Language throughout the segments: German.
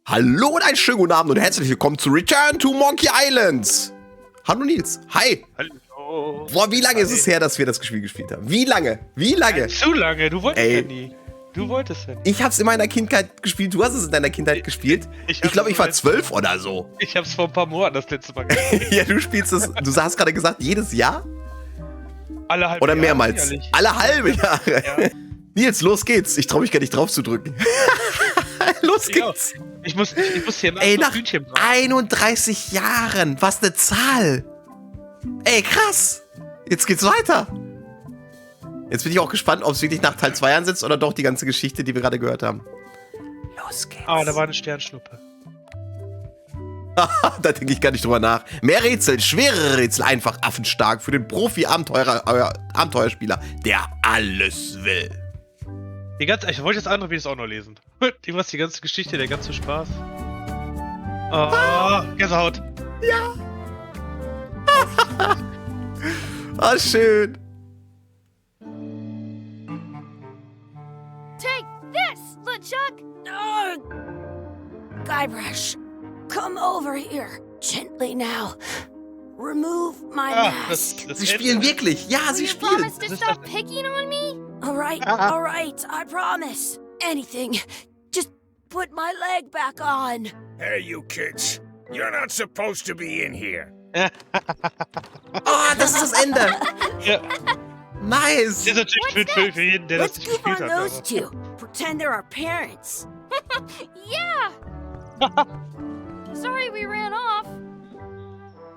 Hallo und einen schönen guten Abend und herzlich willkommen zu Return to Monkey Island. Hallo Nils. Hi. Hallo. Boah, wie lange ist es her, dass wir das Spiel gespielt haben? Wie lange? Wie lange? Zu lange, du wolltest ja nie. Du wolltest ja nie. Ich hab's in meiner Kindheit gespielt, du hast es in deiner Kindheit gespielt. Ich glaube, ich war 12 oder so. Ich hab's vor ein paar Monaten das letzte Mal gespielt. Ja, du spielst es, du hast gerade gesagt, jedes Jahr? Alle halbe Oder Jahre, mehrmals? Ehrlich. Alle halbe Jahre? Ja. Nils, los geht's. Ich traue mich gar nicht drauf zu drücken. Los geht's. Ich muss hier Ey, nach Hühnchen 31 Jahren. Was eine Zahl. Ey, krass. Jetzt geht's weiter. Jetzt bin ich auch gespannt, ob es wirklich nach Teil 2 ansetzt oder doch die ganze Geschichte, die wir gerade gehört haben. Los geht's. Ah, da war eine Sternschnuppe. Da denke ich gar nicht drüber nach. Mehr Rätsel, schwerere Rätsel, einfach affenstark für den Profi-Abenteuerspieler, der alles will. Ich wollte das andere Videos auch noch lesen. Die ganze Geschichte, der ganze Spaß. Gänsehaut. Ja. Ah, schön. Take this, LeChuck! Guybrush, come over here. Gently now. Remove my mask. Sie spielen wirklich. Ja, sie spielen. Promise to stop picking on me? All right, I promise. Anything. Just put my leg back on. Hey, you kids. You're not supposed to be in here. Oh, das ist das Ende. Ja. Nice. Das ist natürlich für jeden, der das Let's nicht goof gespielt on hat. those two. Pretend they're our parents. Yeah! Sorry we ran off.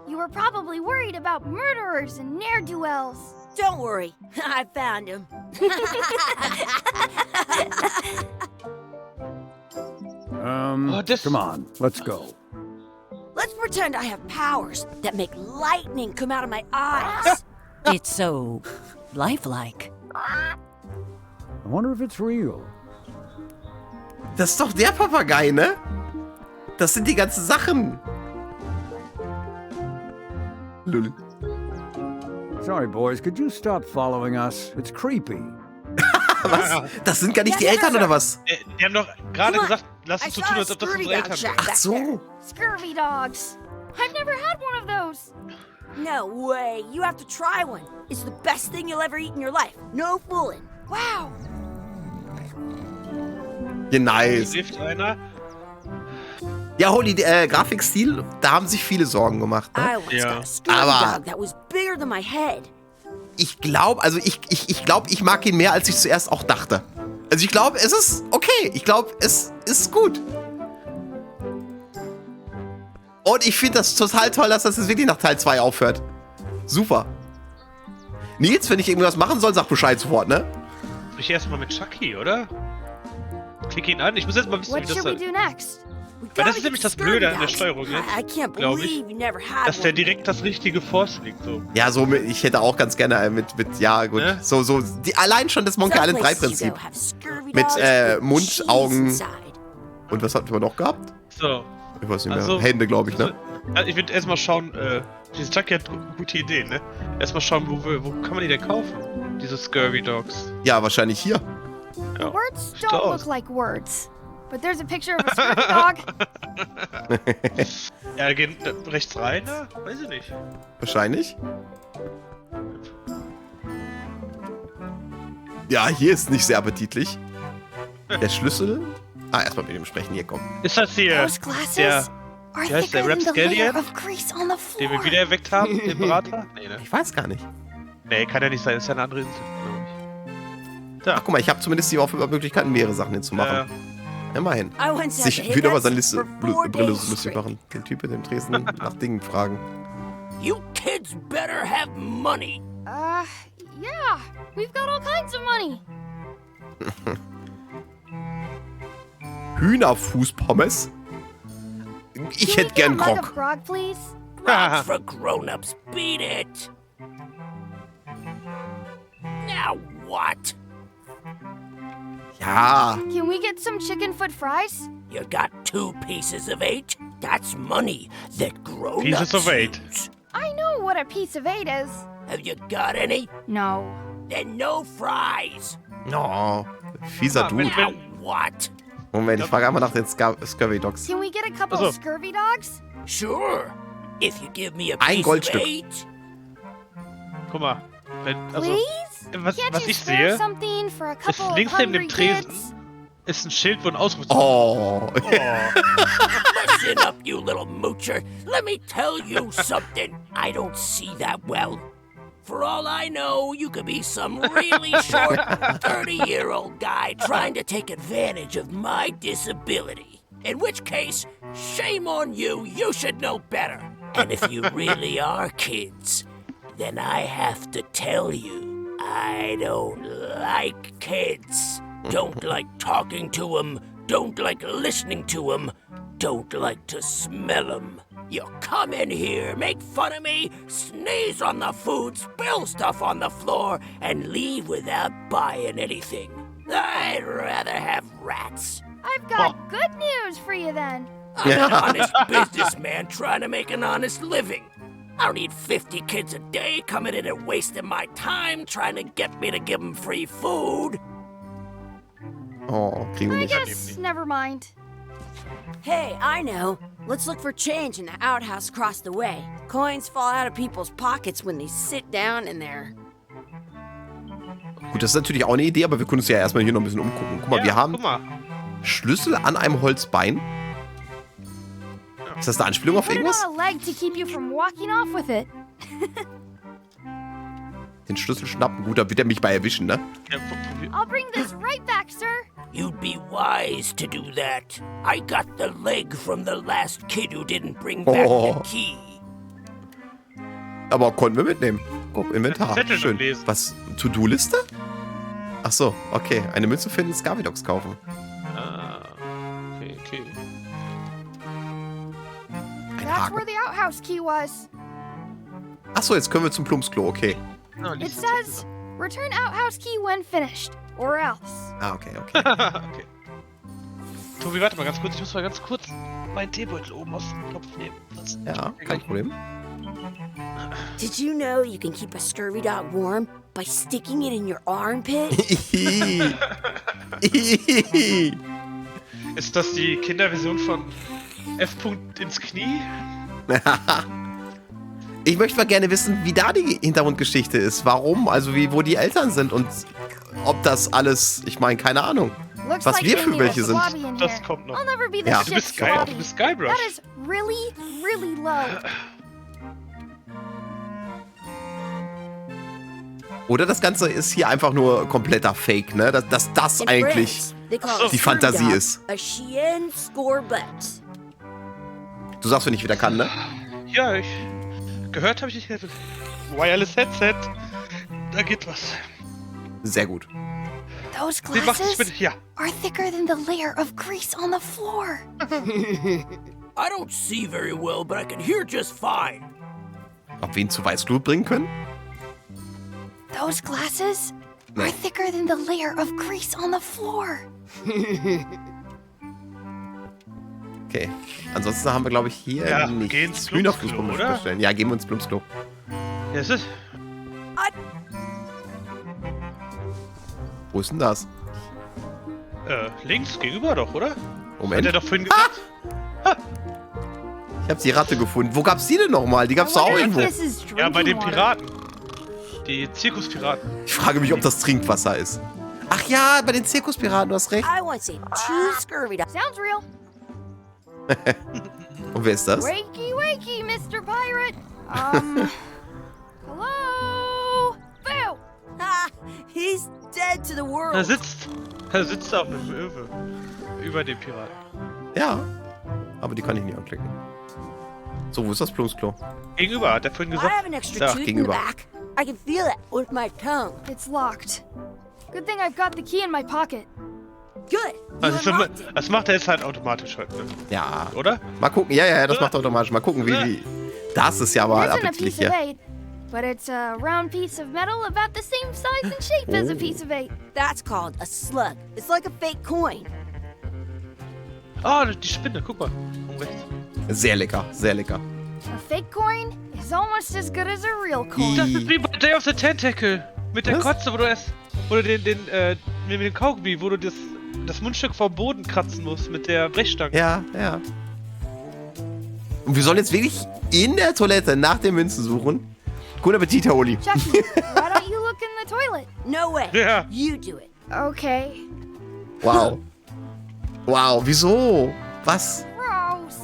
You were probably worried about murderers and ne'er-do-wells. Don't worry, I found him. Come on, let's go. Let's pretend I have powers that make lightning come out of my eyes. It's so lifelike. I wonder if it's real. Das ist doch der Papagei, ne? Das sind die ganzen Sachen. Lul. Sorry, boys, could you stop following us? It's creepy. Was? Das sind gar nicht die Eltern, oder was? Die haben doch gerade gesagt, lass I uns so saw tun, a als ob das scurvy unsere dog Eltern shack sind. Ach back so. there. Scurvy dogs. I've never had one of those. No way, you have to try one. It's the best thing you'll ever eat in your life. No fooling. Wow. Ja, nice. Hilft einer? Ja, Holy, Grafikstil, da haben sich viele Sorgen gemacht, I ne? once Yeah. got a scurvy Aber- dog that was bigger than my head. Ich glaube, ich mag ihn mehr, als ich zuerst auch dachte. Also ich glaube, es ist okay. Ich glaube, es ist gut. Und ich finde das total toll, dass das jetzt wirklich nach Teil 2 aufhört. Super. Nils, wenn ich irgendwas machen soll, sag Bescheid sofort, ne? Ich erstmal mit Chucky, oder? Klick ihn an. Ich muss jetzt mal wissen, wie What das should we da... do next? We Weil das gotta ist nämlich get das scurvy Blöde an der dogs. Steuerung, ne? I can't Glaub ich. believe you never had Dass der one. direkt das richtige vorschlägt, so. Ja, so ich hätte auch ganz gerne ja gut. Ne? So, allein schon das Monkey Some Island 3 places you Prinzip. go have scurvy Mit, dogs with Mund, cheese Augen. inside. Und was hatten wir noch gehabt? So. Ich weiß nicht mehr. Also- Hände, glaube ich, ne? Also ich würde erstmal schauen, diese Chucky hat gute Ideen, ne? Erstmal schauen, wo kann man die denn kaufen? Diese Scurvy Dogs. Ja, wahrscheinlich hier. Ja. Words Sieht don't aus. look like words. But there's a picture of a scurvy dog. Ja, gehen rechts rein, ne? Weiß ich nicht. Wahrscheinlich. Ja, hier ist nicht sehr appetitlich. Der Schlüssel. Ah, erstmal mit dem sprechen. Hier, komm. Ist das hier Those glasses der, are wie heißt der, thicker than the layer Rapscallion? of grease on the den wir floor. wieder erweckt haben, den Berater? Nee, ne? Ich weiß gar nicht. Nee, kann ja nicht sein, ist ja eine andere Insel, glaube ich. Ach, guck mal, ich habe zumindest die Möglichkeiten, mehrere Sachen hinzumachen. Immerhin. I once had Sich the wieder über seine hiccups Liste for 4 Brille days lustig straight. machen. Den Typ mit dem Tresen nach Dingen fragen. You kids better have money. Yeah. We've got all kinds of money. Hühnerfußpommes? Ich hätte gern Can we get a mug of Grog. grog, please? Grog for grown-ups, beat it. Now what? Ja. Can we get some chicken foot fries? You got 2 pieces of 8? That's money that grown-ups Pieces of 8. use. I know what a piece of 8 is. Have you got any? No. Then no fries. Oh, fieser Ah, Dude. Now what? Moment, ich frage einmal nach den Scurvy Dogs. Can we get a couple Also. scurvy dogs? Sure. If you give me a Ein piece Goldstück. of 8. Guck mal. Also, Please? was Can't you ich spare sehe, something for a ist couple of links neben dem hungry Tresen kids? ist ein Schild, wo ein Ausrufezeichen Oh. Listen up, you little moocher. Let me tell you something. I don't see that well. For all I know, you could be some really short, 30-year-old guy trying to take advantage of my disability. In which case, shame on you. You should know better. And if you really are kids, then I have to tell you, I don't like kids. Don't like talking to them. Don't like listening to them. Don't like to smell them. You come in here, make fun of me, sneeze on the food, spill stuff on the floor, and leave without buying anything. I'd rather have rats. I've got good news for you then. I'm an honest businessman trying to make an honest living. I don't need 50 kids a day coming in and wasting my time trying to get me to give them free food. Oh, kriegen wir I nicht. guess never mind. Hey, I know. Let's look for change in the outhouse across the way. Coins fall out of people's pockets when they sit down in there. Gut, das ist natürlich auch eine Idee, aber wir können uns ja erstmal hier noch ein bisschen umgucken. Guck mal, wir haben Guck mal. Schlüssel an einem Holzbein. Ist das eine Anspielung auf Put it irgendwas? on a leg to keep you from walking off with it. Den Schlüssel schnappen. Gut, da wird er mich bei erwischen, ne? Ja, probier. I'll bring this right back, sir. You'd be wise to do that. I got the leg from the last kid who didn't bring back Oh. the key. Aber konnten wir mitnehmen. Guck, Inventar. Zettel noch Schön. lesen. Was? To-Do-Liste? Ach so, okay. Eine Münze finden, Scurvy Dogs kaufen. Ah, okay. Ein That's where Haken. the outhouse key was. Ach so, jetzt können wir zum Plumpsklo, okay. Ah, It lies den says, return outhouse key when finished, or else. Ah, okay. Zettel. Okay. Tobi, warte mal ganz kurz. Ich muss mal ganz kurz meinen Teebeutel oben aus dem Kopf nehmen. Das Ja, kein Problem. Did you know you can keep a scurvy dog warm by sticking it in your armpit? Ist das die Kinderversion von F. ins Knie? Ich möchte mal gerne wissen, wie da die Hintergrundgeschichte ist. Warum, also wo die Eltern sind und ob das alles, ich meine, keine Ahnung. Looks Was like wir they für need a welche sind. swabby in Das here. kommt noch. I'll never be the Ja. Du ship's bist geil, swabby. du bist Guybrush. That is really, really low. Oder das Ganze ist hier einfach nur kompletter Fake, ne? Dass das In eigentlich France, they call a die scurvy Fantasie dog ist. a chien scorbut. Du sagst, wenn ich wieder kann, ne? Ja, gehört habe ich nicht. Wireless Headset. Da geht was. Sehr gut. Those Sie macht nicht glasses mit. Ja. are thicker than the layer of grease on the floor. I don't see very well, but I can hear just fine. Ob wir ihn zu Weißglut bringen können? Those glasses are Nee. thicker than the layer of grease on the floor. Okay. Ansonsten haben wir, glaube ich, hier Ja, nichts. geh ins Hühnerfuß Plumpsklo, muss ich oder? bestellen. Ja, gehen wir ins Plumpsklo. Ja, es ist. Wo ist denn das? Links gegenüber doch, oder? Hat Moment. er doch vorhin gesagt. Ich habe die Ratte gefunden. Wo gab's die denn nochmal? Die gab's I doch auch wonder if irgendwo. this is Ja, bei den drinking water. Piraten. Die Zirkuspiraten. Ich frage mich, ob das Trinkwasser ist. Ach ja, bei den Zirkuspiraten, du hast recht. I want to see 2 scurvy dogs. Sounds real. Und wer ist das? Wakey, wakey, Mr. Pirate. Hello? Boo! Ah, he's dead to the Er world. sitzt auf einem Löwe. Über dem Piraten. Ja. Aber die kann ich nicht anklicken. So, wo ist das Plumpsklo? Gegenüber, hat er vorhin I gesagt. have an extra Ach, tooth in the gegenüber. back. I can feel it with my tongue. It's locked. Good thing I've got the key in my pocket. Good. You Also, unlocked it. das macht er jetzt halt automatisch heute, ne? Ja. Oder? Mal gucken. Ja, das macht er automatisch. Mal gucken, wie. Das ist ja It mal isn't a appetitlich piece of hier. eight, but it's a round piece of metal about the same size and shape as a Oh. piece of eight. That's called a slug. It's like a fake coin. Ah, die Spinne, guck mal. Rechts. Sehr lecker, sehr lecker. A fake coin is almost as good as a real coin. Das ist wie bei Day of the Tentacle. Mit der Was? Kotze, wo du mit dem Kaugummi, wo du das das Mundstück vom Boden kratzen muss mit der Brechstange. Ja, ja. Und wir sollen jetzt wirklich in der Toilette nach den Münzen suchen. Guten Appetit, Herr Oli. Chucky, why don't you look in the toilet? No way. Ja. You do it. Okay. Wow. Wow, wieso? Was? Gross.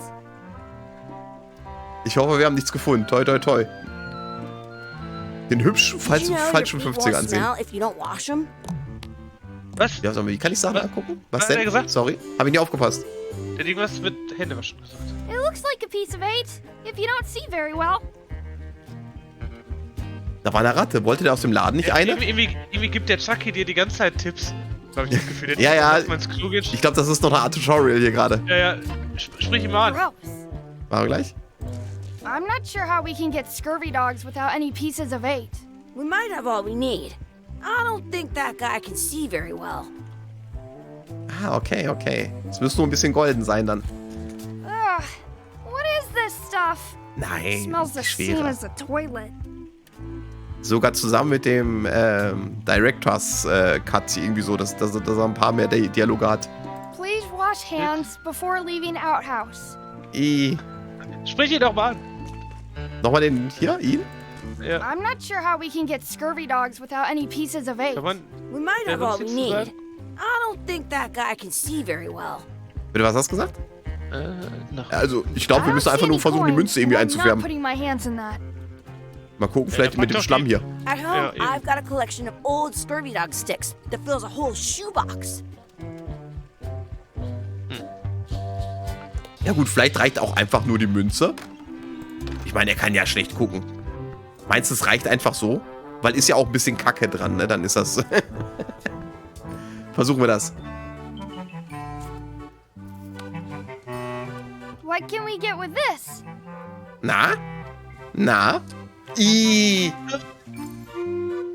Ich hoffe, wir haben nichts gefunden. Toi, toi, toi. Den hübschen, Did you know your falschen feet 50er won't ansehen. smell if you don't wash them? Was? Ja, sag mal, wie kann ich Sachen angucken? Was Was hat er denn? gesagt? Sorry, habe ich nicht aufgepasst. Der hat irgendwas mit Händewaschen gesagt. It looks like a piece of 8 if you don't see very well. Da war eine Ratte. Wollte der aus dem Laden nicht eine? Irgendwie gibt der Chucky dir die ganze Zeit Tipps. Hab ich das Gefühl. Ja, ja. Dass man ins Klo geht. Ich glaube, das ist noch eine Art Tutorial hier gerade. Ja, ja. Sprich ihn mal an. Gross. Machen wir gleich? I'm not sure how we can get scurvy dogs without any pieces of 8. We might have all we need. I don't think that guy can see very well. Ah, okay, okay. Es müsste nur ein bisschen golden sein dann. Ugh, what is this stuff? Nein, Smells the same schwerer. as the toilet. Sogar zusammen mit dem Directors Cut irgendwie so, dass er ein paar mehr Dialoge hat. Please wash hands before leaving outhouse. Sprich ihn doch mal an. Nochmal den hier, ihn? Ja. I'm not sure how we can get scurvy dogs without any pieces of 8. Kann man. We might have Ja, all was we willst du need. sagen? I don't think that guy can see very well. Bitte, was hast du gesagt? Nach. Also, ich glaube, wir müssen einfach nur versuchen, die Münze irgendwie I'm not einzufärben. putting my hands in that. Mal gucken, vielleicht Ja, mit dem pack doch Schlamm die- hier. At home, Yeah, yeah. I've got a collection of old scurvy dog sticks that fills a whole shoebox. Ja gut, vielleicht reicht auch einfach nur die Münze. Ich meine, er kann ja schlecht gucken. Meinst du, es reicht einfach so? Weil ist ja auch ein bisschen Kacke dran, ne? Dann ist das... Versuchen wir das. What can we get with this? Na? Na? I.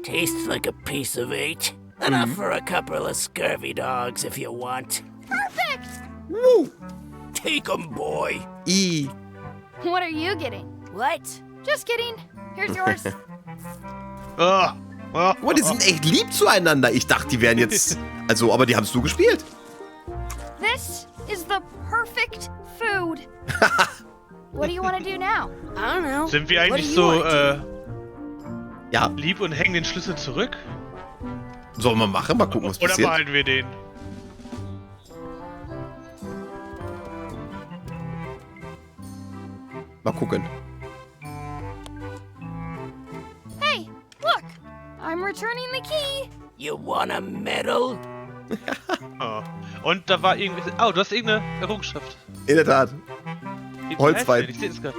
Tastes like a piece of 8. Enough for a couple of scurvy dogs if you want. Perfect! Woo. Take 'em, boy. I. What are you getting? What? Just kidding. Here's yours. Oh. Oh. Oh, die sind echt lieb zueinander. Ich dachte, die wären jetzt... Also, aber die haben's du gespielt. This is the perfect food. What do you want to do now? I don't know. Sind wir What do eigentlich you so wanna do? Ja, lieb und hängen den Schlüssel zurück? sollen wir machen? Mal gucken, was Oder passiert. behalten wir den? Mal gucken. Hey, look! I'm returning the key. You want a medal? Oh. Und da war irgendwie. Oh, du hast irgendeine Errungenschaft. In der Tat. Wie Holzbein. heißt der? Ich sehe es gerade.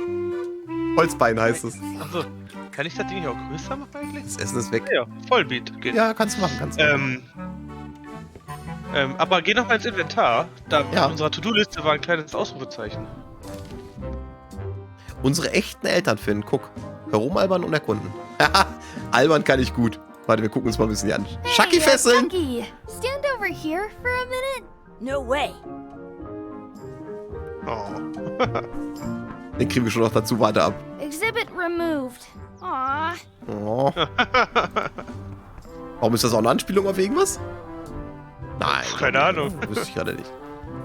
Holzbein heißt es. Achso. Kann ich das Ding hier auch größer machen eigentlich? Das Essen ist weg. Ja, Vollbeat. Geht. Ja, kannst du machen, kannst du machen. Aber geh noch mal ins Inventar. Da Ja. in unserer To-Do-Liste war ein kleines Ausrufezeichen. Unsere echten Eltern finden. Guck. Herumalbern und erkunden. Haha, albern kann ich gut. Warte, wir gucken uns mal ein bisschen die an. Chucky fesseln! Chucky, stand over here for a minute. No way. Oh. Den kriegen wir schon noch dazu. Warte ab. Exhibit removed. Aw. Oh. Warum ist das auch eine Anspielung auf irgendwas? Nein. Keine Ahnung. Wüsste ich gerade nicht.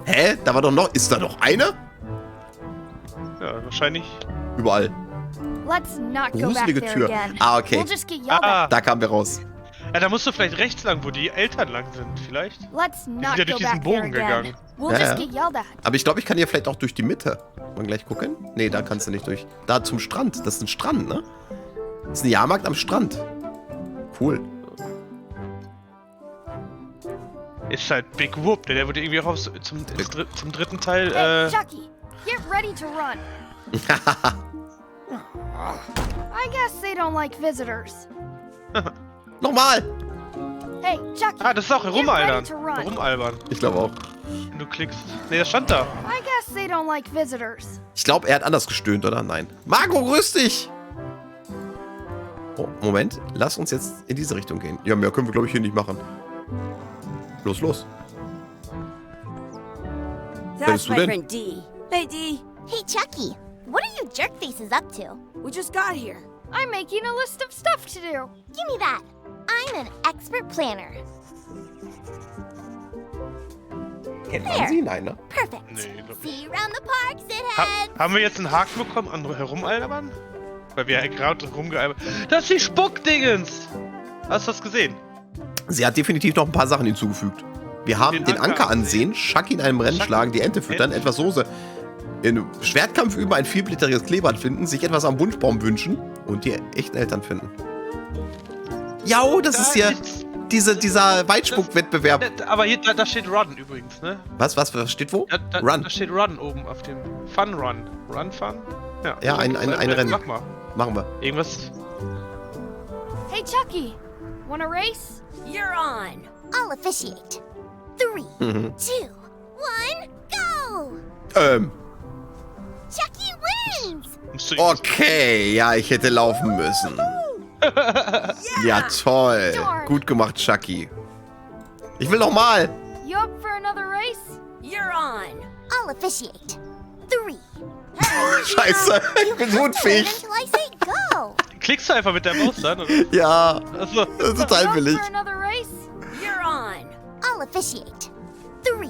Hä? Da war doch noch... Ist da noch eine? Ja, wahrscheinlich. Überall. Let's not go back Gruselige there Tür. again. Ah, okay. We'll just get yelled Ah, at. Da kamen wir raus. ja, da musst du vielleicht rechts lang, wo die Eltern lang sind, vielleicht. Let's not ja go durch diesen back there Bogen again. gegangen. We'll Ja, just ja. get yelled at. Aber ich glaube, ich kann hier vielleicht auch durch die Mitte. Wollen wir gleich gucken? Nee, da kannst du nicht durch. Da zum Strand. Das ist ein Strand, ne? Das ist ein Jahrmarkt am Strand. Cool. Ist halt Big Whoop, der wurde irgendwie auch zum dritten Teil, Hey, Chucky, get ready to run. I guess they don't like visitors. Nochmal! Hey, Chucky, Ah, das ist auch get ready Herumalbern. to run. Herumalbern, Ich glaube auch. wenn du klickst. Nee, das stand da. I guess they don't like visitors. Ich glaube, er hat anders gestöhnt, oder? Nein. Marco, grüß dich! Oh, Moment. Lass uns jetzt in diese Richtung gehen. Ja, mehr können wir, glaube ich, hier nicht machen. Los, los. That's du my denn? friend D. Hey, D. Hey, Chucky, what are you jerk faces up to? We just got here. I'm making a list of stuff to do. Give me that. I'm an expert planner. Kennt man sie? Nein, ne? Perfect. Nee, glaub See nicht. you around the park, shitheads. Haben wir jetzt einen Haken bekommen an Herumalbern? Weil wir ja gerade rumgealbert. Das ist die Spuckdingens! Hast du das gesehen? Sie hat definitiv noch ein paar Sachen hinzugefügt. Wir haben den Anker ansehen, Chucky in einem Rennen schlagen, die Ente füttern, etwas Soße in Schwertkampf üben, ein vielblättriges Kleeblatt finden, sich etwas am Wunschbaum wünschen und die echten Eltern finden. Ja, oh, das ist hier dieser Weitspuck-Wettbewerb. Aber hier, da steht Run übrigens, ne? Was steht wo? Run. Da steht Run oben auf dem Fun Run. Run Fun? Ja, ein Rennen. Mach mal. Machen wir. Irgendwas. Hey, Chucky, wanna race? You're on. I'll officiate. 3, 2, 1, go! Chucky wins! Musst du Okay, ja, ich hätte laufen müssen. Ja, toll. Gut gemacht, Chucky. Ich will noch mal. You up for another race? You're on. I'll officiate. 3. Scheiße, ich bin unfähig. Until I say go. Klickst du einfach mit der Maus dann? Oder? Ja, Achso. das ist total You up billig. for another race? You're on. I'll officiate. 3,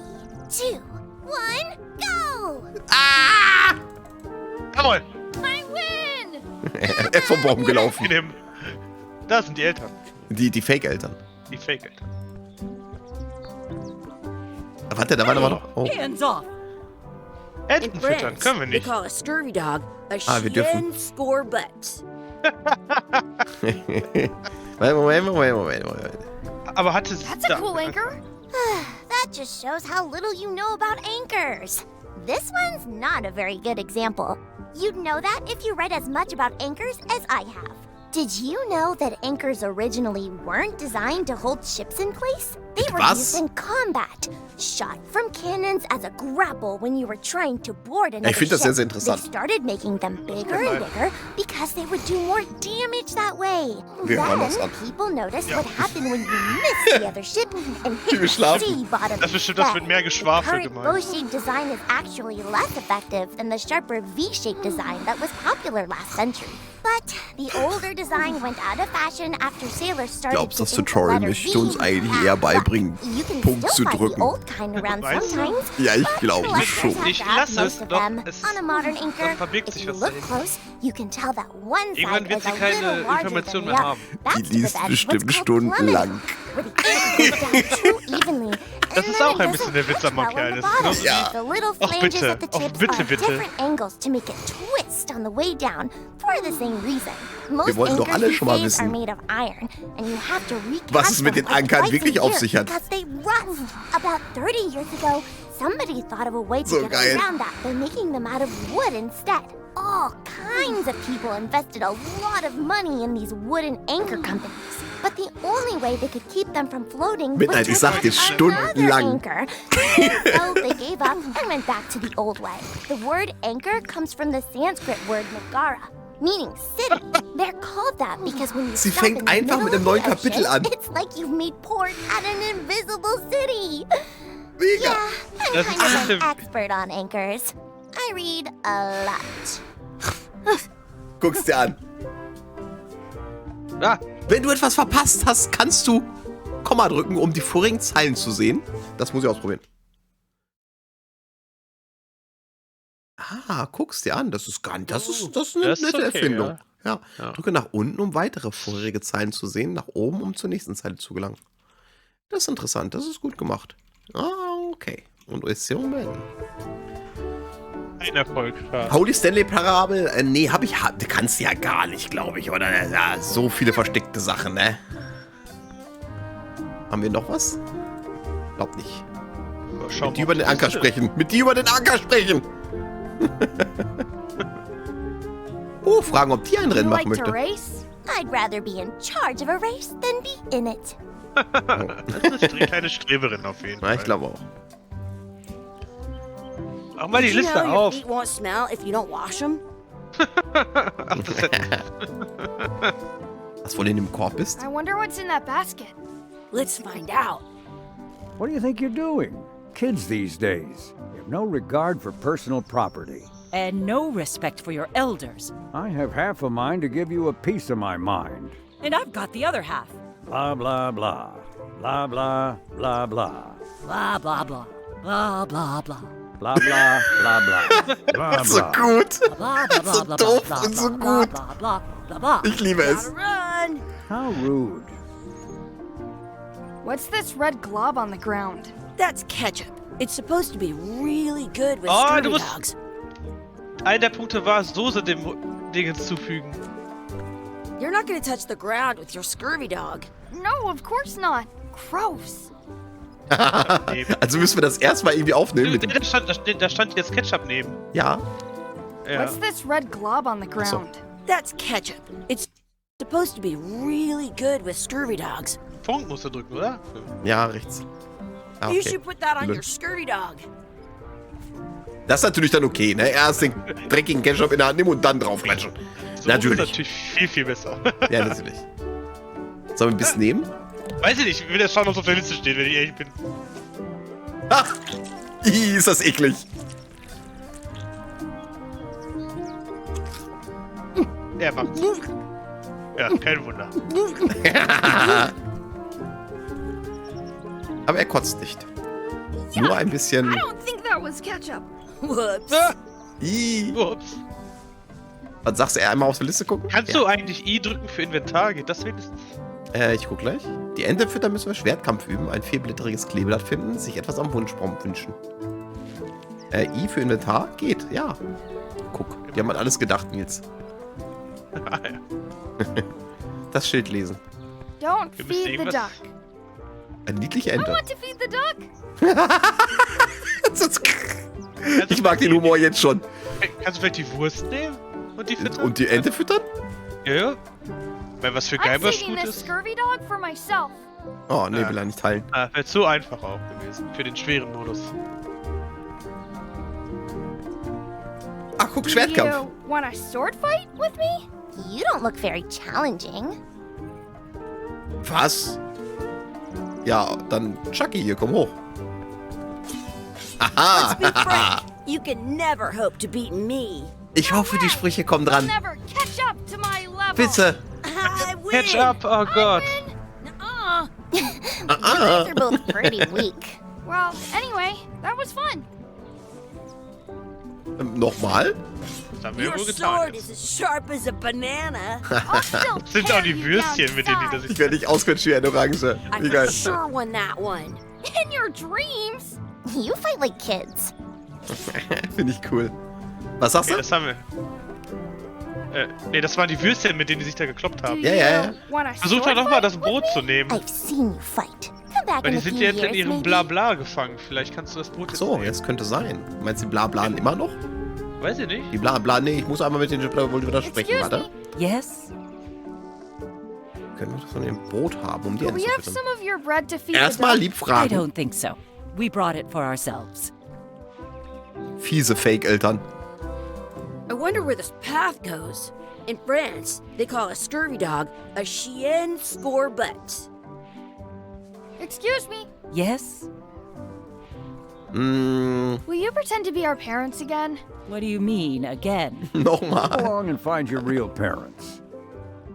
2, 1, go! Jawohl! I win! Er ist vom Baum gelaufen. Da sind die Eltern. Die Fake-Eltern. Die Fake-Eltern. Warte, da war noch. Oh. Hands off! In Enten füttern France, können wir they nicht. call a scurvy dog a Wir dürfen. score butt. Moment. Aber hatte sie. That's a cool anchor. That just shows how little you know about anchors. This one's not a very good example. You'd know that if you read as much about anchors as I have. Did you know that anchors originally weren't designed to hold ships in place? They were Was? used in combat, shot from cannons as a grapple when you were trying to board another Ich finde das sehr, ship. sehr interessant. They started making them bigger and bigger because they would do more damage that way. Wir hören das Then ab. people noticed what happened when you missed the other ship and hit the schlafen. sea bottom Das ist bestimmt das mit mehr Geschwafel current gemeint. bow-shaped design is actually less effective than the sharper V-shaped design that was popular last century. But the older design went out of fashion after sailors started Glaubst du, das to think the Tutorial letter möchte V uns eigentlich had eher luck. beibringen, You can Punkt still zu find drücken? the old kind around Weißt du? sometimes. Ja, ich but glaube collectors schon. have Ich to have lasse most es of doch. them. On a modern Dann anchor, verbirgt if sich you was look dahinter. close, you can tell that one Irgendwann side wird is sie a keine little larger Information than mehr the haben. other. Die That's the liest bed, bestimmt what's called stundenlang. where the anchor goes down too evenly. Das ist auch ein bisschen der Witz am Monkey Island. Das ist genauso Ja. The little Ach, flanges bitte. of the Ach, tips bitte, are at bitte. different angles to make it twist on the way down for the same reason. Most wollten doch anchors alle these schon mal days are wissen, made of iron, and you have to recast was es mit them den like Ankern twice wirklich a auf year sich hat. because they rust. About 30 years ago, somebody thought of a way to So get geil. around that by making them out of wood instead. All kinds of people invested a lot of money in these wooden anchor companies. But the only way they could keep them from floating Midnight, ich was to sag dir, invent another stundenlang. anchor. So they gave up and went back to the old way. The word anchor comes from the Sanskrit word nagara, meaning city. They're called that because when you Sie stop fängt in the einfach mit middle einem of neuen the Kapitel ocean, an. It's like you've made port at an invisible city. Mega. Yeah, I'm Das kind ist of an ein- expert on anchors. I read a lot. Guck's dir an. Ah, Wenn du etwas verpasst hast, kannst du Komma drücken, um die vorigen Zeilen zu sehen. Das muss ich ausprobieren. Guck's dir an. Das ist eine Das ist nette okay, Erfindung. Ja. Ja. Drücke nach unten, um weitere vorherige Zeilen zu sehen. Nach oben, um zur nächsten Zeile zu gelangen. Das ist interessant. Das ist gut gemacht. Okay. Und Ocean ein Erfolg. Ja. Holy Stanley Parabel? Nee, kannst du ja gar nicht, glaube ich, oder? Ja, so viele versteckte Sachen, ne? Haben wir noch was? Glaub nicht. Schau Mit die über den Anker sprechen. Mit die über den Anker sprechen. Fragen, ob die ein You Rennen machen like to möchte. race? I'd rather be in charge of a race than be in it. Das ist eine kleine Streberin auf jeden Ja, Fall. ich glaube auch. Mach mal die Did you Liste know your auf. feet won't smell if you don't wash them? Was wohl in dem Korb ist? I wonder what's in that basket. Let's find out. What do you think you're doing? Kids these days, they have no regard for personal property. And no respect for your elders. I have half a mind to give you a piece of my mind. And I've got the other half. Blah, blah, blah. Blah, blah, blah, blah. Blah, blah, blah. Blah, blah, blah. Blah, blah, blah, blah. Blah, So blah. gut. Blah, blah, So blah, doof blah, und so blah, gut. blah, blah, blah, blah. Ich liebe es. Gotta run. How rude. What's this red glob on the ground? That's ketchup. It's supposed to be really good with Oh, scurvy du musst- dogs. Einer der Punkte war, Soße dem Ding hinzufügen. You're not gonna touch the ground with your scurvy dog. No, of course not. Gross. Also müssen wir das erstmal irgendwie aufnehmen mit dem. Da stand jetzt Ketchup neben. Ja. Ja. What's this red glob on the so. ground? That's ketchup. It's supposed to be really good with scurvy dogs. Punkt musst du drücken, oder? Ja, rechts. Ah, You okay. should put that on Blöd. your scurvy dog. Das ist natürlich dann okay, ne? Erst den dreckigen Ketchup in der Hand nehmen und dann draufklatschen. So Natürlich. ist natürlich viel, viel besser. Ja, natürlich. Sollen wir ein bisschen nehmen? Weiß ich nicht, ich will jetzt schauen, ob es auf der Liste steht, wenn ich ehrlich bin. Ach! Ih, ist das eklig. Er macht's. Ja, kein Wunder. Aber er kotzt nicht. Nur ein bisschen. I don't think that was ketchup. Whoops. Ih. Ups. Was sagst du, einmal auf die Liste gucken? Kannst Ja. du eigentlich I drücken für Inventar? Geht das wenigstens? Ich guck gleich. Die Ente füttern müssen wir Schwertkampf üben, ein vierblättriges Kleeblatt finden, sich etwas am Wunschbaum wünschen. I für Inventar? Geht, ja. Guck, die haben an alles gedacht, Nils. Ah, ja. Das Schild lesen. Don't Wir müssen feed the irgendwas- duck. Eine niedliche I Ente. want to feed the duck. Ich mag den Humor jetzt schon. Kannst du vielleicht die Wurst nehmen? Und die füttern? Und die Ente füttern? Ja, ja. Weil was für I'm Geibersch feeding gut this ist. scurvy dog for myself. Oh, nee, Ja. will er nicht teilen. Ah, wäre zu einfach auch gewesen. Für den schweren Modus. Ach, guck, Do Schwertkampf. you want a sword fight with me? You don't look very challenging. Was? Ja, dann Chucky, hier, komm hoch. Let's be Aha! frank. You can never hope to beat me. Ich hoffe, die Sprüche kommen You'll dran. never catch up to my level. Bitte. I win. Catch up, oh Gott. Nuh-uh. You guys are both pretty weak. Well, anyway, that was fun. Nochmal? Das haben wir Your wohl getan. sword Jetzt. is as sharp as a banana. I'll still Sind auch tear die you Würstchen, down mit denen die to das Ich werde nicht ausquetschen wie eine Orange. I Egal. for sure won that one. size. In your dreams. You fight like kids. Finde ich cool. Was sagst Okay, du? das haben wir. Nee, das waren die Würstchen, mit denen die sich da gekloppt Do haben. you Ja, ja, ja. want a Versuch doch sword nochmal fight das with Brot me? zu nehmen. I've seen you fight. Come back Weil in die a sind few ja jetzt in years, ihrem maybe. Blabla gefangen. Vielleicht kannst du das Brot Ach jetzt so, nehmen. jetzt könnte sein. Meinst du die Blablaen immer noch? Weiß ich nicht. Die Blabla, nee, ich muss einmal mit den wohl wieder sprechen. Excuse Warte. me. Yes? Können wir das von dem Brot haben, um die Could Ente we zu have füttern? some of your bread to feed the Erstmal duck? lieb I fragen. don't think so. We brought it for ourselves. Fiese Fake-Eltern. I wonder where this path goes. In France, they call a scurvy dog a chien scorbut. Excuse me. Yes? Will you pretend to be our parents again? What do you mean, again? Go Nochmal. along and find your real parents.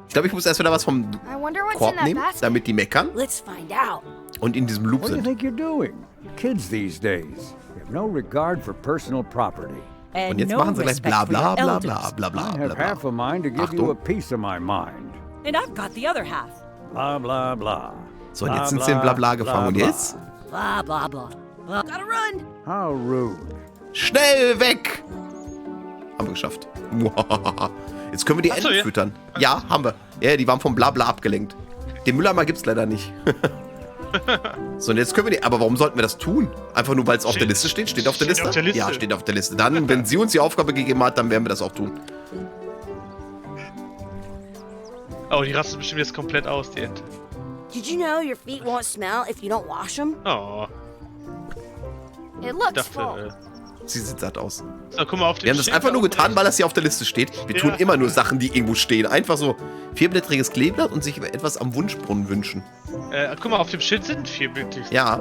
Ich glaube, ich muss erst wieder was vom I wonder what's in Korb that nehmen, basket. damit die meckern Let's find out. und in diesem Loop What do you sind. think you're doing? Kids these days have no regard for personal property. And Und jetzt no machen sie gleich respect bla for your bla bla elders. bla bla bla I bla have half bla. a mind to give you a Achtung. piece of my mind. And I've got the other half. Blah, blah, blah. So, und jetzt sind sie in Blabla gefangen. Und jetzt? Blah, blah, blah. Blah. Gotta run. How rude. Schnell weg! Haben wir geschafft. Jetzt können wir die Ach so, Enten ja. füttern. Ja, haben wir. Ja, die waren vom Blabla abgelenkt. Den Mülleimer gibt's leider nicht. So, und jetzt können wir die... Aber warum sollten wir das tun? Einfach nur, weil es auf der Liste steht? Steht auf der Steht Liste? auf der Liste. Ja, steht auf der Liste. Dann, wenn sie uns die Aufgabe gegeben hat, dann werden wir das auch tun. Oh, die rastet bestimmt jetzt komplett aus, die Ente. Did you know your feet won't smell if you don't wash them? Oh, It ich looks full. dachte. Sie sieht satt aus. So, guck mal auf den Wir haben das Schild einfach nur da getan, oben weil das hier auf der Liste steht. Wir tun Ja. immer nur Sachen, die irgendwo stehen. Einfach so vierblättriges Kleeblatt und sich etwas am Wunschbrunnen wünschen. Guck mal, auf dem Schild sind 4 Blätter. Ja.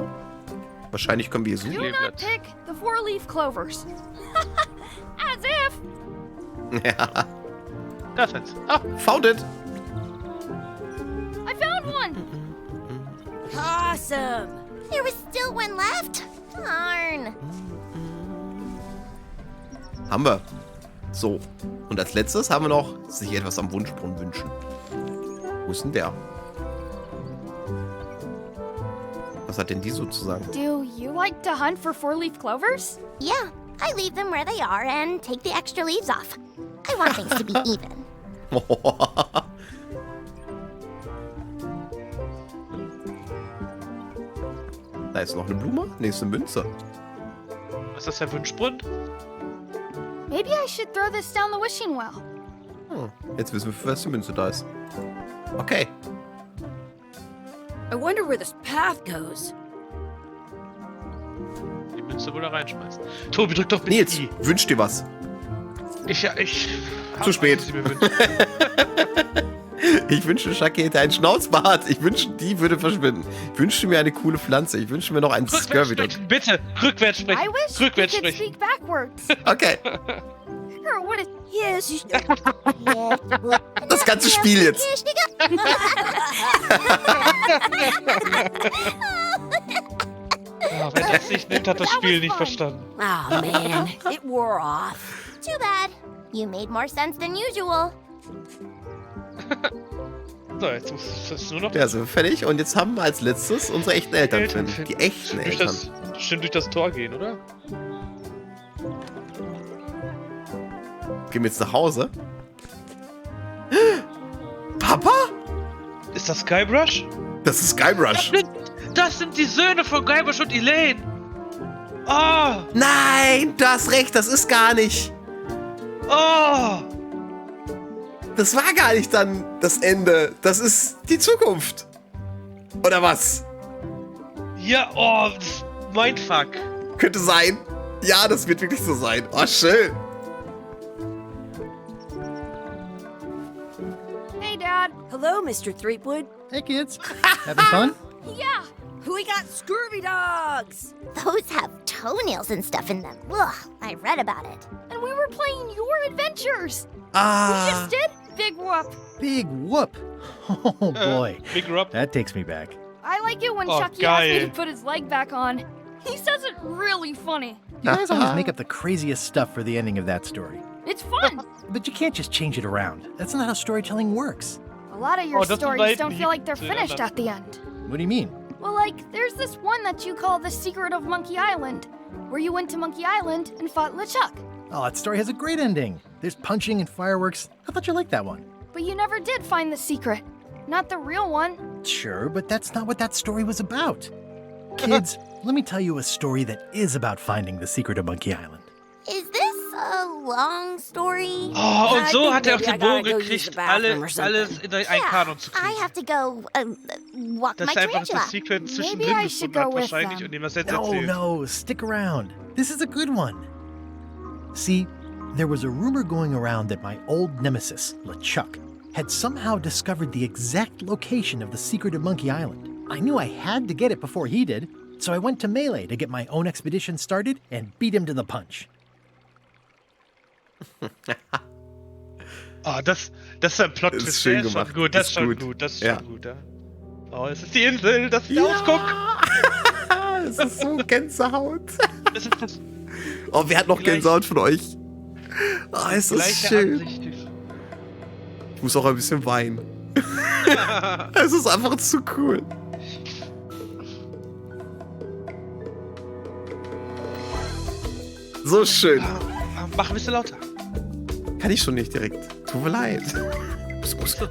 Wahrscheinlich können wir hier Do suchen. not pick the four-leaf clovers. As if. Ja. Da ist eins. Ah, Found it. I found one. Awesome. There was still one left. Darn. Haben wir. So. Und als letztes haben wir noch sich etwas am Wunschbrunnen wünschen. Wo ist denn der? Was hat denn die so zu sagen? Do you like to hunt for four-leaf clovers? Yeah, I leave them where they are and take the extra leaves off. I want things to be even. Da ist noch eine Blume. Nächste Münze. Ist das der Wunschbrunnen? Maybe I should throw this down the wishing well. Jetzt wissen wir, für was die Münze da ist. Okay. I wonder where this path goes. Die Münze wohl da reinschmeißen. Tobi, drück doch bitte Nils, I. wünsch dir was. Ich. Zu spät. Was ich mir wünsche. Ich wünsche Schakete ein Schnauzbart. Ich wünsche, die würde verschwinden. Ich wünsche mir eine coole Pflanze. Ich wünsche mir noch einen Rückwärts Scurvy-Dog. sprechen, bitte! Rückwärts sprechen! I wish Rückwärts you could sprechen! speak backwards. Okay. Or what is... Yes, you... Das ganze Spiel jetzt. Oh, wer das nicht nimmt, hat das Spiel nicht verstanden. Oh, man. It wore off. Too bad. You made more sense than usual. So, jetzt muss es nur noch Ja, sind wir fertig. Und jetzt haben wir als letztes unsere echten Eltern finden. Die echten Eltern. Bestimmt durch das Tor gehen, oder? Gehen wir jetzt nach Hause? Papa? Ist das Guybrush? Das ist Guybrush. Das sind die Söhne von Guybrush und Elaine! Oh! Nein, du hast recht, das ist gar nicht. Oh! Das war gar nicht dann das Ende. Das ist die Zukunft. Oder was? Ja, oh, Mindfuck. Könnte sein. Ja, das wird wirklich so sein. Oh, schön. Hey, Dad. Hello, Mr. Threepwood. Hey, kids. Having fun? Yeah. We got scurvy dogs. Those have toenails and stuff in them. Ugh, I read about it. And we were playing your adventures. We Ah. just did Big Whoop. Big whoop. Oh, boy. Big Rob. That takes me back. I like it when Oh, Chucky asks me geil. to put his leg back on. He says it really funny. You guys always make up the craziest stuff for the ending of that story. It's fun. But you can't just change it around. That's not how storytelling works. A lot of your Oh, that's stories right. don't feel like they're Yeah, finished that's- at the end. What do you mean? Well, like, there's this one that you call The Secret of Monkey Island, where you went to Monkey Island and fought LeChuck. Oh, that story has a great ending. There's punching and fireworks. I thought you liked that one. But you never did find the secret. Not the real one. Sure, but that's not what that story was about. Kids, let me tell you a story that is about finding the secret of Monkey Island. Is this a long story? Oh, und I so think hat er auf maybe I den gotta Bogen go use the gekriegt, bathroom or something. alles in ein Kanon zu I kriegen. have to go walk Das my ist einfach tarantula. das Secret Maybe zwischendrin I should gefunden hat go with wahrscheinlich them. und dem was jetzt No, erzählt. no, stick around. This is a good one. See, there was a rumor going around that my old nemesis, LeChuck, had somehow discovered the exact location of the secret of Monkey Island. I knew I had to get it before he did, so I went to Mêlée to get my own expedition started and beat him to the punch. Oh, das ist ein Plot Das ist Twist, schön der ist schon gemacht. gut, das Ist ist schon gut. gut, das ist Ja. schon gut, ja. Oh, es ist die Insel, das ist der Ausguck. Das ist so Gänsehaut. Das ist das Oh, wer hat noch Gleich- Gänsehaut von euch? Oh, ist das gleiche schön. Ansicht. Ich muss auch ein bisschen weinen. Es ist einfach zu cool. So schön. Mach ein bisschen lauter. Kann ich schon nicht direkt. Tut mir leid.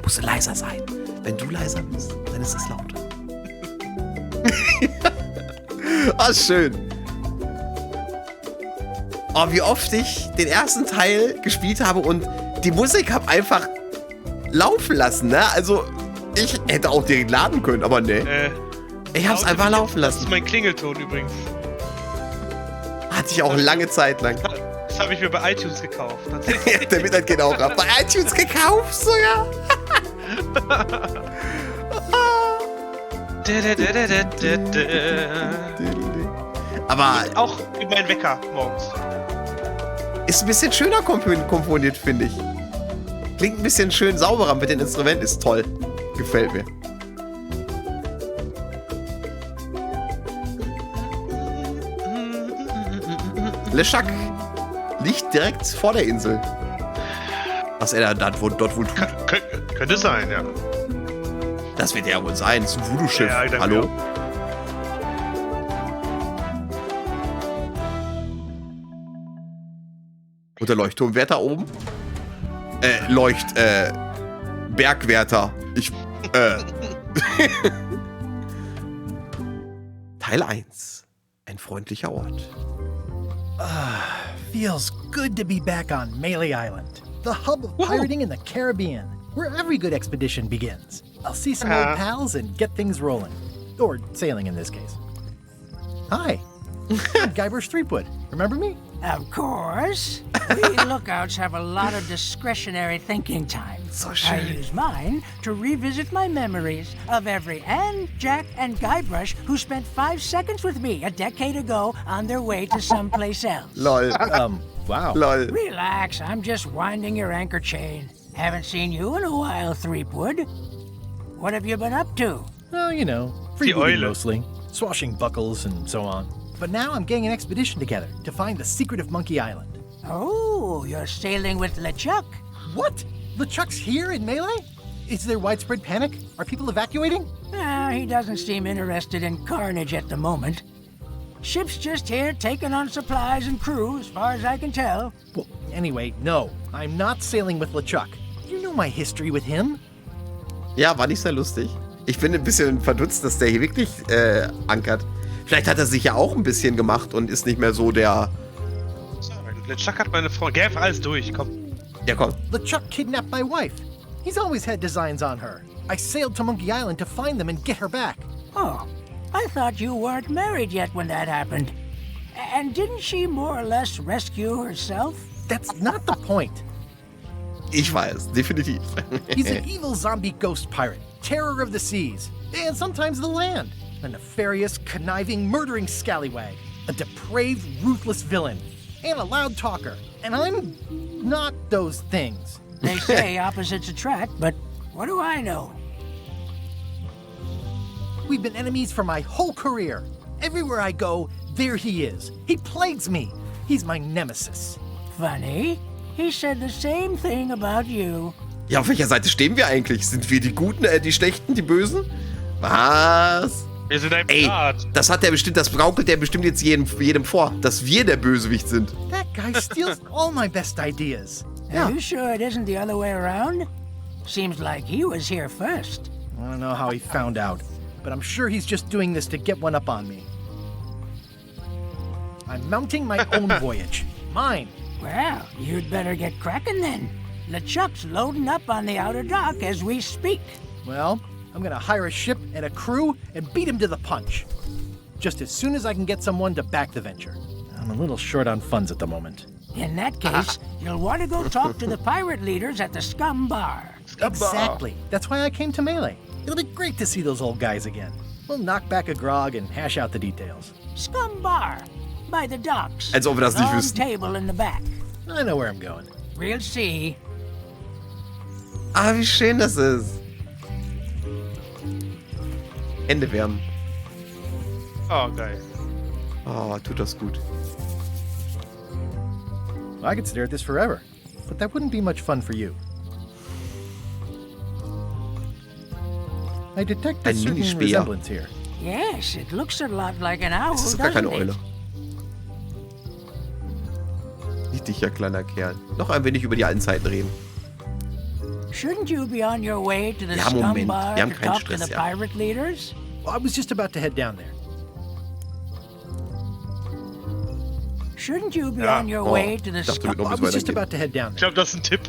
Muss leiser sein. Wenn du leiser bist, dann ist es lauter. Ah, schön. Oh, wie oft ich den ersten Teil gespielt habe und die Musik habe einfach laufen lassen, ne? Also, ich hätte auch direkt laden können, aber ne. Ich hab's Laute einfach Musik, laufen Das ist lassen. mein Klingelton übrigens. Hatte ich auch lange Zeit lang. Das habe ich mir bei iTunes gekauft. Der Mitleid geht auch ab. Bei iTunes gekauft sogar. Aber Auch über meinen Wecker morgens. ist ein bisschen schöner komponiert, finde ich. Klingt ein bisschen schön sauberer mit den Instrumenten. Ist toll. Gefällt mir. LeChuck liegt direkt vor der Insel. Was er dort wohl tut. Könnte sein, ja. Das wird ja wohl sein. Das ist ein Voodoo-Schiff. Ja, danke. Hallo? Und der Leuchtturmwärter oben? Bergwärter. Teil 1. Ein freundlicher Ort. Feels good to be back on Mêlée Island, the hub of pirating in the Caribbean, where every good expedition begins. I'll see some old pals and get things rolling. Or sailing in this case. Hi. I'm Guybrush Threepwood. Remember me? Of course. We lookouts have a lot of discretionary thinking time. So I schön. use mine to revisit my memories of every Anne, Jack, and Guybrush who spent 5 seconds with me a decade ago on their way to someplace else. Lol. Wow. Lol. Relax, I'm just winding your anchor chain. Haven't seen you in a while, Threepwood. What have you been up to? Well, you know, Die freebooting Eule. mostly, swashing buckles and so on. But now I'm getting an expedition together to find the secret of Monkey Island. Oh, you're sailing with LeChuck. What? LeChuck's here in Mêlée? Is there widespread panic? Are people evacuating? He doesn't seem interested in carnage at the moment. Ship's just here taking on supplies and crew, as far as I can tell. Well, anyway, no. I'm not sailing with LeChuck. You know my history with him. Ja, war nicht sehr lustig. Ich bin ein bisschen verdutzt, dass der hier wirklich ankert. Vielleicht hat er sich ja auch ein bisschen gemacht und ist nicht mehr so der... LeChuck hat meine Frau. Geh einfach alles durch, komm. Ja, komm. LeChuck kidnapped my wife. He's always had designs on her. I sailed to Monkey Island to find them and get her back. Oh, I thought you weren't married yet when that happened. And didn't she more or less rescue herself? That's not the point. Ich weiß, definitiv. He's an evil zombie ghost pirate, terror of the seas, and sometimes the land. A nefarious, conniving, murdering scallywag. A depraved, ruthless villain. And a loud talker. And I'm not those things. They say opposites attract, but what do I know? We've been enemies for my whole career. Everywhere I go, there he is. He plagues me. He's my nemesis. Funny. He said the same thing about you. Ja, auf welcher Seite stehen wir eigentlich? Sind wir die Guten, die Schlechten, die Bösen? Was? Wir sind ein Ey, Pirat. das hat der bestimmt, das braukelt der bestimmt jetzt jedem vor, dass wir der Bösewicht sind. That guy steals all my best ideas. Are you sure it isn't the other way around? Seems like he was here first. I don't know how he found out, but I'm sure he's just doing this to get one up on me. I'm mounting my own voyage. Mine. Well, you'd better get cracking then. LeChuck's loading up on the outer dock as we speak. Well, I'm gonna hire a ship and a crew and beat him to the punch. Just as soon as I can get someone to back the venture. I'm a little short on funds at the moment. In that case, you'll want to go talk to the pirate leaders at the Scum Bar. Exactly. That's why I came to Mêlée. It'll be great to see those old guys again. We'll knock back a grog and hash out the details. Scum Bar, by the docks. Als ob wir das nicht Long wüssten. table in the back. I know where I'm going. We'll see. Ah, wie schön das ist. Hände wärmen. Oh, geil. Oh, tut das gut. I could stare at this forever, but that wouldn't be much fun for you. I detect a Ein certain Minispeer. resemblance here. Yes, it looks a lot like an owl, Das ist gar keine doesn't Eule. it? Niedlicher kleiner Kerl. Noch ein wenig über die alten Zeiten reden. Shouldn't you be on your way to the Ja, Scum Moment. Bar Wir haben to keinen talk Stress, to the ja. pirate leaders? Well, I was just about to head down there. Shouldn't you be Ja. on your Oh, way to the ich dachte, Scum wird noch I bis was just weitergehen. about to head down Ich there. glaube, das ist ein Tipp.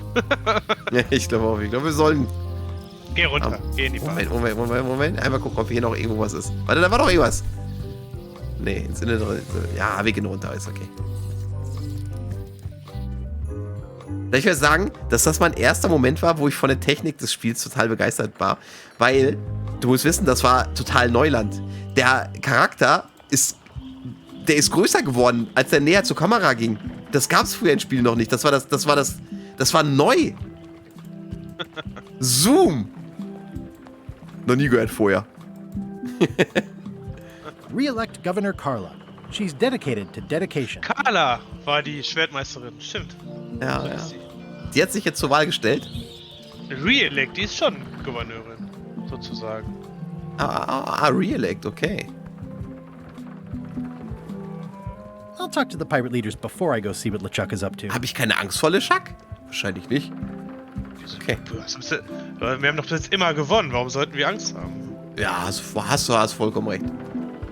Ja, ich glaube auch. Ich glaube, wir sollen... Geh runter. Geh in die Bar. Moment. Einmal gucken, ob hier noch irgendwo was ist. Warte, da war doch irgendwas. Nee, ins Innere. Ja, wir gehen runter. Ist okay. Ich würde sagen, dass das mein erster Moment war, wo ich von der Technik des Spiels total begeistert war. Weil, du musst wissen, das war total Neuland. Der Charakter ist größer geworden, als er näher zur Kamera ging. Das gab es früher im Spiel noch nicht. Das war neu. Zoom. Noch nie gehört vorher. Re-elect Governor Carla. She's dedicated to dedication. Carla war die Schwertmeisterin, stimmt. Ja, So ja. ist sie. Die hat sich jetzt zur Wahl gestellt. Re-elect, die ist schon Gouverneurin, sozusagen. Re-elect, okay. I'll talk to the pirate leaders before I go see what LeChuck is up to. Habe ich keine Angst vor LeChuck? Wahrscheinlich nicht. Okay. Wir haben doch bis jetzt immer gewonnen, warum sollten wir Angst haben? Ja, hast vollkommen recht.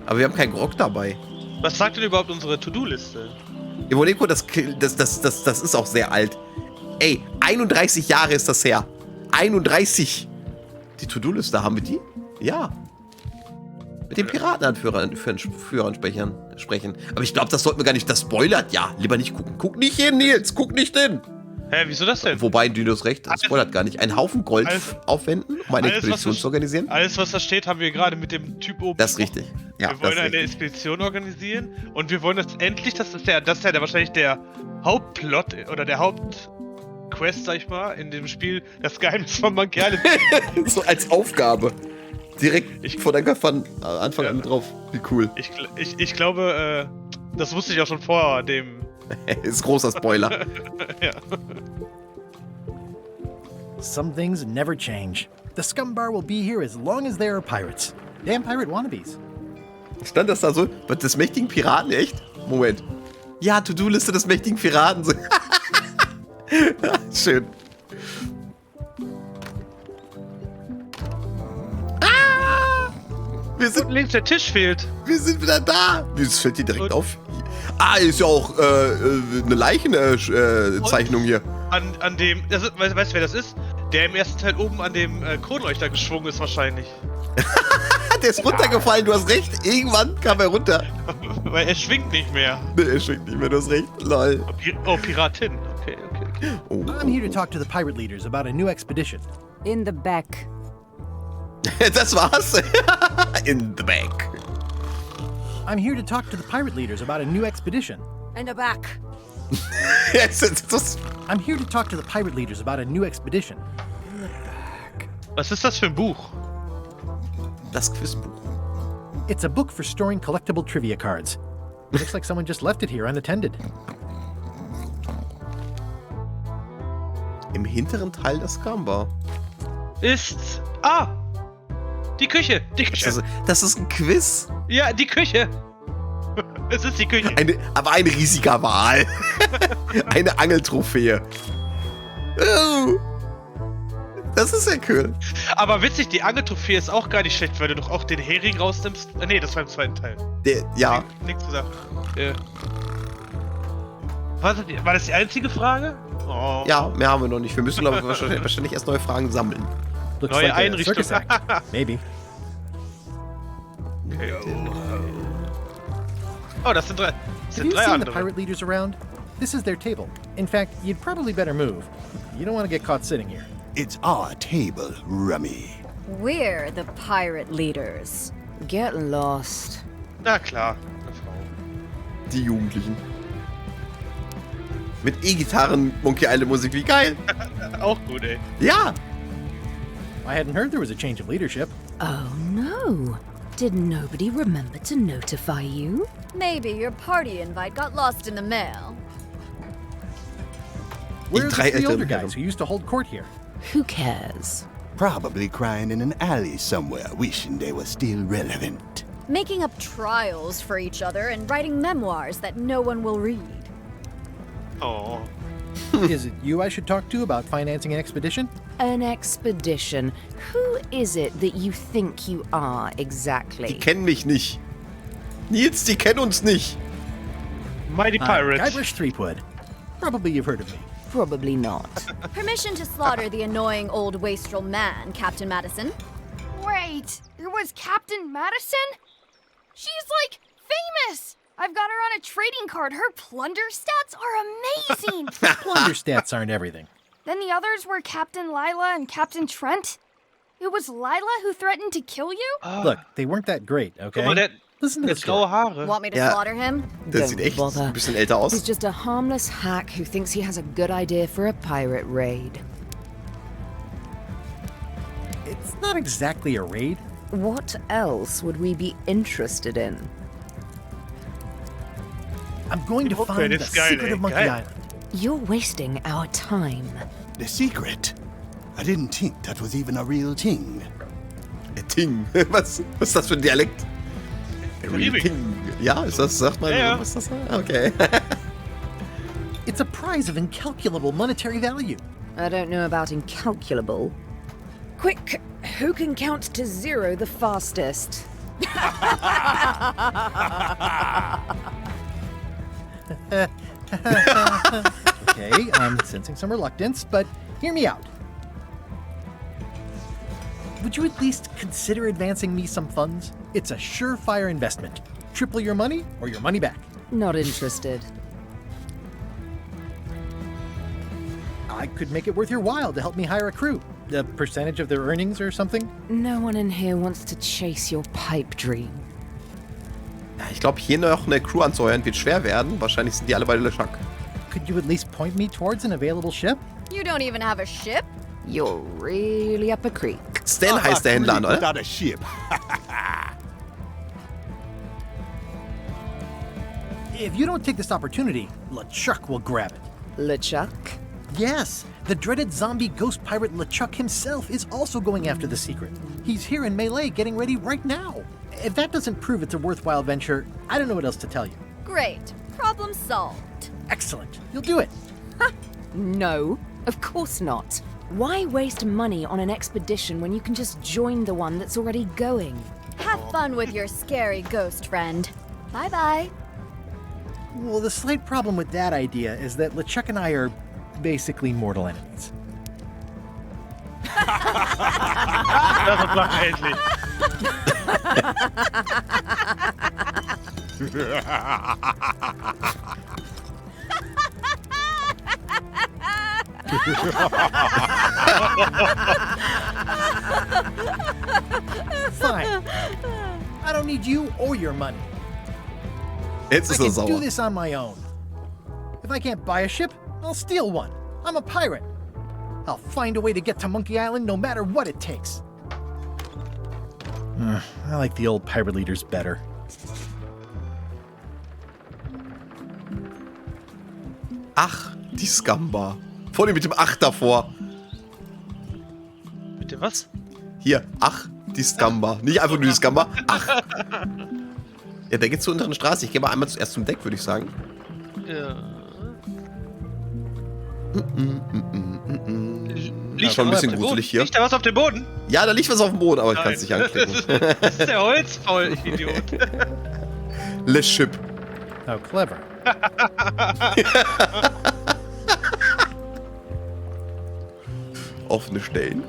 Aber wir haben keinen Grog dabei. Was sagt denn überhaupt unsere To-Do-Liste? Evoleco, das ist auch sehr alt. Ey, 31 Jahre ist das her. 31. Die To-Do-Liste, haben wir die? Ja. Mit dem Piratenanführern sprechen. Aber ich glaube, das sollten wir gar nicht. Das spoilert ja. Lieber nicht gucken. Guck nicht hin, Nils. Guck nicht hin. Hä, wieso das denn? Wobei, Dino ist recht. Das spoilert gar nicht. Einen Haufen Gold aufwenden, um eine Expedition zu organisieren. Alles, was da steht, haben wir gerade mit dem Typ oben. Das ist richtig. Ja, wir wollen eine Expedition organisieren und wir wollen das endlich, das ist ja wahrscheinlich der Hauptplot oder der Hauptquest, sag ich mal, in dem Spiel, das Geheimnis von Monkey Island. So als Aufgabe. Direkt von Anfang an drauf. Wie cool. Ich glaube, das wusste ich auch schon vor dem... Ist großer Spoiler. Ja. Some things never change. The Scum Bar will be here as long as there are pirates. Damn pirate wannabes. Stand das da so? Was, des mächtigen Piraten? Echt? Moment. Ja, To-Do-Liste des mächtigen Piraten. Schön. Wir sind, Links der Tisch fehlt. wir sind wieder da. Das fällt dir direkt auf. Ist ja auch eine Leichenzeichnung hier. An dem... weißt du, wer das ist? Der im ersten Teil oben an dem Kronleuchter geschwungen ist wahrscheinlich. Der ist runtergefallen, du hast recht. Irgendwann kam er runter. Weil er schwingt nicht mehr. Nee, er schwingt nicht mehr, du hast recht. Lol. Oh, Piratin. Okay. Oh. I'm here to talk to the pirate leaders about a new expedition. In the back. Das war's. In the back. I'm here to talk to the pirate leaders about a new expedition. In the back. I'm here to talk to the pirate leaders about a new expedition. Was ist das für ein Buch? Das Quizbuch. It's a book for storing collectible trivia cards. Looks like someone just left it here unattended. Im hinteren Teil der Scumbar. Ist... Die Küche. Das ist ein Quiz. Ja, die Küche. Es ist die Küche. Aber ein riesiger Wal. Eine Angeltrophäe. Oh. Das ist ja cool. Aber witzig, die Angeltrophäe ist auch gar nicht schlecht, weil du doch auch den Hering rausnimmst. Nee, das war im zweiten Teil. Ja. Nichts gesagt. War das die einzige Frage? Oh. Ja, mehr haben wir noch nicht. Wir müssen, glaube ich, wahrscheinlich erst neue Fragen sammeln. Looks Neue like a Einrichtung. circus act. Maybe. Oh, das sind drei. Have you seen the pirate leaders around? This is their table. In fact, you'd probably better move. You don't want to get caught sitting here. It's our table, Rummy. We're the pirate leaders. Get lost. Na klar, eine Frau. Die Jugendlichen. Mit E-Gitarren, Monkey Island Musik, wie geil. Auch gut, ey. Ja. I hadn't heard there was a change of leadership. Oh no. Did nobody remember to notify you? Maybe your party invite got lost in the mail. Where are the drei three older älteren guys who used to hold court here? Who cares? Probably crying in an alley somewhere, wishing they were still relevant. Making up trials for each other and writing memoirs that no one will read. Oh. Is it you I should talk to about financing an expedition? An expedition. Who is it that you think you are exactly? Die kennen mich nicht. Nils, die kennen uns nicht. Mighty Pirates. Guybrush Threepwood. Probably you've heard of me. Probably not. Permission to slaughter the annoying old wastrel man, Captain Madison. Wait, it was Captain Madison? She's like famous! I've got her on a trading card. Her plunder stats are amazing! Plunder stats aren't everything. Then the others were Captain Lila and Captain Trent. It was Lila who threatened to kill you? Look, they weren't that great, okay? Guck mal, der Listen to der the graue story. Haare. Want me to Yeah. slaughter him? Das sieht echt ein bisschen älter aus. He's just a harmless hack who thinks he has a good idea for a pirate raid. It's not exactly a raid. What else would we be interested in? I'm going to find the secret of Monkey Island. You're wasting our time. The secret? I didn't think that was even a real thing. Ting. Was ist das für ein Dialekt? Ting. Ja, ist das, sagt man, Ja. was ist das? Okay. It's a prize of incalculable monetary value. I don't know about incalculable. Quick, who can count to 0 the fastest? Okay, I'm sensing some reluctance, but hear me out. Would you at least consider advancing me some funds? It's a surefire investment. Triple your money or your money back. Not interested. I could make it worth your while to help me hire a crew. A percentage of their earnings or something? No one in here wants to chase your pipe dream. Ja, ich glaube, hier noch eine Crew anzuheuern wird schwer werden. Wahrscheinlich sind die alle bei LeChuck. Could you at least point me towards an available ship? You don't even have a ship? You're really up a creek. Stan heißt der Händler an, oder? Without a ship. If you don't take this opportunity, LeChuck will grab it. LeChuck? Yes, the dreaded zombie ghost pirate LeChuck himself is also going after the secret. He's here in Mêlée getting ready right now. If that doesn't prove it's a worthwhile venture, I don't know what else to tell you. Great. Problem solved. Excellent. You'll do it. No, of course not. Why waste money on an expedition when you can just join the one that's already going? Have fun with your scary ghost friend. Bye-bye. Well, the slight problem with that idea is that LeChuck and I are basically mortal enemies. Das ist Lachen endlich. Fine. I don't need you or your money. Jetzt I ist er can sauer. do this on my own. If I can't buy a ship, I'll steal one. I'm a pirate. I'll find a way to get to Monkey Island no matter what it takes. I like the old pirate leaders better. Ach, die Scamba. Vor allem mit dem Ach davor. Bitte was? Hier, ach, die Scamba. Nicht einfach nur die Scamba. Ach. Ja, der geht zur unteren Straße. Ich gehe mal einmal zuerst zum Deck, würde ich sagen. Ja. Liegt schon ein bisschen gruselig hier. Liegt da was auf dem Boden? Ja, da liegt was auf dem Boden, aber ich kann es nicht anklicken. Das ist der Holzfaul, Idiot. Le Chip. Oh, clever. Offene Stellen.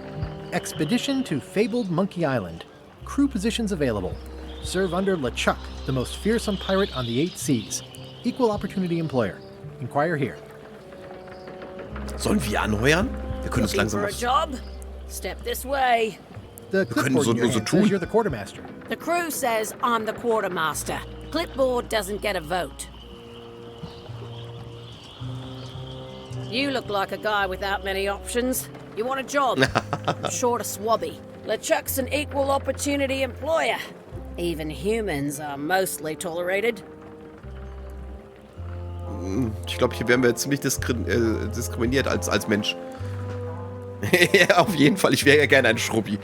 Expedition to fabled Monkey Island. Crew positions available. Serve under LeChuck, the most fearsome pirate on the 8 seas. Equal opportunity employer. Inquire here. Sollen wir anheuern? Wir können uns langsam For a was... job? Step this way. The können clipboard so- in your so hand tun. says you're the quartermaster. The crew says I'm the quartermaster. Clipboard doesn't get a vote. You look like a guy without many options. You want a job? I'm short of swabby. LeChuck's an equal opportunity employer. Even humans are mostly tolerated. Ich glaube, hier werden wir ziemlich diskriminiert als Mensch. Ja, auf jeden Fall. Ich wäre ja gerne ein Schrubbi.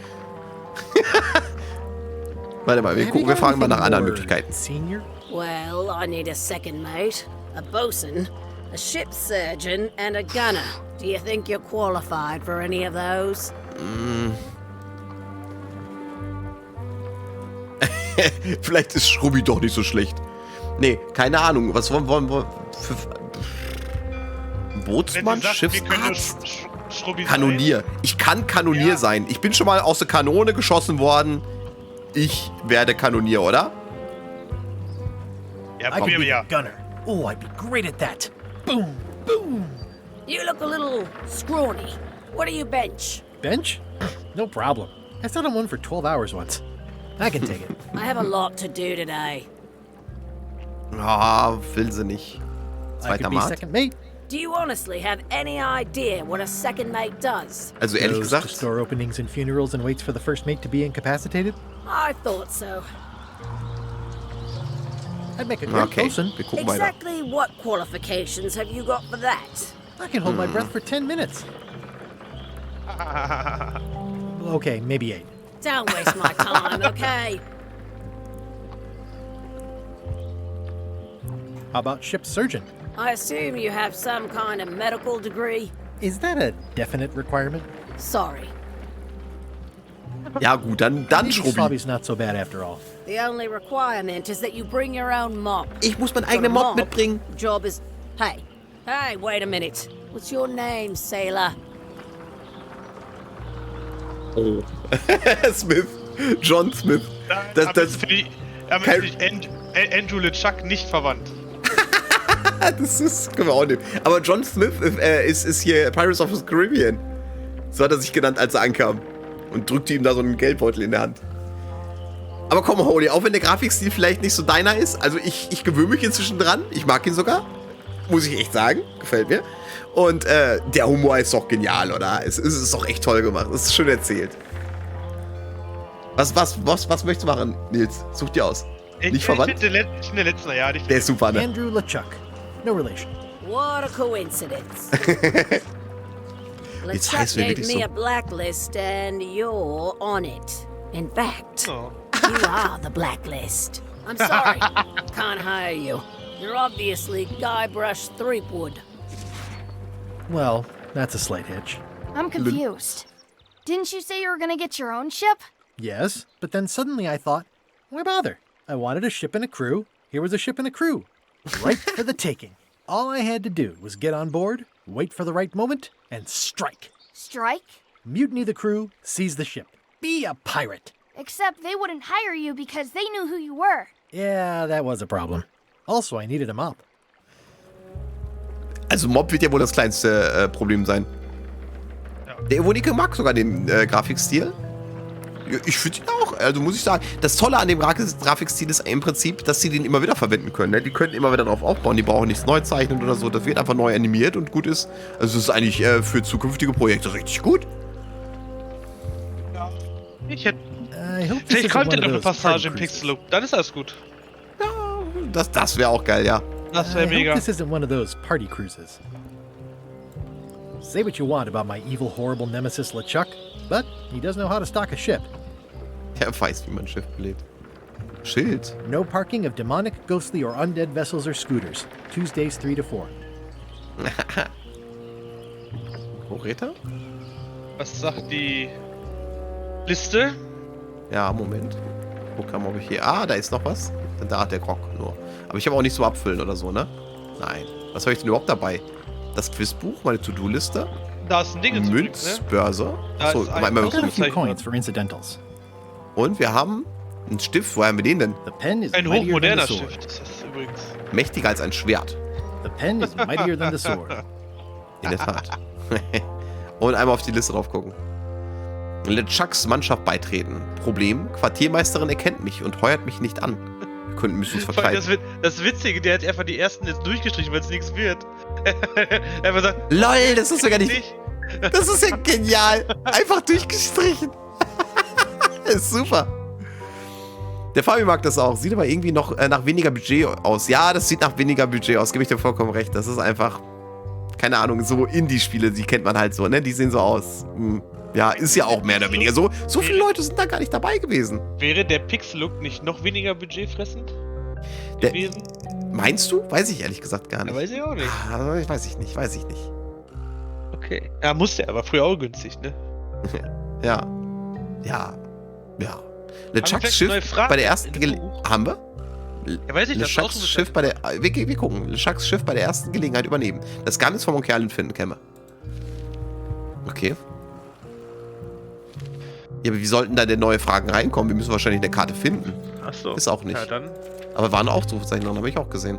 Warte mal, wir fragen mal nach anderen Möglichkeiten. Senior? Well, I need a second mate, a bosun, a ship surgeon, and a gunner. Do you think you're qualified for any of those? Vielleicht ist Schrubbi doch nicht so schlecht. Nee, keine Ahnung. Was wollen wir für... Bootsmann, Schiffsarzt? Kanonier. Ich kann Kanonier sein. Ich bin schon mal aus der Kanone geschossen worden. Ich werde Kanonier, oder? Ja, I could probieren be wir ja. a gunner. Oh, I'd be great at that. Boom, boom. You look a little scrawny. What do you bench? Bench? No problem. I sat on one for 12 hours once. I can take it. I have a lot to do today. Ah, will sie nicht. I Zweiter could be Mat. second mate. Do you honestly have any idea what a second mate does? Also ehrlich Goes to gesagt, store openings and funerals and waits for the first mate to be incapacitated. I thought so. I'd make a great Okay, bosun. wir gucken weiter. Exactly what qualifications have you got for that? I can hold my breath for 10 minutes. Okay, maybe 8. Don't waste my time, okay? How about ship surgeon? I assume you have some kind of medical degree? Is that a definite requirement? Sorry. Ja gut, dann Maybe Schrubbi. Swabby's not so bad after all. The only requirement is that you bring your own mop. Ich muss meinen Got a eigenen Mod mop? mitbringen. Job is... Hey, wait a minute. What's your name, sailor? Oh. Smith. John Smith. Das Finde ich Andrew LeChuck nicht verwandt. das können wir auch nehmen. Aber John Smith ist hier Pirates of the Caribbean. So hat er sich genannt, als er ankam. Und drückte ihm da so einen Geldbeutel in der Hand. Aber komm, Holy, auch wenn der Grafikstil vielleicht nicht so deiner ist, also ich gewöhne mich inzwischen dran. Ich mag ihn sogar. Muss ich echt sagen. Gefällt mir. Und der Humor ist doch genial, oder? Es ist doch echt toll gemacht. Es ist schön erzählt. Was möchtest du machen, Nils? Such dir aus. Nicht verwandt? Ich bin der letzte, ja. Der ist super, ne? Andrew LeChuck. No relation. What a coincidence. Jetzt LeChuck heißt er gave wirklich me so. a blacklist and you're on it. In fact, Oh. you are the blacklist. I'm sorry, can't hire you. You're obviously Guybrush Threepwood. Well, that's a slight hitch. I'm confused. Didn't you say you were gonna get your own ship? Yes, but then suddenly I thought, why bother? I wanted a ship and a crew. Here was a ship and a crew. Right for the taking. All I had to do was get on board, wait for the right moment, and strike. Strike? Mutiny the crew, seize the ship. Be a pirate. Except they wouldn't hire you because they knew who you were. Yeah, that was a problem. Also, I needed a mop. Also Mob wird ja wohl das kleinste Problem sein. Ja. Der Evonik mag sogar den Grafikstil. Ja, ich finde ihn auch. Also muss ich sagen, das Tolle an dem Grafikstil ist im Prinzip, dass sie den immer wieder verwenden können. Ne? Die können immer wieder drauf aufbauen. Die brauchen nichts neu zeichnen oder so. Das wird einfach neu animiert und gut ist. Also es ist eigentlich für zukünftige Projekte richtig gut. Ja. Ich hätte. I hope this Vielleicht isn't kommt ja one noch of eine those Passage im party cruises. Pixel-Look. Dann ist alles gut. Das wäre auch geil, ja. Das I wäre hope mega. this isn't one of those party cruises. Say what you want about my evil, horrible nemesis LeChuck, but he does know how to stock a ship. Er weiß, wie man ein Schiff belebt. Schild. No parking of demonic, ghostly, or undead vessels or scooters. Tuesdays 3 to 4. Hochräter? Was sagt die Liste? Ja, Moment. Guck mal, ob ich hier... Ah, da ist noch was. Da hat der Grog nur. Aber ich habe auch nicht so abfüllen oder so, ne? Nein. Was habe ich denn überhaupt dabei? Das Quizbuch, meine To-Do-Liste. Da ist ein Ding zu bringen, ne? Münzbörse. Da Achso, ist ein einmal I've got a few Ausrufezeichen. coins for incidentals. Und wir haben einen Stift. Woher haben wir den denn? The pen is Ein mightier than hochmoderner the sword. Stift. Das ist übrigens. Mächtiger als ein Schwert. The pen is mightier than the sword. In der Tat. Und einmal auf die Liste drauf gucken. LeChucks Mannschaft beitreten. Problem: Quartiermeisterin erkennt mich und heuert mich nicht an. Wir müssen uns Vor allem verkleiden. das Witzige, der hat einfach die ersten jetzt durchgestrichen, weil es nichts wird. Er einfach sagt, LOL, das ist sogar nicht. Das ist ja genial. Einfach durchgestrichen. Das ist super. Der Fabi mag das auch. Sieht aber irgendwie noch nach weniger Budget aus. Ja, das sieht nach weniger Budget aus. Gebe ich dir vollkommen recht. Das ist einfach, keine Ahnung, so Indie-Spiele, die kennt man halt so, ne? Die sehen so aus. Ja, ist ja auch mehr oder weniger so. So viele Leute sind da gar nicht dabei gewesen. wäre der Pixel-Look nicht noch weniger budgetfressend Der- gewesen? Meinst du? Weiß ich ehrlich gesagt gar Ja, nicht. weiß ich auch nicht. Weiß ich nicht. Okay. Ja, musste, aber früher auch günstig, ne? Ja. LeChucks vielleicht Schiff neue Fragen bei der ersten in dem Gelegenheit. Haben wir? Ja, weiß ich, das ist auch LeChucks so Schiff bei der. Wir gucken. LeChucks Schiff bei der ersten Gelegenheit übernehmen. Das Gun ist vom Monkey Island finden, käme. Okay. Ja, aber wie sollten da denn neue Fragen reinkommen? Wir müssen wahrscheinlich eine Karte finden. Achso. Ist auch nicht. Ja, dann. Aber waren auch Ausrufezeichen drin, habe ich auch gesehen.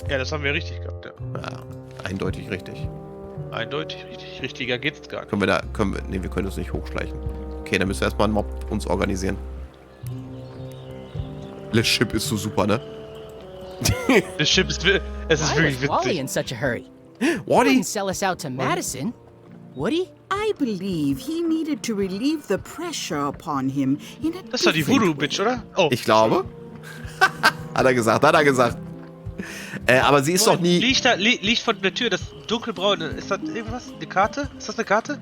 Ja, das haben wir richtig gehabt, ja. Ja, eindeutig richtig. Eindeutig richtig. Richtiger geht's gar nicht. Wir können uns nicht hochschleichen. Okay, dann müssen wir erstmal einen Mob uns organisieren. Das Ship ist so super, ne? Das Schiff ist, es ist Why wirklich was Wally witzig. in such a hurry? Wally? Wouldn't sell us out to Madison, would he? I believe he needed to relieve the pressure upon him in a Das war die different Voodoo-Bitch, oder? Oh. Ich glaube. Hat er gesagt. Aber sie ist doch nie... Liegt von der Tür, das dunkelbraune. Ist das irgendwas? Eine Karte? Ist das eine Karte?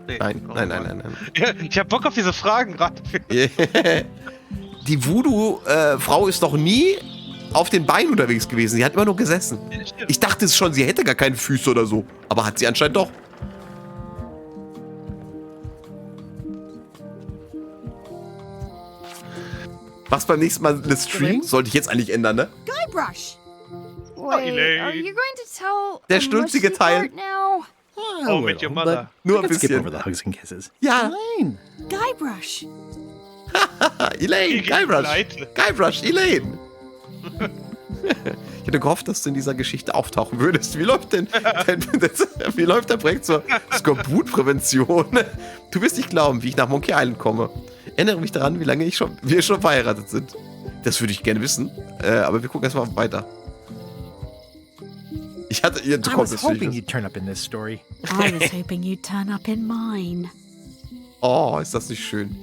Nee. Nein. Ja, ich hab Bock auf diese Fragen gerade. Die Voodoo-Frau ist doch nie auf den Beinen unterwegs gewesen. Sie hat immer nur gesessen. Ich dachte es schon, sie hätte gar keine Füße oder so. Aber hat sie anscheinend doch. Was beim nächsten Mal das Stream? Sollte ich jetzt eigentlich ändern, ne? Guybrush! Wait, are you going to tell Der a schnulzige mushy Teil. part now? Oh, mit your mother. Nur ein Skip bisschen. over the hugs and kisses. Ja. Fine. Guybrush! Elaine, Guybrush, Elaine. Ich hätte gehofft, dass du in dieser Geschichte auftauchen würdest. Wie läuft der Projekt zur Skorbutprävention? Du wirst nicht glauben, wie ich nach Monkey Island komme. Erinnere mich daran, wie lange wir schon verheiratet sind. Das würde ich gerne wissen. Aber wir gucken erstmal weiter. I was hoping you'd turn up in this story. I was hoping you'd turn up in mine. Oh, ist das nicht schön.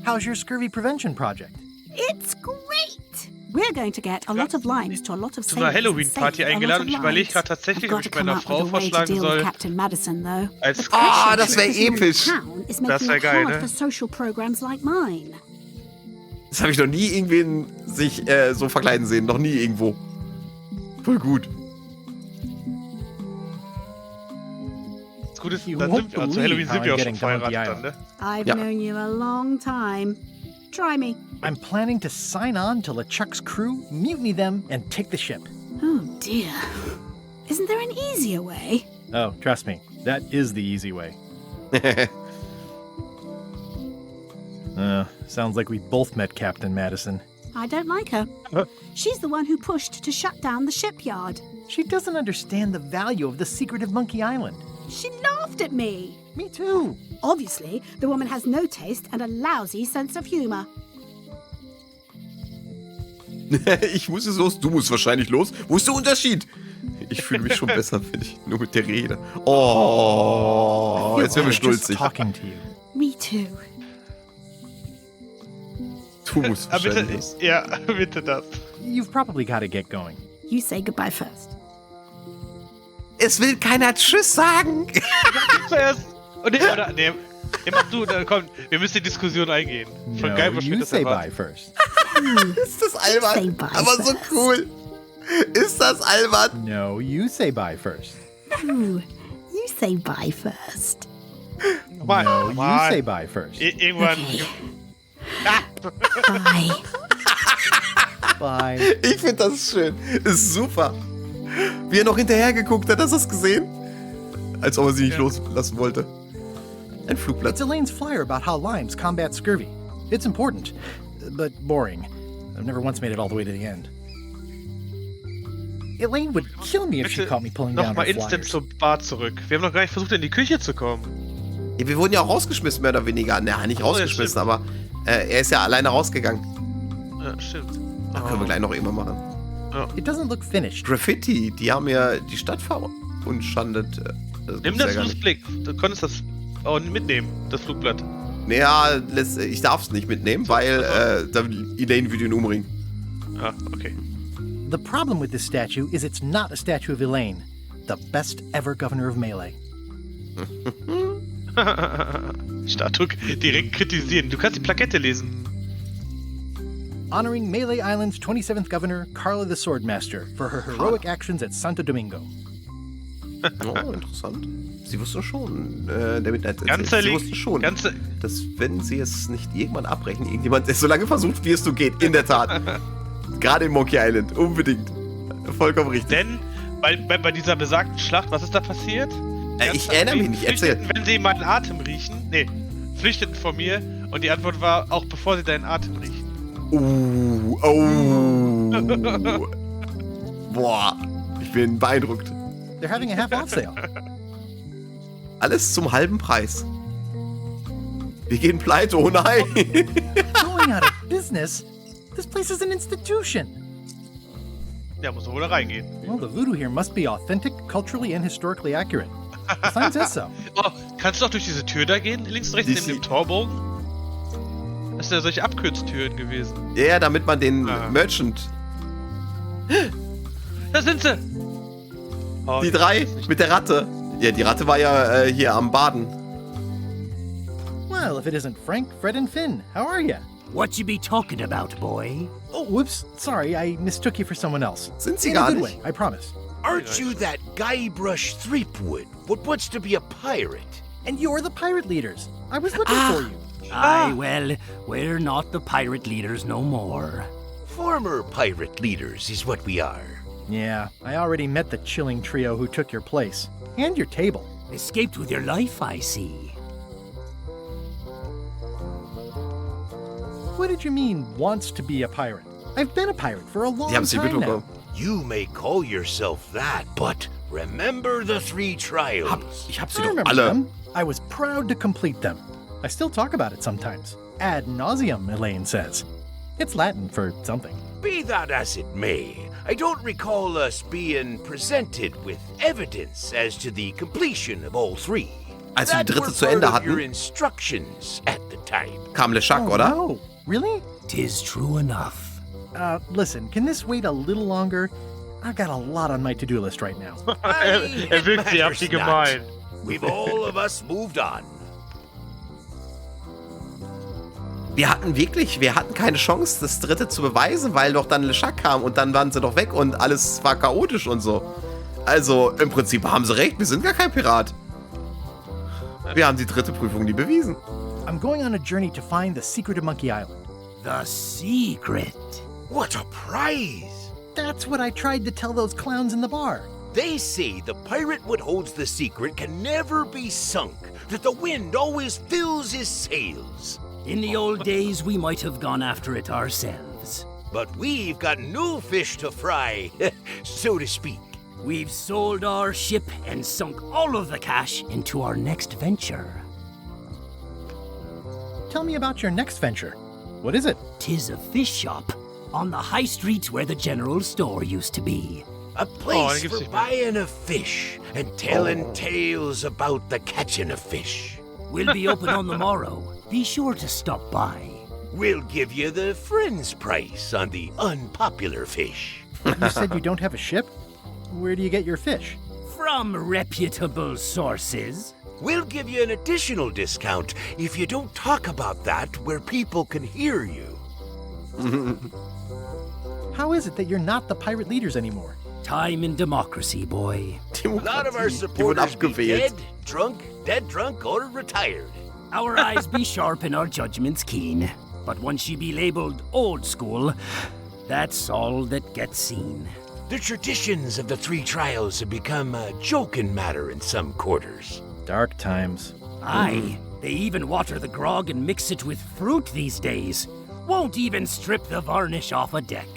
How's your scurvy prevention project? It's great! We're going to get a lot of limes to a lot of Zu einer Halloween-Party eingeladen und ich überlege gerade tatsächlich, ob ich meiner Frau vorschlagen soll. Als das wäre episch. Das wäre geil, ne? Das habe ich noch nie irgendwen sich so verkleiden sehen. Noch nie irgendwo. Voll gut. Das Gute ist, dann sind wir, zu Halloween sind wir auch schon verheiratet dann, ne? I've known you a long time. Try me. I'm planning to sign on to LeChuck's crew, mutiny them, and take the ship. Oh dear. Isn't there an easier way? Oh, trust me, that is the easy way. Sounds like we both met Captain Madison. I don't like her. She's the one who pushed to shut down the shipyard. She doesn't understand the value of the secret of Monkey Island. She laughed at me. Me too. Obviously, the woman has no taste and a lousy sense of humor. Ich muss jetzt los, du musst wahrscheinlich los. Wo ist der Unterschied? Ich fühle mich schon besser, wenn ich nur mit der rede. Oh, jetzt werden wir schnulzig. Me too. Du musst wahrscheinlich los. Ja, bitte das. You've probably got to get going. You say goodbye first. Es will keiner Tschüss sagen. Nee, mach du, komm, wir müssen die Diskussion eingehen. Von No, Guybrush you wird say das bye first. Ist das albern? Aber so cool. Ist das albern? No, you say bye first. You say bye first. No, you say bye first. Irgendwann. Bye. Bye. Ich finde das schön. Ist super. Wie er noch hinterher geguckt hat, hast du das gesehen? Als ob er sie nicht loslassen wollte. Ein Flugblatt. It's Elaine's flyer about how limes combat scurvy. It's important, but boring. I've never once made it all the way to the end. Elaine would kill me if she caught me pulling down her Nochmal instant flyers. zum Bad zurück. Wir haben noch gar nicht versucht, in die Küche zu kommen. Ja, wir wurden ja auch rausgeschmissen, mehr oder weniger. Naja, nicht rausgeschmissen, aber er ist ja alleine rausgegangen. Ja, stimmt. Da können wir gleich noch irgendwann machen. It doesn't look finished. Graffiti, die haben ja die Stadt verunschandet. Nimm das Flugblatt. Du konntest das auch mitnehmen, das Flugblatt. Naja, ich darf es nicht mitnehmen, weil Elaine würde ihn umbringen. Ah, okay. The problem with this statue is it's not a statue of Elaine, the best ever governor of Mêlée. Statue direkt kritisieren. Du kannst die Plakette lesen. Honoring Mêlée Island's 27th governor, Carla the Swordmaster, for her heroic actions at Santo Domingo. Oh, interessant. Sie wusste schon, Sie wusste schon, dass wenn sie es nicht irgendwann abbrechen, irgendjemand es so lange versucht, wie es nur geht. In der Tat. Gerade in Monkey Island. Unbedingt. Vollkommen richtig. Denn bei dieser besagten Schlacht, was ist da passiert? Ich erinnere mich nicht. Erzähl. Wenn sie meinen Atem riechen, flüchteten vor mir und die Antwort war, auch bevor sie deinen Atem riechen. Boah, ich bin beeindruckt. They're having a half-off sale. Alles zum halben Preis. Wir gehen pleite, oh nein. Going out of business? This place is an institution. Ja, muss wohl da reingehen. Well, the voodoo here must be authentic, culturally and historically accurate. The sign says so. Oh, kannst du auch durch diese Tür da gehen? Links und rechts neben dem Torbogen? Das sind ja solche Abkürztüren gewesen. Ja, damit man den Merchant... Da sind sie! Oh, die 3 mit der Ratte. Ja, die Ratte war ja hier am Baden. Well, if it isn't Frank, Fred, and Finn, how are you? What you be talking about, boy? Oh, whoops. Sorry, I mistook you for someone else. Sind sie In a gar good nicht? way, I promise. Aren't you that Guybrush Threepwood? What wants to be a pirate? And you're the pirate leaders. I was looking for you. Aye, well, we're not the pirate leaders no more. Former pirate leaders is what we are. Yeah, I already met the chilling trio who took your place. And your table. Escaped with your life, I see. What did you mean, wants to be a pirate? I've been a pirate for a long time now. You may call yourself that, but remember the 3 trials. Ich hab sie I doch remember alle. them. I was proud to complete them. I still talk about it sometimes. Ad nauseum, Elaine says. It's Latin for something. Be that as it may, I don't recall us being presented with evidence as to the completion of all 3. Als wir die That dritte were zu Ende part of your hatten, instructions at the time. kam LeChuck, oder? Oh, really? 'Tis true enough. Listen, can this wait a little longer? I've got a lot on my to-do list right now. Wirkt sie ab wie gemein. We've all of us moved on. Wir hatten keine Chance, das dritte zu beweisen, weil doch dann LeChuck kam und dann waren sie doch weg und alles war chaotisch und so. Also, im Prinzip haben sie recht, wir sind gar kein Pirat. Wir haben die dritte Prüfung nie bewiesen. I'm going on a journey to find the secret of Monkey Island. The secret. What a prize! That's what I tried to tell those clowns in the bar. They say the pirate what holds the secret can never be sunk, that the wind always fills his sails. In the old days, we might have gone after it ourselves. But we've got no fish to fry, so to speak. We've sold our ship and sunk all of the cash into our next venture. Tell me about your next venture. What is it? 'Tis a fish shop on the high street where the general store used to be. A place for buying of fish and telling tales about the catching of fish. We'll be open on the morrow. Be sure to stop by. We'll give you the friend's price on the unpopular fish. You said you don't have a ship? Where do you get your fish? From reputable sources. We'll give you an additional discount if you don't talk about that where people can hear you. How is it that you're not the pirate leaders anymore? Time in democracy, boy. A lot of our supporters be dead, drunk, dead drunk, or retired. Our eyes be sharp and our judgments keen. But once you be labeled old school, that's all that gets seen. The traditions of the 3 trials have become a joking matter in some quarters. Dark times. Aye, they even water the grog and mix it with fruit these days. Won't even strip the varnish off a deck.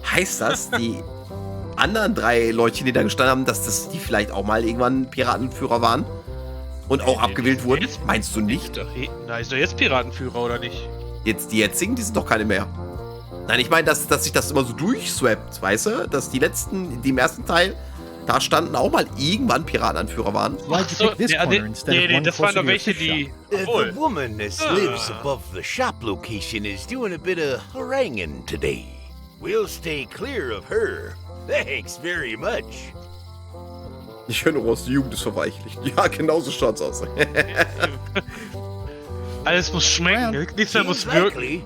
Heißt das, die anderen 3 Leutchen, die da gestanden haben, dass die vielleicht auch mal irgendwann Piratenführer waren? Und auch abgewählt wurden? Meinst du nicht? Na, ist doch jetzt Piratenführer, oder nicht? Jetzt die jetzigen, die sind doch keine mehr. Nein, ich meine, dass sich das immer so durchswappt, weißt du? Dass die letzten, die im ersten Teil, da standen auch mal irgendwann Piratenanführer waren. So, nee, das waren doch welche, die... The woman that lives above the shop location is doing a bit of haranguing today. We'll stay clear of her. Thanks very much. Ich höre nur aus, die Jugend ist verweichlicht. Ja, genau so schaut's aus. Alles muss schmecken, nichts mehr muss wirken.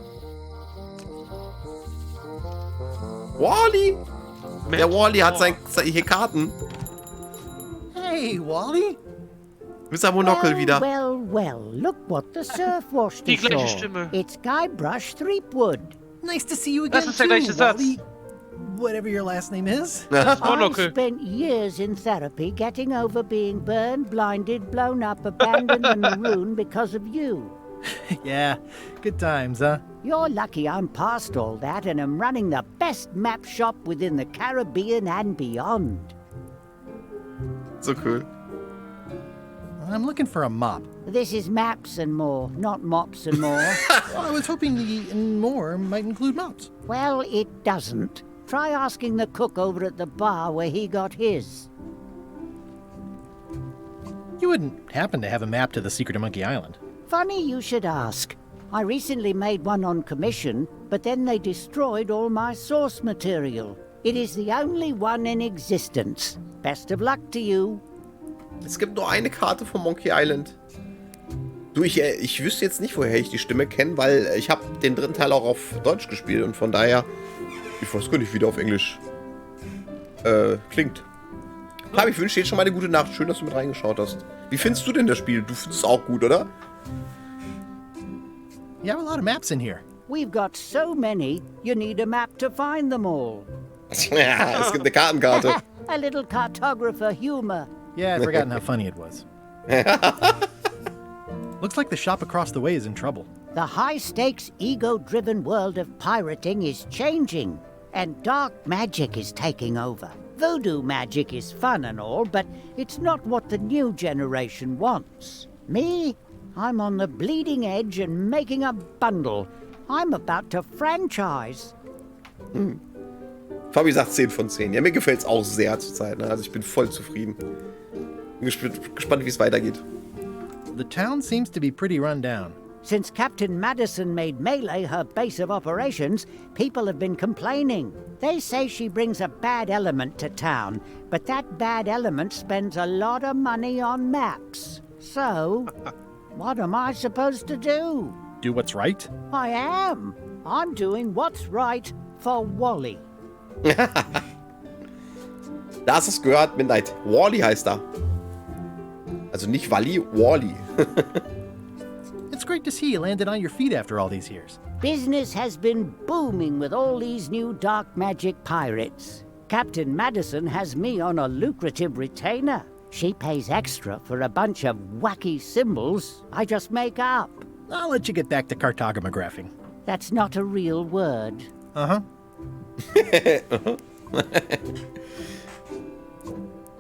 Wally! Der Wally hat hier Karten. Hey, Wally. Mit seinem Monokel wieder. Well, look what the surf washed Die gleiche ashore. Stimme. It's Guybrush Threepwood. Nice to see you again, Das ist der gleiche Satz. Wally. Whatever your last name is. I spent years in therapy getting over being burned, blinded, blown up, abandoned, and marooned because of you. Yeah, good times, huh? You're lucky I'm past all that and am running the best map shop within the Caribbean and beyond. So cool. I'm looking for a mop. This is maps and more, not mops and more. I was hoping the and more might include mops. Well, it doesn't. Try asking the cook over at the bar where he got his. You wouldn't happen to have a map to the secret of Monkey Island. Funny you should ask. I recently made one on commission, but then they destroyed all my source material. It is the only one in existence. Best of luck to you. Es gibt nur eine Karte von Monkey Island. Du, ich wüsste jetzt nicht, woher ich die Stimme kenne, weil ich habe den dritten Teil auch auf Deutsch gespielt und von daher, ich weiß gar nicht, wie der auf Englisch klingt. Fabi, ich wünsche dir jetzt schon mal eine gute Nacht. Schön, dass du mit reingeschaut hast. Wie findest du denn das Spiel? Du findest es auch gut, oder? You have a lot of maps in here. We've got so many, you need a map to find them all. Ja, es gibt eine Kartenkarte. A little cartographer humor. Yeah, I'd forgotten how funny it was. Looks like the shop across the way is in trouble. The high-stakes, ego-driven world of pirating is changing, and dark magic is taking over. Voodoo magic is fun and all, but it's not what the new generation wants. Me? I'm on the bleeding edge and making a bundle. I'm about to franchise. Fabi sagt 10 von 10. Ja, mir gefällt es auch sehr zurzeit. Ne? Also ich bin voll zufrieden. Bin gespannt, wie es weitergeht. The town seems to be pretty run down. Since Captain Madison made Mêlée her base of operations, people have been complaining. They say she brings a bad element to town, but that bad element spends a lot of money on maps. So, what am I supposed to do? Do what's right? I am. I'm doing what's right for Wally. Da hast du es gehört, Midnight. Wally heißt er. Also nicht Wally, Wally. It's great to see you landed on your feet after all these years. Business has been booming with all these new dark magic pirates. Captain Madison has me on a lucrative retainer. She pays extra for a bunch of wacky symbols I just make up. I'll let you get back to cartographing. That's not a real word. Uh-huh.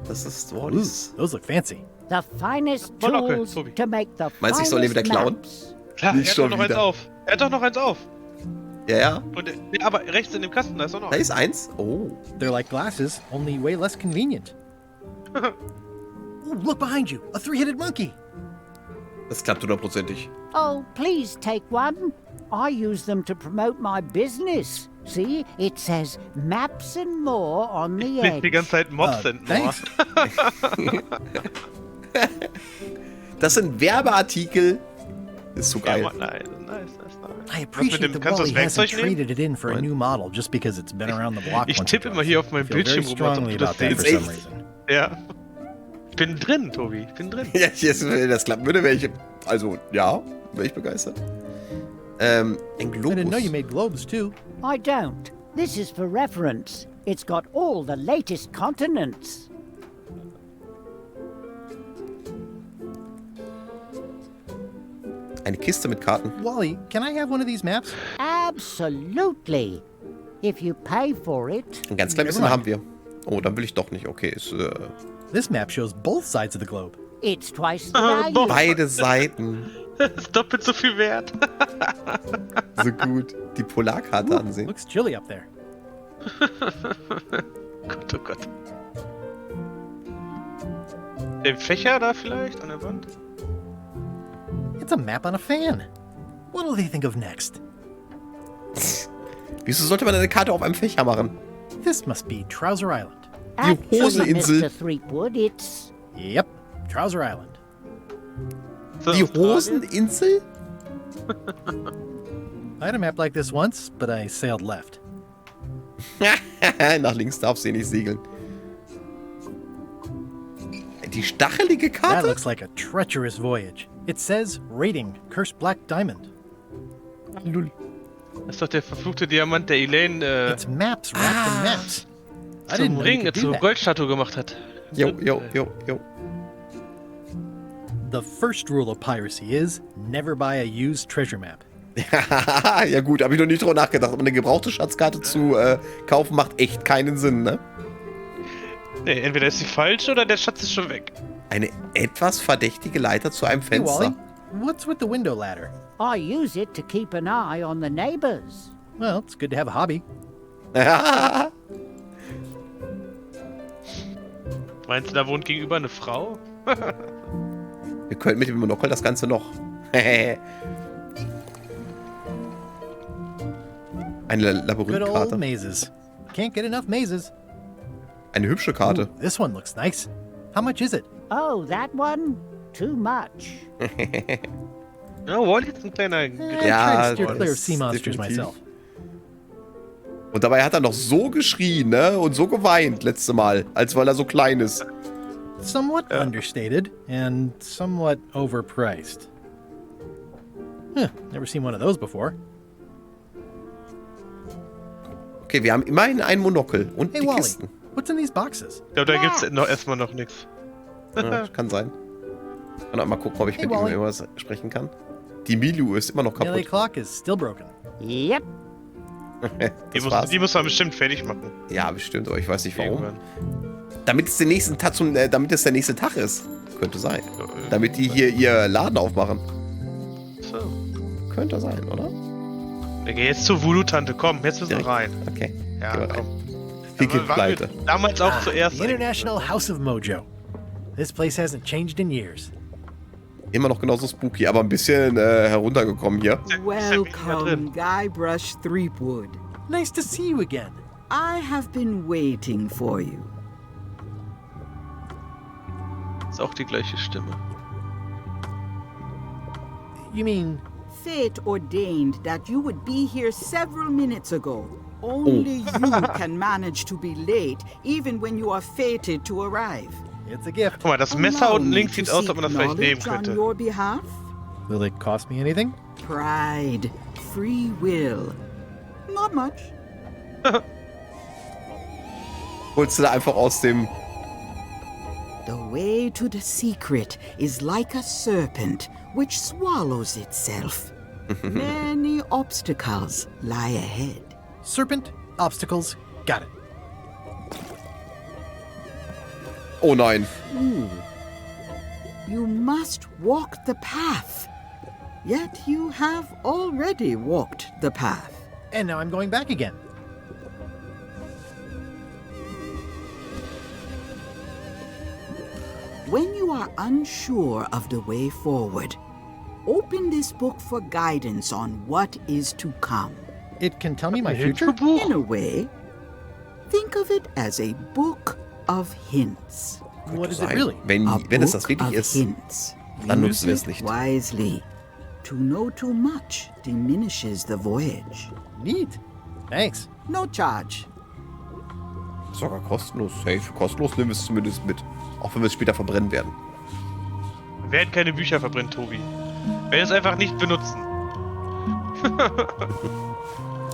Das ist Wallys. Those look fancy. The finest tools to make the Meinst du, ich soll den wieder klauen? Klar, er hat doch noch eins auf. Er hat doch noch eins auf. Ja, ja. Und, aber rechts in dem Kasten, da ist auch noch. Da ist eins. Oh. They're like glasses, only way less convenient. Ooh, look behind you. A three-headed monkey. Das klappt 100%ig. Oh, please take one. I use them to promote my business. See, it says maps and more on the edge. Die ganze Zeit Mobs and more. Das sind Werbeartikel. Das ist so geil. Ja, nice. I appreciate that Wally hasn't traded it in for a new model just because it's been around the block. Ich tippe immer hier auf meinem Bildschirm rum, als ob du das sehst. Ja. Ich bin drin, Tobi. Ich bin drin. Ja, wenn das klappen würde, wäre ich... Also, ja, wäre ich begeistert. Ein Globus. I didn't know you made globes, too. I don't. This is for reference. It's got all the latest continents. Eine Kiste mit Karten. Wally, can I have one of these maps? Absolutely. If you pay for it. Ein ganz klein bisschen haben wir. Oh, dann will ich doch nicht. Okay, ist... This map shows both sides of the globe. It's twice the value. Beide Seiten. Ist doppelt so viel wert. So gut. Die Polarkarte ansehen. Looks chilly up there. Gott, oh Gott. Den Fächer da vielleicht an der Wand? It's a map on a fan. What'll they think of next? Wieso sollte man eine Karte auf einem Fächer machen? This must be Trouser Island. Die Hoseninsel. Yep, Trouser Island. Die Hoseninsel? I had a map like this once, but I sailed left. Nach links darfst du nicht segeln. Die stachelige Karte? That looks like a treacherous voyage. It says, rating, cursed black diamond. Lul. Das ist doch der verfluchte Diamant, der Elaine It's maps wrapped in maps. zum Ring, zur Goldstatue gemacht hat. Jo. The first rule of piracy is, never buy a used treasure map. Ja gut, habe ich noch nicht drüber nachgedacht. Aber eine gebrauchte Schatzkarte zu kaufen macht echt keinen Sinn, ne? Nee, entweder ist sie falsch oder der Schatz ist schon weg. Eine etwas verdächtige Leiter zu einem Fenster. Hey, Wally, what's with the window ladder? I use it to keep an eye on the neighbors. Well, it's good to have a hobby. Meinst du, da wohnt gegenüber eine Frau? Wir können mit dem Monokel das Ganze noch. Eine Good old Labyrinthkarte. mazes. Can't get enough mazes. Eine hübsche Karte. Ooh, this one looks nice. How much is it? Oh, that one? Too much. Ja, Wally ist ein kleiner... I try to steer clear of sea monsters myself. Und dabei hat er noch so geschrien, ne? Und so geweint letzte Mal, als weil er so klein ist. Somewhat understated and somewhat overpriced. Never seen one of those before. Okay, wir haben immerhin ein Monokel und Hey, die Wally, Kisten. what's in these boxes? Ich glaube, da gibt's noch erstmal noch nichts. Ja, kann sein. Kann auch mal gucken, ob ich Hey, mit ihm Wally. über was sprechen kann. Die Milu ist immer noch Melee kaputt. clock is still broken. Yep. Die muss man bestimmt fertig machen. Ja, bestimmt, aber ich weiß nicht warum. Irgendwann. Damit es, damit es der nächste Tag ist. Könnte sein. Damit die hier ihr Laden aufmachen. So. Könnte sein, oder? Wir gehen jetzt zur Voodoo-Tante. Komm, jetzt müssen wir rein. Okay. Ja, Gehen wir rein. komm. Die geht Waren pleite. wir damals auch zuerst. The International House of Mojo. This place hasn't changed in years. Immer noch genauso spooky, aber ein bisschen heruntergekommen hier. Welcome, Guybrush Threepwood. Nice to see you again. I have been waiting for you. Ist auch die gleiche Stimme. You mean... Fate ordained that you would be here several minutes ago. Only you can manage to be late, even when you are fated to arrive. It's a gift. Guck mal, das Messer unten links sieht aus, als ob man das vielleicht nehmen On könnte. your behalf? Will it cost me anything? Pride, free will. Not much. Holst du da einfach aus dem... The way to the secret is like a serpent which swallows itself. Many obstacles lie ahead. Serpent, obstacles, got it. Oh nein. You must walk the path. Yet you have already walked the path. And now I'm going back again. When you are unsure of the way forward, open this book for guidance on what is to come. It can tell me my future? In a way, think of it as a book of hints. What is it really? Wenn es das book wirklich of ist, hints. dann Use nutzen wir es it nicht. wisely. To know too much diminishes the voyage. Neat. Thanks. No charge. Sogar kostenlos. Safe. Kostenlos nehmen wir es zumindest mit. Auch wenn wir es später verbrennen werden. Wir werden keine Bücher verbrennen, Tobi. Wir werden es einfach nicht benutzen.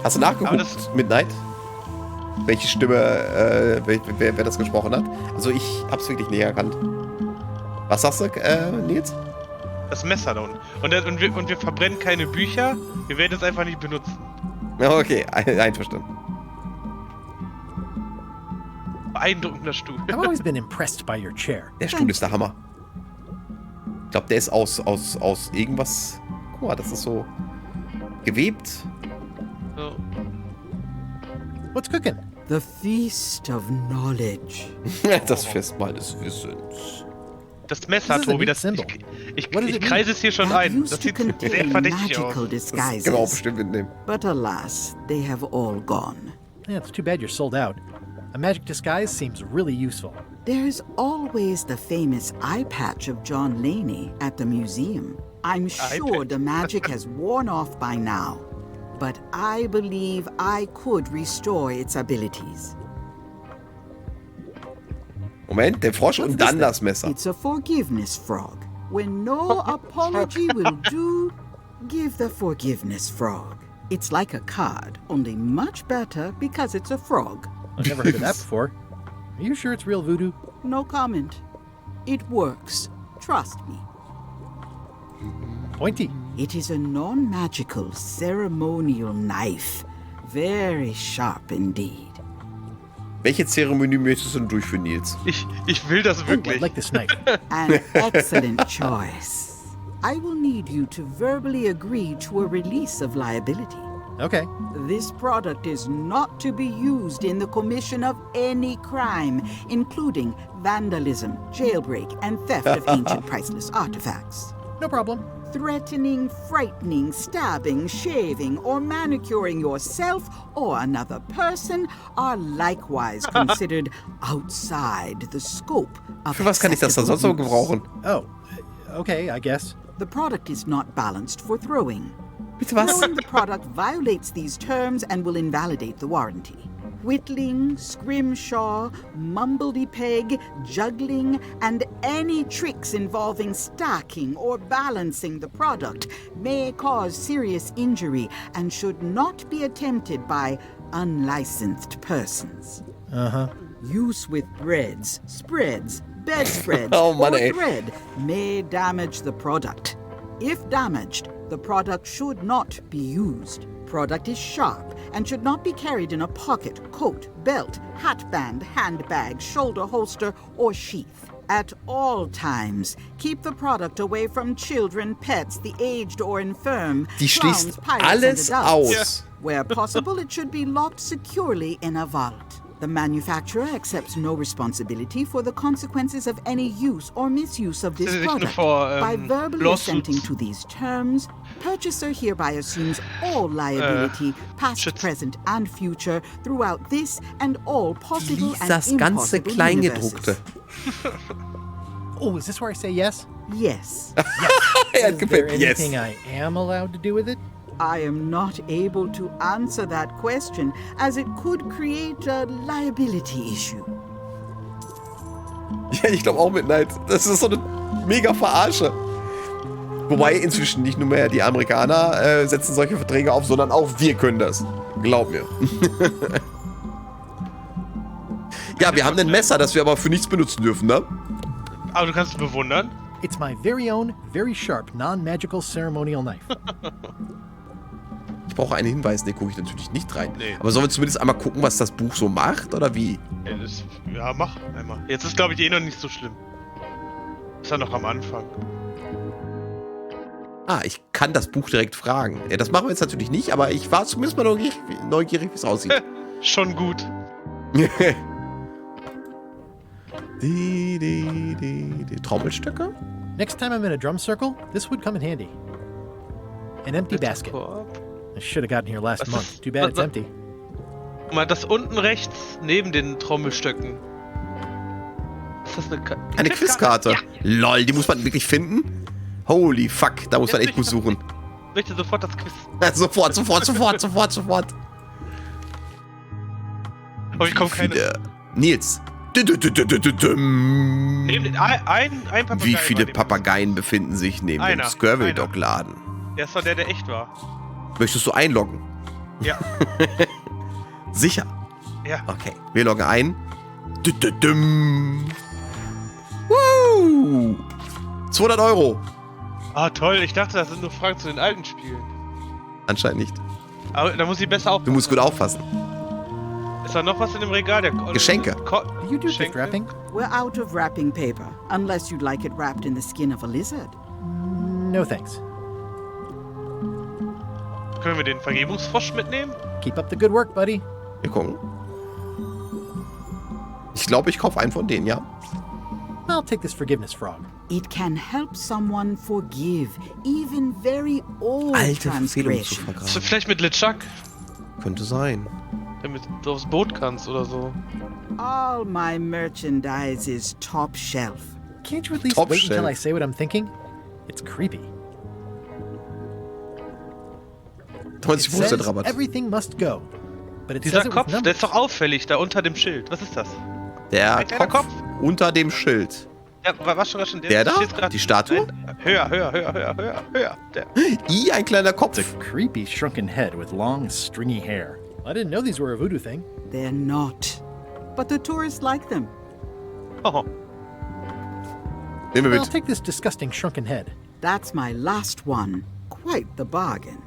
Hast du nachgeguckt, Midnight? Welche Stimme, wer das gesprochen hat? Also ich hab's wirklich nicht erkannt. Was sagst du, Nils? Das Messer da unten. Und wir verbrennen keine Bücher. Wir werden es einfach nicht benutzen. Ja, okay, einverstanden. Beeindruckender Stuhl. I've always been impressed by your chair. Der Stuhl ist der Hammer. Ich glaube, der ist aus irgendwas... Guck mal, das ist so gewebt. So. What's cooking? The feast of knowledge. Das Festmahl des Wissens. Das Messer, Tobi, das... Ich kreise es hier schon ein. Das sieht sehr verdächtig aus. Das können wir auch bestimmt mitnehmen. But alas, they have all gone. Yeah, it's too bad you're sold out. A magic disguise seems really useful. There's always the famous eye patch of John Laney at the museum. I'm sure the magic has worn off by now, but I believe I could restore its abilities. Moment, der Frosch und dann das Messer. It's a forgiveness frog. When no apology will do, give the forgiveness frog. It's like a card, only much better because it's a frog. I've never heard of that before. Are you sure it's real voodoo? No comment. It works. Trust me. Pointy. It is a non-magical ceremonial knife. Very sharp indeed. Welche Zeremonie möchtest du denn durchführen, Nils? Ich will das wirklich. I like this knife. An excellent choice. I will need you to verbally agree to a release of liability. Okay. This product is not to be used in the commission of any crime, including vandalism, jailbreak, and theft of ancient priceless artifacts. No problem. Threatening, frightening, stabbing, shaving, or manicuring yourself or another person are likewise considered outside the scope of Für was kann ich das dann sonst noch gebrauchen? Oh, okay, I guess. The product is not balanced for throwing. Bitte was? Throwing the product violates these terms and will invalidate the warranty. Whittling, scrimshaw, mumbledy-peg, juggling, and any tricks involving stacking or balancing the product may cause serious injury and should not be attempted by unlicensed persons. Uh-huh. Use with breads, spreads, bedspreads, Oh, or money. thread may damage the product. If damaged, the product should not be used. Product is sharp and should not be carried in a pocket, coat, belt, hatband, handbag, shoulder holster, or sheath. At all times, keep the product away from children, pets, the aged or infirm, Die clowns, schließt pirates, alles and adults. aus. Where possible, it should be locked securely in a vault. The manufacturer accepts no responsibility for the consequences of any use or misuse of this product. By verbally assenting to these terms, purchaser hereby assumes all liability, past, present, and future, throughout this and all possible Lies and das ganze impossible Kleingedruckte. universes. Oh, is this where I say yes? Yes. Er hat Is there gefällt. Yes. anything I am allowed to do with it? I am not able to answer that question, as it could create a liability issue. Ja, ich glaube auch Midnight. Das ist so eine mega Verarsche. Wobei inzwischen nicht nur mehr die Amerikaner setzen solche Verträge auf, sondern auch wir können das. Glaub mir. Ja, wir haben ein Messer, das wir aber für nichts benutzen dürfen, ne? Aber du kannst es bewundern. It's my very own, very sharp, non-magical ceremonial knife. Ich brauche einen Hinweis, ne, gucke ich natürlich nicht rein. Nee. Aber sollen wir zumindest einmal gucken, was das Buch so macht, oder wie? Ja, mach einmal. Jetzt ist, glaube ich, eh noch nicht so schlimm. Ist ja noch am Anfang. Ah, ich kann das Buch direkt fragen. Ja, das machen wir jetzt natürlich nicht, aber ich war zumindest mal neugierig, wie es aussieht. Schon gut. Die Trommelstöcke? Next time I'm in a drum circle, this would come in handy. An empty basket. I should have gotten here last month. Too bad it's empty. Guck mal, das unten rechts neben den Trommelstöcken. Ist das Eine Quizkarte. Ja. Lol, die muss man wirklich finden? Holy fuck, da muss man echt gut suchen. Ich möchte sofort das Quiz. Ja, sofort. Aber ich komme keine. Nils. Neben ein Papagei. Wie viele Papageien befinden sich neben dem Skirvel-Dog-Laden? Der ist doch der echt war. Möchtest du einloggen? Ja. Sicher? Ja. Okay, wir loggen ein. Woo! 200 €. Ah, toll. Ich dachte, das sind nur Fragen zu den alten Spielen. Anscheinend nicht. Aber da muss ich besser aufpassen. Du musst gut aufpassen. Ist da noch was in dem Regal? Geschenke. Do you do gift wrapping? We're out of wrapping paper, unless you'd like it wrapped in the skin of a lizard. No thanks. Können wir den Vergebungsfrosch mitnehmen? Keep up the good work, buddy. Wir gucken. Ich glaube, ich kaufe einen von denen, ja. I'll take this forgiveness frog. It can help someone forgive even very old Alte Empfehlung zu transgressions. vergraben. Vielleicht mit Litschak? Könnte sein. Damit du aufs Boot kannst oder so. All my merchandise is top shelf. Can't you at least Top wait until shelf. I say what I'm thinking? It's creepy. 90% says Rabatt. everything must go. But it Dieser says it Kopf, with der numbers. ist doch auffällig, da unter dem Schild. Was ist das? Der Ein kleiner Kopf unter dem Schild. Ja, was schon schon Der da? steht grad- Die Statue? Nein, höher. Der. Ein kleiner Kopf. It's a creepy shrunken head with long, stringy hair. I didn't know these were a voodoo thing. They're not. But the tourists like them. Oh. Nehmen wir I'll mit. take this disgusting shrunken head. That's my last one. Quite the bargain.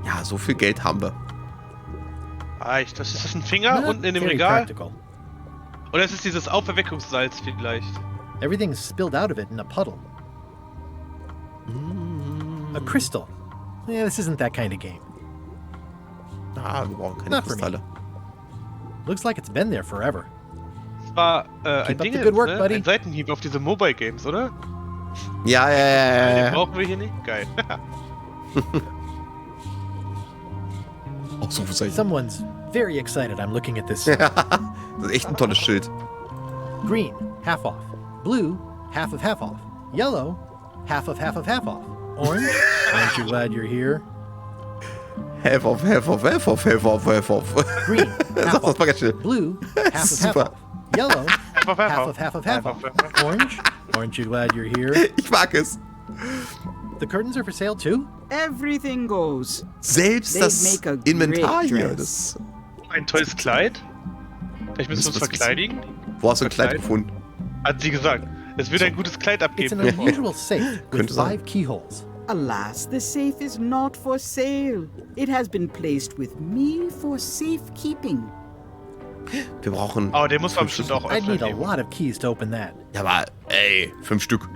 Ja, so viel Geld haben wir. Reicht. Das ist ein Finger Not unten in dem very Regal? practical. Oder ist es dieses Auferweckungssalz vielleicht? Everything's spilled out of it in a puddle. A crystal. Yeah, this isn't that kind of game. Ah, wir brauchen keine Not for me. Kristalle. Looks like it's been there forever. Das war ein Keep up Ding, the good work, ne? buddy. Ein Seitenhieb auf diese Mobile Games, oder? Ja. Den brauchen wir hier nicht. Geil. Ausrufezeichen. Someone's very excited I'm looking at this. Das ist echt ein tolles Schild. Green, half off. Blue, half off. Yellow, half off, half off. Orange, aren't you glad you're here? Half off. Green, half off. Blue, Blue, half off. Yellow, half off. Orange, aren't you glad you're here? Ich mag es. The curtains are for sale too? Everything goes. Selbst They'd das make a Inventar great hier. dress. Das, Ein tolles Kleid. Vielleicht müssen wir uns verkleidigen. wo hast du ein Kleid gefunden? Hat sie gesagt. Es wird ein gutes Kleid It's an abgeben. unusual safe with Könnte sein. 5 keyholes. Alas, the safe is not for sale. It has been placed with me for safekeeping. Wir brauchen. Aber den muss man bestimmt auch I'd need a öffnen. lot of keys to open that. Ja, aber, ey, 5 Stück.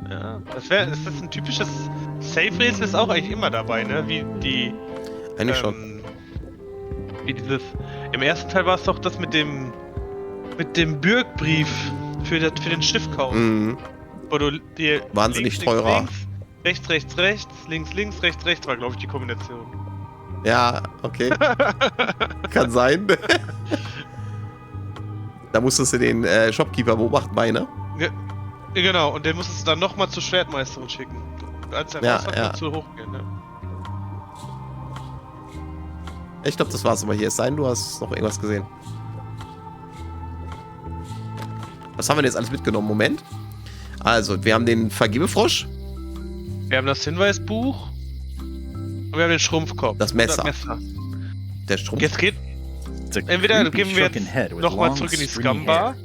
Ja, das ist ein typisches Safe-Rätsel, ist auch eigentlich immer dabei, ne? Wie die. Eigentlich schon. Wie dieses. Im ersten Teil war es doch das mit dem Bürgbrief für den Schiffkauf. Mhm. Wo du dir. Wahnsinnig links, teurer. Rechts, links, rechts war, glaube ich, die Kombination. Ja, okay. Kann sein. Da musstest du den Shopkeeper beobachten bei, ne? Ja, genau, und den musstest du dann nochmal zur Schwertmeisterin schicken. Als er raus war, kannst du hochgehen, ne? Ich glaube, das war's aber hier. Es sei denn, du hast noch irgendwas gesehen. Was haben wir denn jetzt alles mitgenommen? Moment. Also, wir haben den Vergebefrosch. Wir haben das Hinweisbuch. Und wir haben den Schrumpfkopf. Das Messer. Der Strumpf. Jetzt geht. Entweder gehen wir jetzt nochmal zurück in die Scumbar.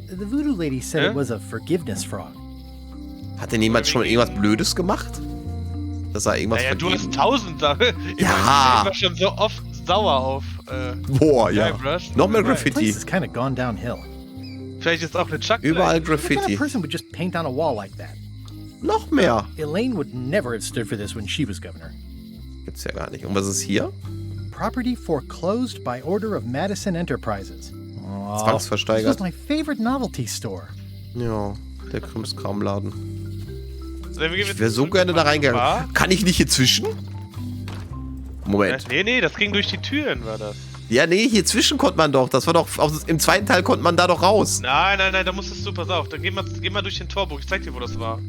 The voodoo lady said it was a forgiveness frog. Hat denn jemand schon irgendwas Blödes gemacht? Dass er irgendwas Naja, du vergeben? hast 1000 Sachen. Ja. Ich war schon so oft sauer auf. Boah, ja. Guybrush. Noch mehr The place Graffiti. has kind of gone downhill. Vielleicht ist auch eine Chuck. Überall What kind Graffiti. of person would just paint on a wall like that? Noch mehr. Elaine would never have stood for this when she was governor. Gibt's ja gar nicht. Und was ist hier? Property foreclosed by order of Madison Enterprises. Oh, this Zwangsversteigert. was my favorite novelty store. Ja, der Krimskramladen. wir gehen Ich wäre so gerne da reingegangen. Kann ich nicht hier zwischen? Moment. Nee, das ging durch die Türen, war das. Ja, nee, hier zwischen konnte man doch. Das war doch. Im zweiten Teil konnte man da doch raus. Nein, da musstest du, pass auf. Dann geh mal durch den Torburg. Ich zeig dir, wo das war.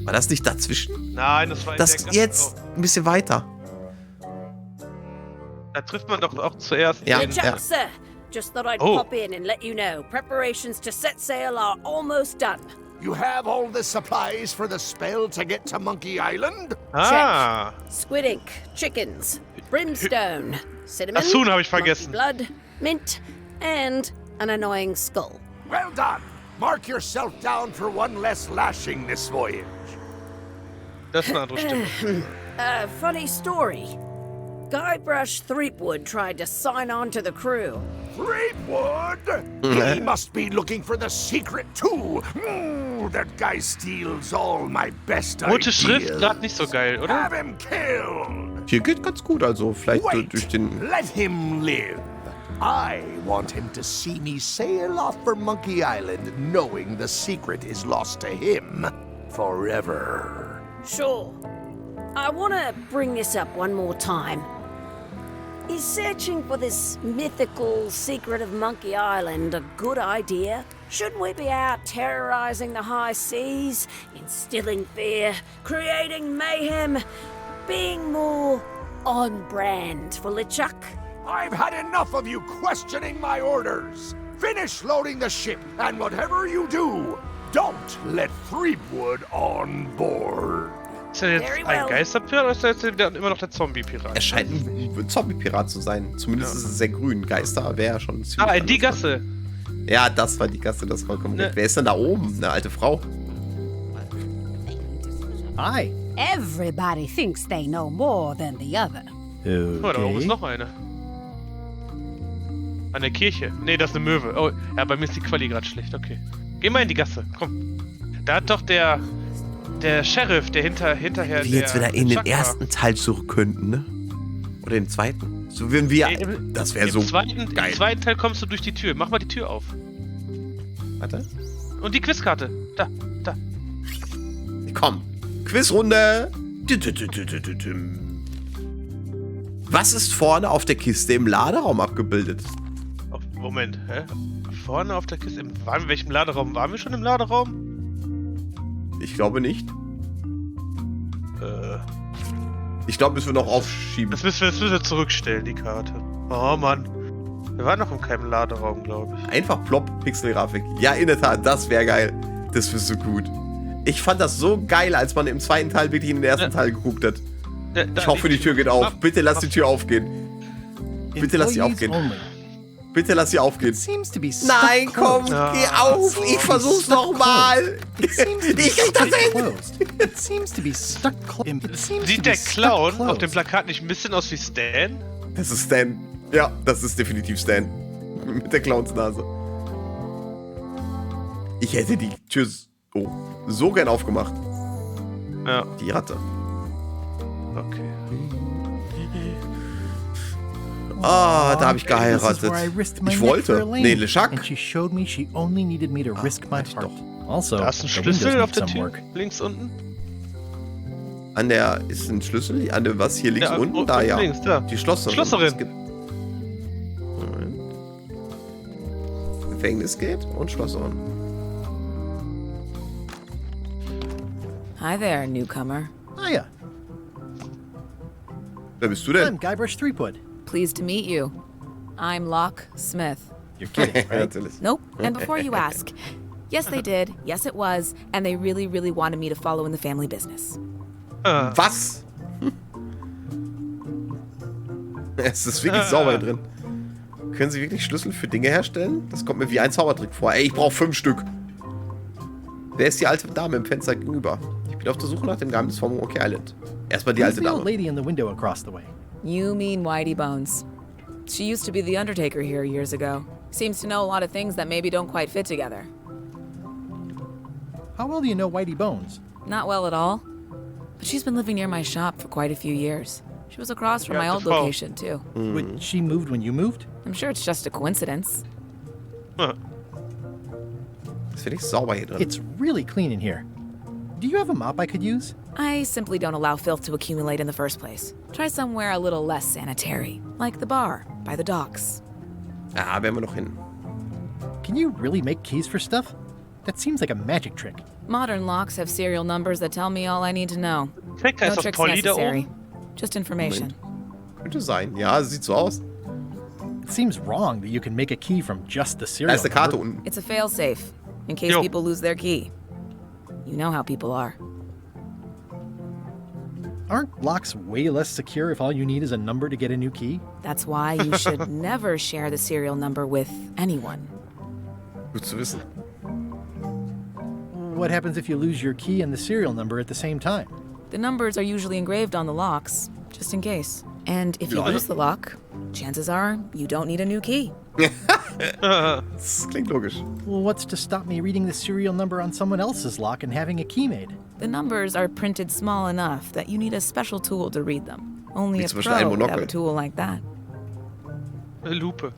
War das nicht dazwischen? Nein, das war in Das der Gasse jetzt ein bisschen weiter. Da trifft man doch auch zuerst. Ja, den- Chuck, sir. Just thought I'd Oh. pop in and let you know. Preparations to set sail are almost done. You have all the supplies for the spell to get to Monkey Island? Ah. Squid ink, chickens, brimstone, cinnamon, Das Huhn habe ich monkey vergessen. blood, mint, and an annoying skull. Well done. Mark yourself down for one less lashing this voyage. Das ist eine andere Stimme. Funny story. Guybrush Threepwood tried to sign on to the crew. Threepwood? He must be looking for the secret too. That guy steals all my best Rote ideas. Schrift, gerade nicht so geil, oder? Have him killed. Hier geht ganz gut, also vielleicht Wait, durch den. let him live. I want him to see me sail off for Monkey Island knowing the secret is lost to him forever. Sure. I want to bring this up one more time. Is searching for this mythical secret of Monkey Island a good idea? Shouldn't we be out terrorizing the high seas, instilling fear, creating mayhem, being more on brand for LeChuck? I've had enough of you questioning my orders. Finish loading the ship, and whatever you do, don't let Threepwood on board. Ist er jetzt ein Geisterpirat oder ist er jetzt immer noch der Zombie-Pirat? Er scheint ein Zombie-Pirat zu sein. Zumindest ist es sehr grün. Geister wäre ja schon ziemlich. In die Gasse. Ja, das war die Gasse, das vollkommen Ne. recht. Wer ist denn da oben? Eine alte Frau. Hi. Everybody thinks they know more than the other. Oh, da oben ist noch eine. An der Kirche. Nee, das ist eine Möwe. Oh, ja, bei mir ist die Quali gerade schlecht. Okay. Geh mal in die Gasse. Komm. Da hat doch der Sheriff, der hinterher. Wie jetzt wieder in den Chuck war. ersten Teil zurück könnten, ne? Oder den zweiten. So würden wir. Das wäre so geil. Im zweiten Teil kommst du durch die Tür. Mach mal die Tür auf. Warte. Und die Quizkarte. Da. Komm, Quizrunde. Was ist vorne auf der Kiste im Laderaum abgebildet? Moment, hä? Vorne auf der Kiste. In welchem Laderaum? Waren wir schon im Laderaum? Ich glaube nicht. Ich glaube, müssen wir noch aufschieben. Das müssen wir zurückstellen, die Karte. Oh Mann. Wir waren noch in keinem Laderaum, glaube ich. Einfach plopp, Pixelgrafik. Ja, in der Tat, das wäre geil. Das wäre so gut. Ich fand das so geil, als man im zweiten Teil wirklich in den ersten Teil geguckt hat. Ich hoffe, die Tür geht auf. Bitte lass die Tür aufgehen. Bitte lass sie aufgehen. Bitte lass sie aufgehen. Nein, komm, geh auf. Ich versuch's nochmal. Ich krieg das hin. Sieht der Clown auf dem Plakat nicht ein bisschen aus wie Stan? Das ist Stan. Ja, das ist definitiv Stan. Mit der Clownsnase. Ich hätte die Tür so gern aufgemacht. Ja. Die Ratte. Okay. Ah, da habe ich geheiratet. Ich wollte. Nee, LeChuck. And she showed me she only needed me to risk my heart. Also, da ist ein Schlüssel auf der Tür. Links unten. Ist ein Schlüssel? An der was? Hier links unten? Da, ja. Links, da. Die Schlosserin. Gefängnis geht und Schlosserin. Hi there, newcomer. Hiya. Wer bist du denn? I'm Guybrush Threepwood. Pleased to meet you. I'm Locke Smith. You're kidding, right? Nope. And before you ask, yes, they did. Yes, it was. And they really, really wanted me to follow in the family business. Was? Es ist wirklich sauber hier drin. Können Sie wirklich Schlüssel für Dinge herstellen? Das kommt mir wie ein Zaubertrick vor. Ey, ich brauche 5 Stück. Wer ist die alte Dame im Fenster gegenüber? Ich bin auf der Suche nach dem Geheimnis von Monkey Island. Erstmal die alte Dame. Lady in the window across the way. You mean Whitey Bones. She used to be the Undertaker here years ago. Seems to know a lot of things that maybe don't quite fit together. How well do you know Whitey Bones? Not well at all. But she's been living near my shop for quite a few years. She was across from my old location, too. Wait, she moved when you moved? I'm sure it's just a coincidence. Das finde ich sauber hier drin. It's really clean in here. Do you have a mop I could use? I simply don't allow filth to accumulate in the first place. Try somewhere a little less sanitary, like the bar by the docks. Ah, werden wir noch hin. Can you really make keys for stuff? That seems like a magic trick. Modern locks have serial numbers that tell me all I need to know. No tricks necessary. Just information. Könnte sein. Ja, sieht so aus. It seems wrong that you can make a key from just the serial Da ist eine Karte number. unten. It's a failsafe, in case people lose their key. You know how people are. Aren't locks way less secure if all you need is a number to get a new key? That's why you should never share the serial number with anyone. Gut zu wissen. What happens if you lose your key and the serial number at the same time? The numbers are usually engraved on the locks, just in case. And if you lose the lock, chances are you don't need a new key. Das klingt logisch. Well, what's to stop me reading the serial number on someone else's lock and having a key made? The numbers are printed small enough that you need a special tool to read them. Only a zum Beispiel ein pro would have Monokel. a tool like that. Eine Lupe.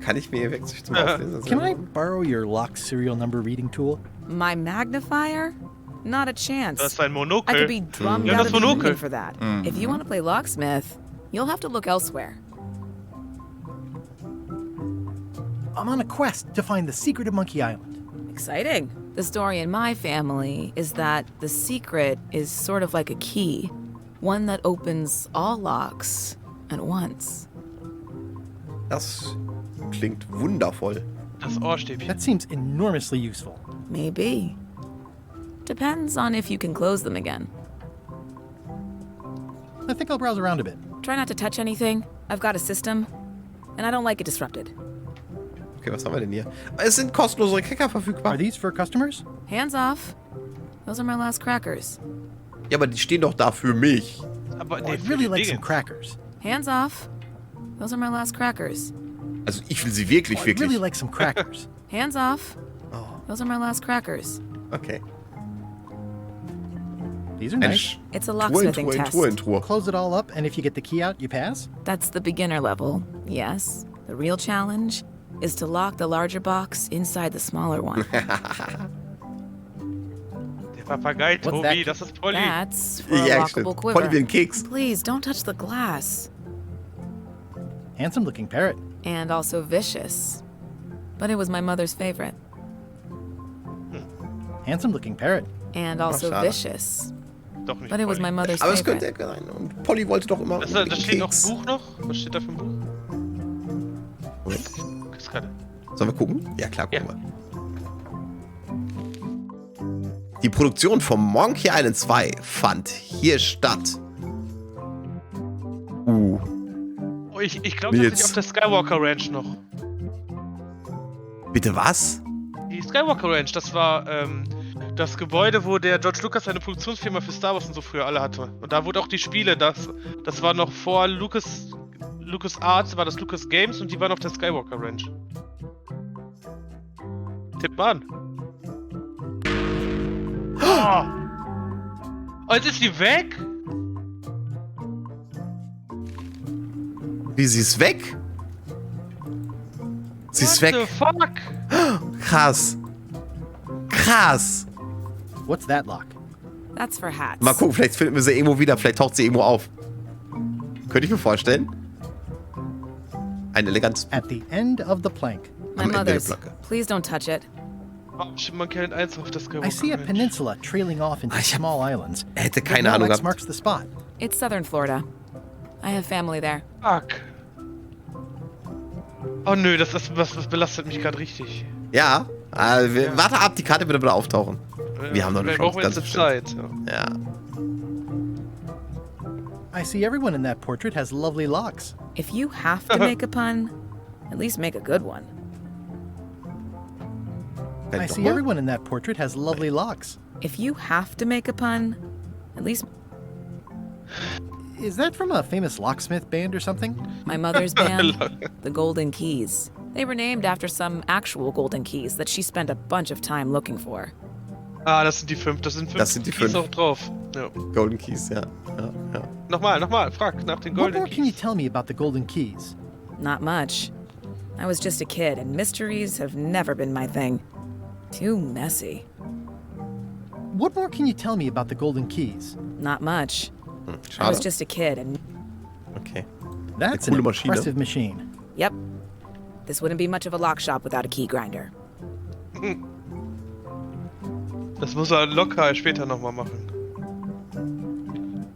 Kann ich mir hier weg zum Auflesen? Can I borrow your lock serial number reading tool? My magnifier? Not a chance. Das ist ein Monokel. I could be drummed Ja, out das of the Monokel. union for that. If you want to play locksmith, you'll have to look elsewhere. I'm on a quest to find the secret of Monkey Island. Exciting. The story in my family is that the secret is sort of like a key, one that opens all locks at once. Das klingt wundervoll. Das Ohrstäbchen. That seems enormously useful. Maybe. Depends on if you can close them again. I think I'll browse around a bit. Try not to touch anything. I've got a system, and I don't like it disrupted. Okay, was haben wir denn hier? Es sind kostenlose Cracker verfügbar. Are these for customers? Hands off. Those are my last crackers. Ja, aber die stehen doch da für mich. Aber Oh, I'd really like some crackers. Hands off. Those are my last crackers. Also ich will sie wirklich, I'd wirklich. really like some crackers. Hands off. Oh. Those are my last crackers. Okay. These are nice. It's a locksmithing test. Truhe. Close it all up, and if you get the key out, you pass? That's the beginner level, yes. The real challenge is to lock the larger box inside the smaller one. Papagei, Tobi, das ist Polly. That's for a Ja, lockable stimmt. quiver. Polly wie ein Keks. Please, don't touch the glass. Handsome-looking parrot. And also vicious. But it was my mother's favorite. Handsome-looking parrot. And also schade. vicious. Doch nicht But it was Polly. my mother's Aber es favorite. könnte ja sein. Und Polly wollte doch immer Da unbedingt steht noch Keks. ein Buch noch. Was steht da für ein Buch? Moment. Das gerade. Sollen wir gucken? Ja, klar, gucken wir. Die Produktion von Monkey Island 2 fand hier statt. Oh, ich glaube, das ist auf der Skywalker Ranch noch. Bitte was? Die Skywalker Ranch, das war das Gebäude, wo der George Lucas seine Produktionsfirma für Star Wars und so früher alle hatte. Und da wurde auch die Spiele, das war noch vor Lucas Arts, war das Lucas Games und die waren auf der Skywalker Ranch. Tipp mal an. Oh, jetzt ist sie weg? Wie, sie ist weg? Sie ist weg. What the fuck? Krass. Krass. What's that lock? That's for hats. Mal gucken, vielleicht finden wir sie irgendwo wieder. Vielleicht taucht sie irgendwo auf. Könnte ich mir vorstellen. Ein elegantes At the end of the plank. My Am Ende der mother's. Placke. Please don't touch it. Oh, Monkey Island 1 auf der Skywalker I see a Ranch. peninsula trailing off into small islands. Er hätte But keine no Ahnung X gehabt. marks the spot. It's southern Florida. I have family there. Fuck. Oh nö, das belastet mich gerade richtig. Ja. Warte ab, die Karte wird wieder auftauchen. Wir haben noch eine Wir Chance. brauchen Ganz jetzt bestimmt. Zeit. Ja. I see everyone in that portrait has lovely locks. If you have to make a pun, at least make a good one. I see everyone in that portrait has lovely locks. If you have to make a pun, at least Is that from a famous locksmith band or something? my mother's band, the Golden Keys. They were named after some actual golden keys that she spent a bunch of time looking for. Ah, das sind die 5. Das sind 5 Das sind die Keys 5. auch drauf. Ja. Golden Keys, ja. Nochmal, frag nach den What Golden more can you Keys. tell me about the golden keys? Not much. I was just a kid, and mysteries have never been my thing. Too messy. What more can you tell me about the golden keys? Not much. I Schade. was just a kid, and Okay. That's Eine an coole Maschine. impressive machine. yep. This wouldn't be much of a lock shop without a key grinder. Das muss er locker später nochmal machen.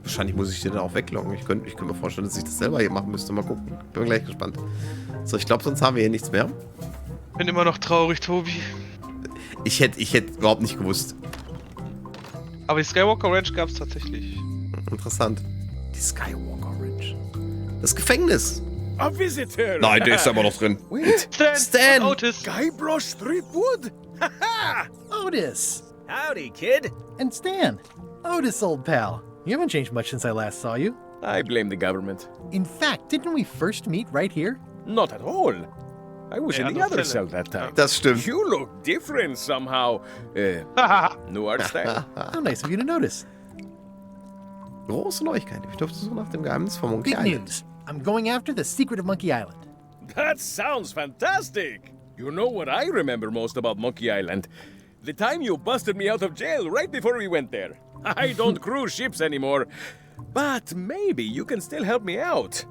Wahrscheinlich muss ich den dann auch wegloggen. Ich könnte mir vorstellen, dass ich das selber hier machen müsste. Mal gucken. Bin gleich gespannt. So, ich glaube, sonst haben wir hier nichts mehr. Bin immer noch traurig, Tobi. Ich hätte überhaupt nicht gewusst. Aber die Skywalker Ranch gab's tatsächlich. Interessant. Die Skywalker Ranch. Das Gefängnis. A visitor! Nein, der ist aber noch drin. Wait! Stan! Und Otis! Guybrush Threepwood? Ha-ha! Otis! Howdy, kid. And Stan. Otis, old pal. You haven't changed much since I last saw you. I blame the government. In fact, didn't we first meet right here? Not at all. I was Yeah, in the no other fella. cell that time. Das stimmt. You look different somehow. New art style. How nice of you to notice. Große Neuigkeit. Ich durfte so nach dem Geheimnis von Monkey Big Island. news. I'm going after the secret of Monkey Island. That sounds fantastic. You know what I remember most about Monkey Island? The time you busted me out of jail right before we went there. I don't cruise ships anymore. But maybe you can still help me out.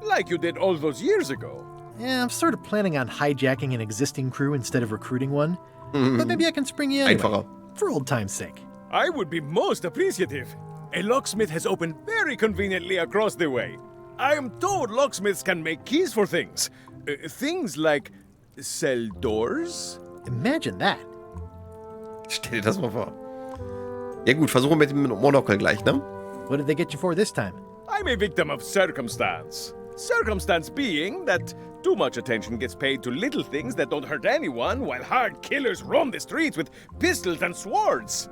Like you did all those years ago. Yeah, I'm sort of planning on hijacking an existing crew instead of recruiting one. But maybe I can spring you anyway. Einfacher. For old time's sake. I would be most appreciative. A locksmith has opened very conveniently across the way. I am told locksmiths can make keys for things. Things like cell doors? Imagine that. Stell dir das mal vor. Ja gut, versuchen wir mit dem Monokel gleich, ne? What did they get you for this time? I'm a victim of circumstance. Circumstance being that too much attention gets paid to little things that don't hurt anyone, while hard killers roam the streets with pistols and swords.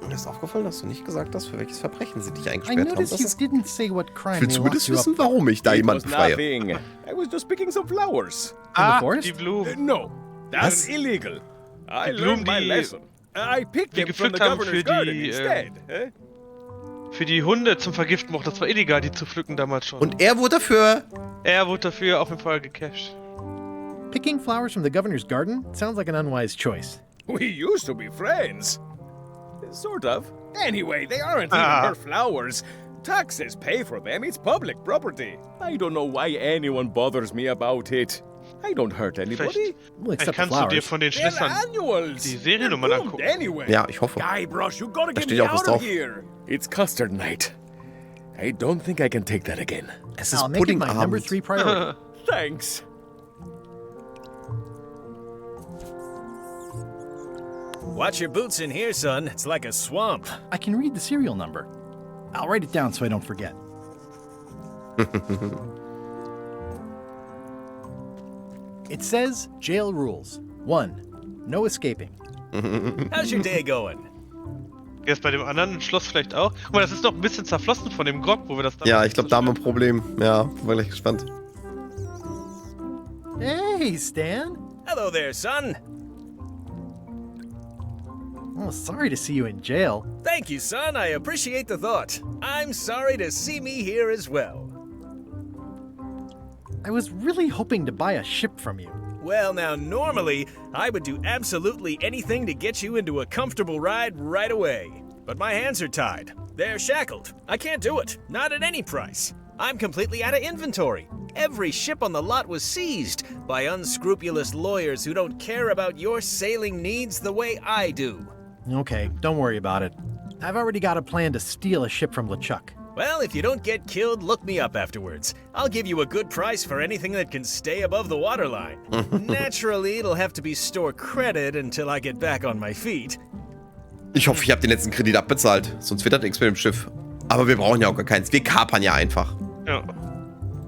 Mir ist aufgefallen, dass du nicht gesagt hast, für welches Verbrechen sie dich I eingesperrt haben. noticed Das you ist, didn't say what crime willst they du locked das you up wissen, for. warum ich da It jemanden was befreie? nothing. I was just picking some flowers. In the forest? Die Blumen. No, that's Was? illegal. I Die learned Blumen, my die- lesson. I picked die them from the gepflückt haben governor's für garden die, instead. Für die Hunde zum Vergiften, das war illegal, die zu pflücken damals schon. Und er wurde dafür... Er wurde dafür auf jeden Fall gecasht. Picking flowers from the governor's garden sounds like an unwise choice. We used to be friends. Sort of. Anyway, they aren't even her flowers. Taxes pay for them. It's public property. I don't know why anyone bothers me about it. I don't hurt anybody. Vielleicht kannst du dir von den Schlössern die Seriennummern angucken. Anyway. Ja, ich hoffe. Guybrush, you gotta Da get steht me auch was out of drauf. here. It's custard night. I don't think I can take that again. Es ist I'll make it my number Puddingabend. 3 priority. Thanks. Watch your boots in here, son. It's like a swamp. I can read the serial number. I'll write it down so I don't forget. It says jail rules. 1. No escaping. How's your day going? Jetzt bei dem anderen Schloss vielleicht auch. Guck mal, das ist doch ein bisschen zerflossen von dem Grog, wo wir das Ja, ich glaube, da haben wir ein Problem. Ja, bin gleich gespannt. Hey, Stan. Hello there, son. Oh, sorry to see you in jail. Thank you, son. I appreciate the thought. I'm sorry to see me here as well. I was really hoping to buy a ship from you. Well, now, normally, I would do absolutely anything to get you into a comfortable ride right away. But my hands are tied. They're shackled. I can't do it. Not at any price. I'm completely out of inventory. Every ship on the lot was seized by unscrupulous lawyers who don't care about your sailing needs the way I do. Okay, don't worry about it. I've already got a plan to steal a ship from LeChuck. Well, if you don't get killed, look me up afterwards. I'll give you a good price for anything that can stay above the waterline. Naturally, it'll have to be store credit until I get back on my feet. Ich hoffe, ich habe den letzten Kredit abbezahlt. Sonst wird das nichts mit dem Schiff. Aber wir brauchen ja auch gar keins. Wir kapern ja einfach. Ja.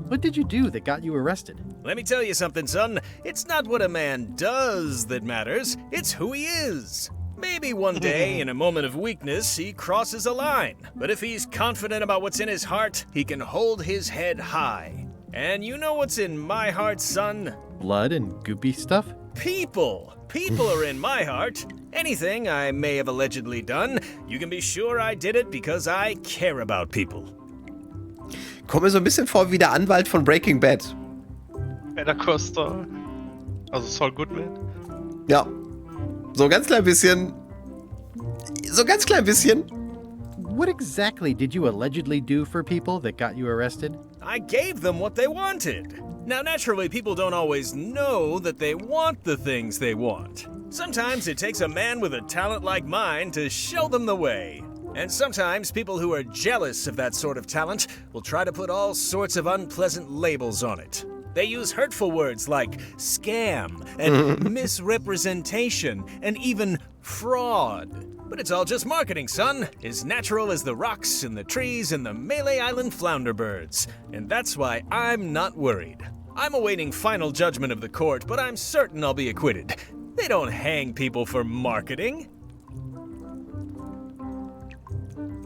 What did you do that got you arrested? Let me tell you something, son. It's not what a man does that matters, it's who he is. Maybe one day, in a moment of weakness, he crosses a line. But if he's confident about what's in his heart, he can hold his head high. And you know what's in my heart, son? Blood and goopy stuff? People. People are in my heart. Anything I may have allegedly done, you can be sure I did it because I care about people. Kommt mir so ein bisschen vor wie der Anwalt von Breaking Bad. Better Costa. Also Saul Goodman. Ja. So ein ganz klein bisschen. So ein ganz klein bisschen. What exactly did you allegedly do for people that got you arrested? I gave them what they wanted. Now, naturally, people don't always know that they want the things they want. Sometimes it takes a man with a talent like mine to show them the way. And sometimes people who are jealous of that sort of talent will try to put all sorts of unpleasant labels on it. They use hurtful words like scam and misrepresentation and even fraud. But it's all just marketing, son. As natural as the rocks and the trees and the Mêlée Island flounder birds. And that's why I'm not worried. I'm awaiting final judgment of the court, but I'm certain I'll be acquitted. They don't hang people for marketing.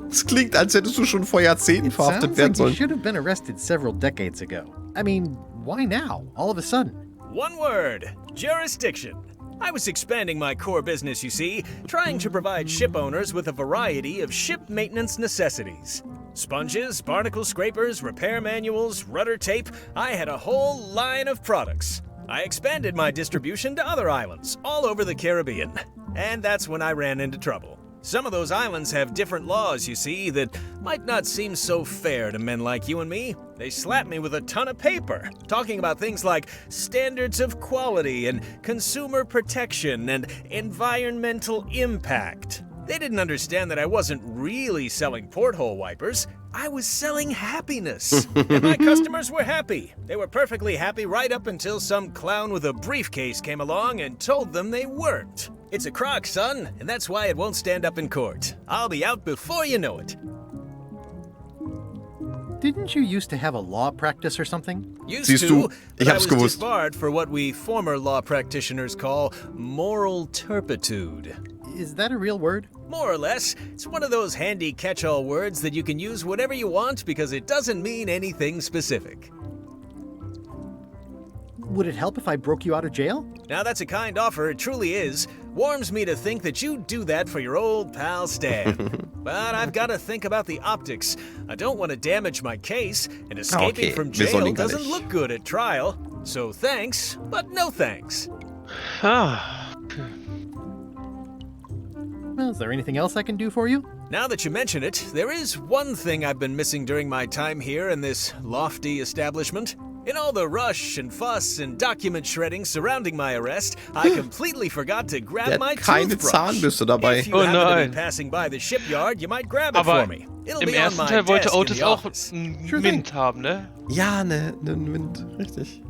Es klingt, als hättest du schon vor Jahrzehnten verhaftet werden Sounds like you sollen. should have been arrested several decades ago. I mean, why now, all of a sudden? One word, jurisdiction. I was expanding my core business, you see, trying to provide ship owners with a variety of ship maintenance necessities. Sponges, barnacle scrapers, repair manuals, rudder tape, I had a whole line of products. I expanded my distribution to other islands, all over the Caribbean. And that's when I ran into trouble. Some of those islands have different laws, you see, that might not seem so fair to men like you and me. They slapped me with a ton of paper, talking about things like standards of quality and consumer protection and environmental impact. They didn't understand that I wasn't really selling porthole wipers. I was selling happiness. And my customers were happy. They were perfectly happy right up until some clown with a briefcase came along and told them they weren't. It's a crock, son, and that's why it won't stand up in court. I'll be out before you know it. Didn't you used to have a law practice or something? Used to, but I was disbarred for what we former law practitioners call moral turpitude. Is that a real word? More or less. It's one of those handy catch-all words that you can use whatever you want because it doesn't mean anything specific. Would it help if I broke you out of jail? Now that's a kind offer, it truly is. Warms me to think that you'd do that for your old pal Stan. But I've got to think about the optics. I don't want to damage my case, and escaping from jail doesn't look good at trial. So thanks, but no thanks. Is there anything else I can do for you? Now that you mention it, there is one thing I've been missing during my time here in this lofty establishment. In all the rush and fuss and document shredding surrounding my arrest, I completely forgot to grab my keine toothbrush. Zahnbürste dabei. If you happen to be passing by the shipyard, you might grab it for me. It'll Im be on ersten my Teil wollte desk in Otis the auch office. einen Mint haben, ne? Ja, ne Wind, richtig.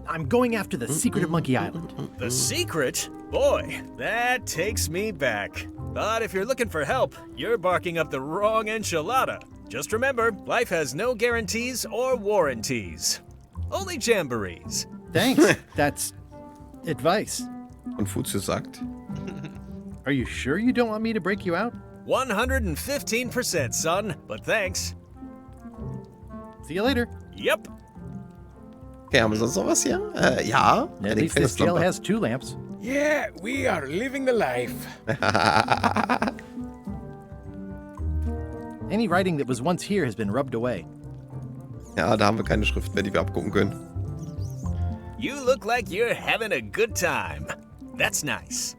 I'm going after the secret of Monkey Island. The secret? Boy, that takes me back. But if you're looking for help, you're barking up the wrong enchilada. Just remember, life has no guarantees or warranties. Only jamborees. Thanks. That's advice. Konfuzius sagt. Are you sure you don't want me to break you out? 115%, son, but thanks. See you later. Yep. Okay, haben wir sonst noch was hier? Ja. At least this jail has 2 lamps. Yeah, we are living the life. Any writing that was once here has been rubbed away. Ja, da haben wir keine Schrift mehr, die wir abgucken können. You look like you're having a good time. That's nice.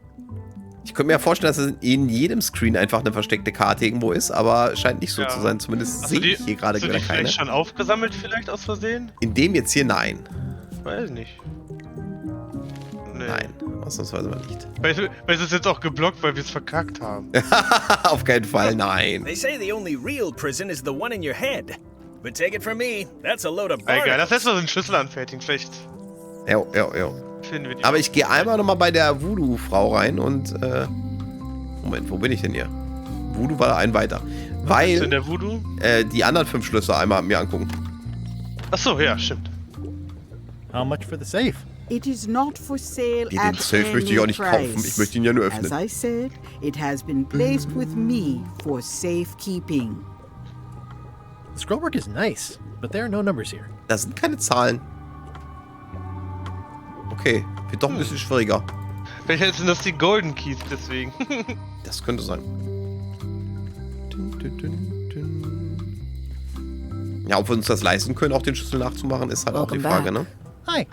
Ich könnte mir ja vorstellen, dass in jedem Screen einfach eine versteckte Karte irgendwo ist, aber scheint nicht so zu sein. Zumindest sehe ich hier gerade wieder keine. Hast du die vielleicht schon aufgesammelt, vielleicht aus Versehen? In dem jetzt hier, nein. Weiß nicht. Nee. Nein, ausnahmsweise mal nicht. Weil es ist jetzt auch geblockt, weil wir es verkackt haben. Auf keinen Fall, nein. They say the only real prison is the one in your head. But take it from me, that's a load of Egal, barnacles. das lässt uns einen Schlüssel anfertigen, vielleicht. Jo. Finden wir die Aber ich gehe einmal nochmal bei der Voodoo-Frau rein und, Moment, wo bin ich denn hier? Voodoo war da ein weiter. Was ist denn der Voodoo? Die anderen 5 Schlösser einmal mir angucken. Achso, ja, stimmt. How much for the safe? It is not for sale Den at Safe möchte ich auch nicht kaufen. Ich möchte ihn ja nur öffnen. As I said, it has been placed with me for safekeeping. The scrollwork is nice, but there are no numbers here. Das sind keine Zahlen. Okay, wird doch ein bisschen schwieriger. Vielleicht sind das die Golden Keys deswegen. Das könnte sein. Ja, ob wir uns das leisten können, auch den Schlüssel nachzumachen, ist halt auch die Frage, ne? Hi.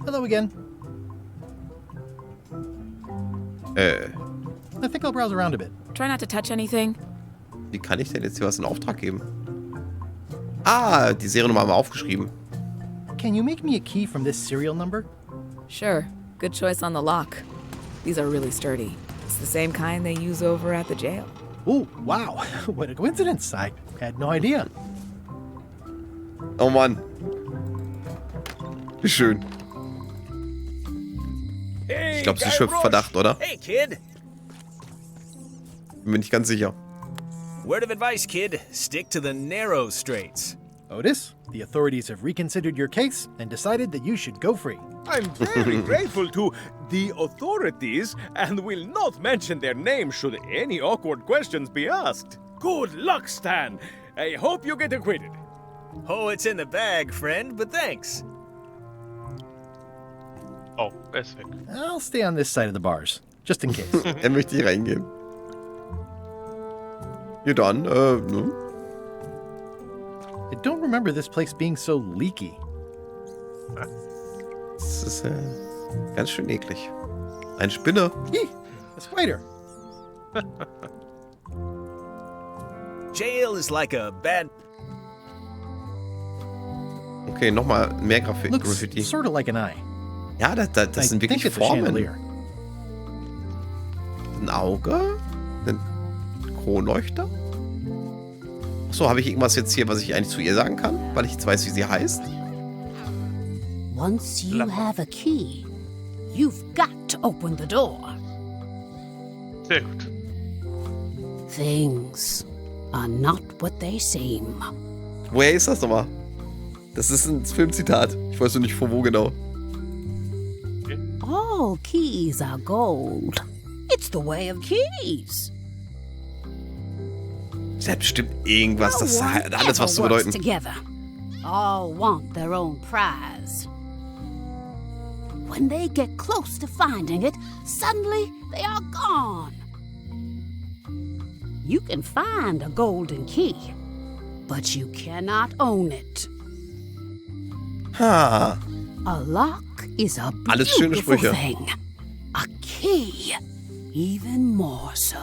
Hello again. I think I'll browse around a bit. Try not to touch anything. Wie kann ich denn jetzt hier was in Auftrag geben? Ah, die Seriennummer haben wir aufgeschrieben. Can you make me a key from this serial number? Sure. Good choice on the lock. These are really sturdy. It's the same kind they use over at the jail. Oh, wow. What a coincidence. I had no idea. Oh Mann. Wie schön. Hey, Ich glaube, sie schöpft Verdacht, oder? Hey, kid. Bin mir nicht ganz sicher. Word of advice, kid. Stick to the narrow straights. Otis, the authorities have reconsidered your case and decided that you should go free. I'm very grateful to the authorities and will not mention their name should any awkward questions be asked. Good luck, Stan. I hope you get acquitted. Oh, it's in the bag, friend, but thanks. Oh, er ist weg. I'll stay on this side of the bars, just in case. Möchte hier reingehen. Ja dann, ne? I don't remember this place being so leaky. Das ist ganz schön eklig. Eine Spinne. A spider. Jail is like a bad... Okay, nochmal mehr Graffiti. Looks sort of like an eye. Ja, das sind wirklich Formen. Ein Auge? Ein Kronleuchter? Achso, habe ich irgendwas jetzt hier, was ich eigentlich zu ihr sagen kann? Weil ich jetzt weiß, wie sie heißt? Once you have a key, you've got to open the door. Sehr gut. Things are not what they seem. Woher ist das nochmal? Das ist ein Filmzitat. Ich weiß nur nicht von wo genau. All keys are gold. It's the way of keys. Sie hat bestimmt irgendwas, das hat alles was zu Ever works bedeuten. together. All want their own prize. When they get close to finding it, suddenly they are gone. You can find a golden key, but you cannot own it. Ha. A lock is a Alles schöne beautiful Sprüche. thing, he, even more so.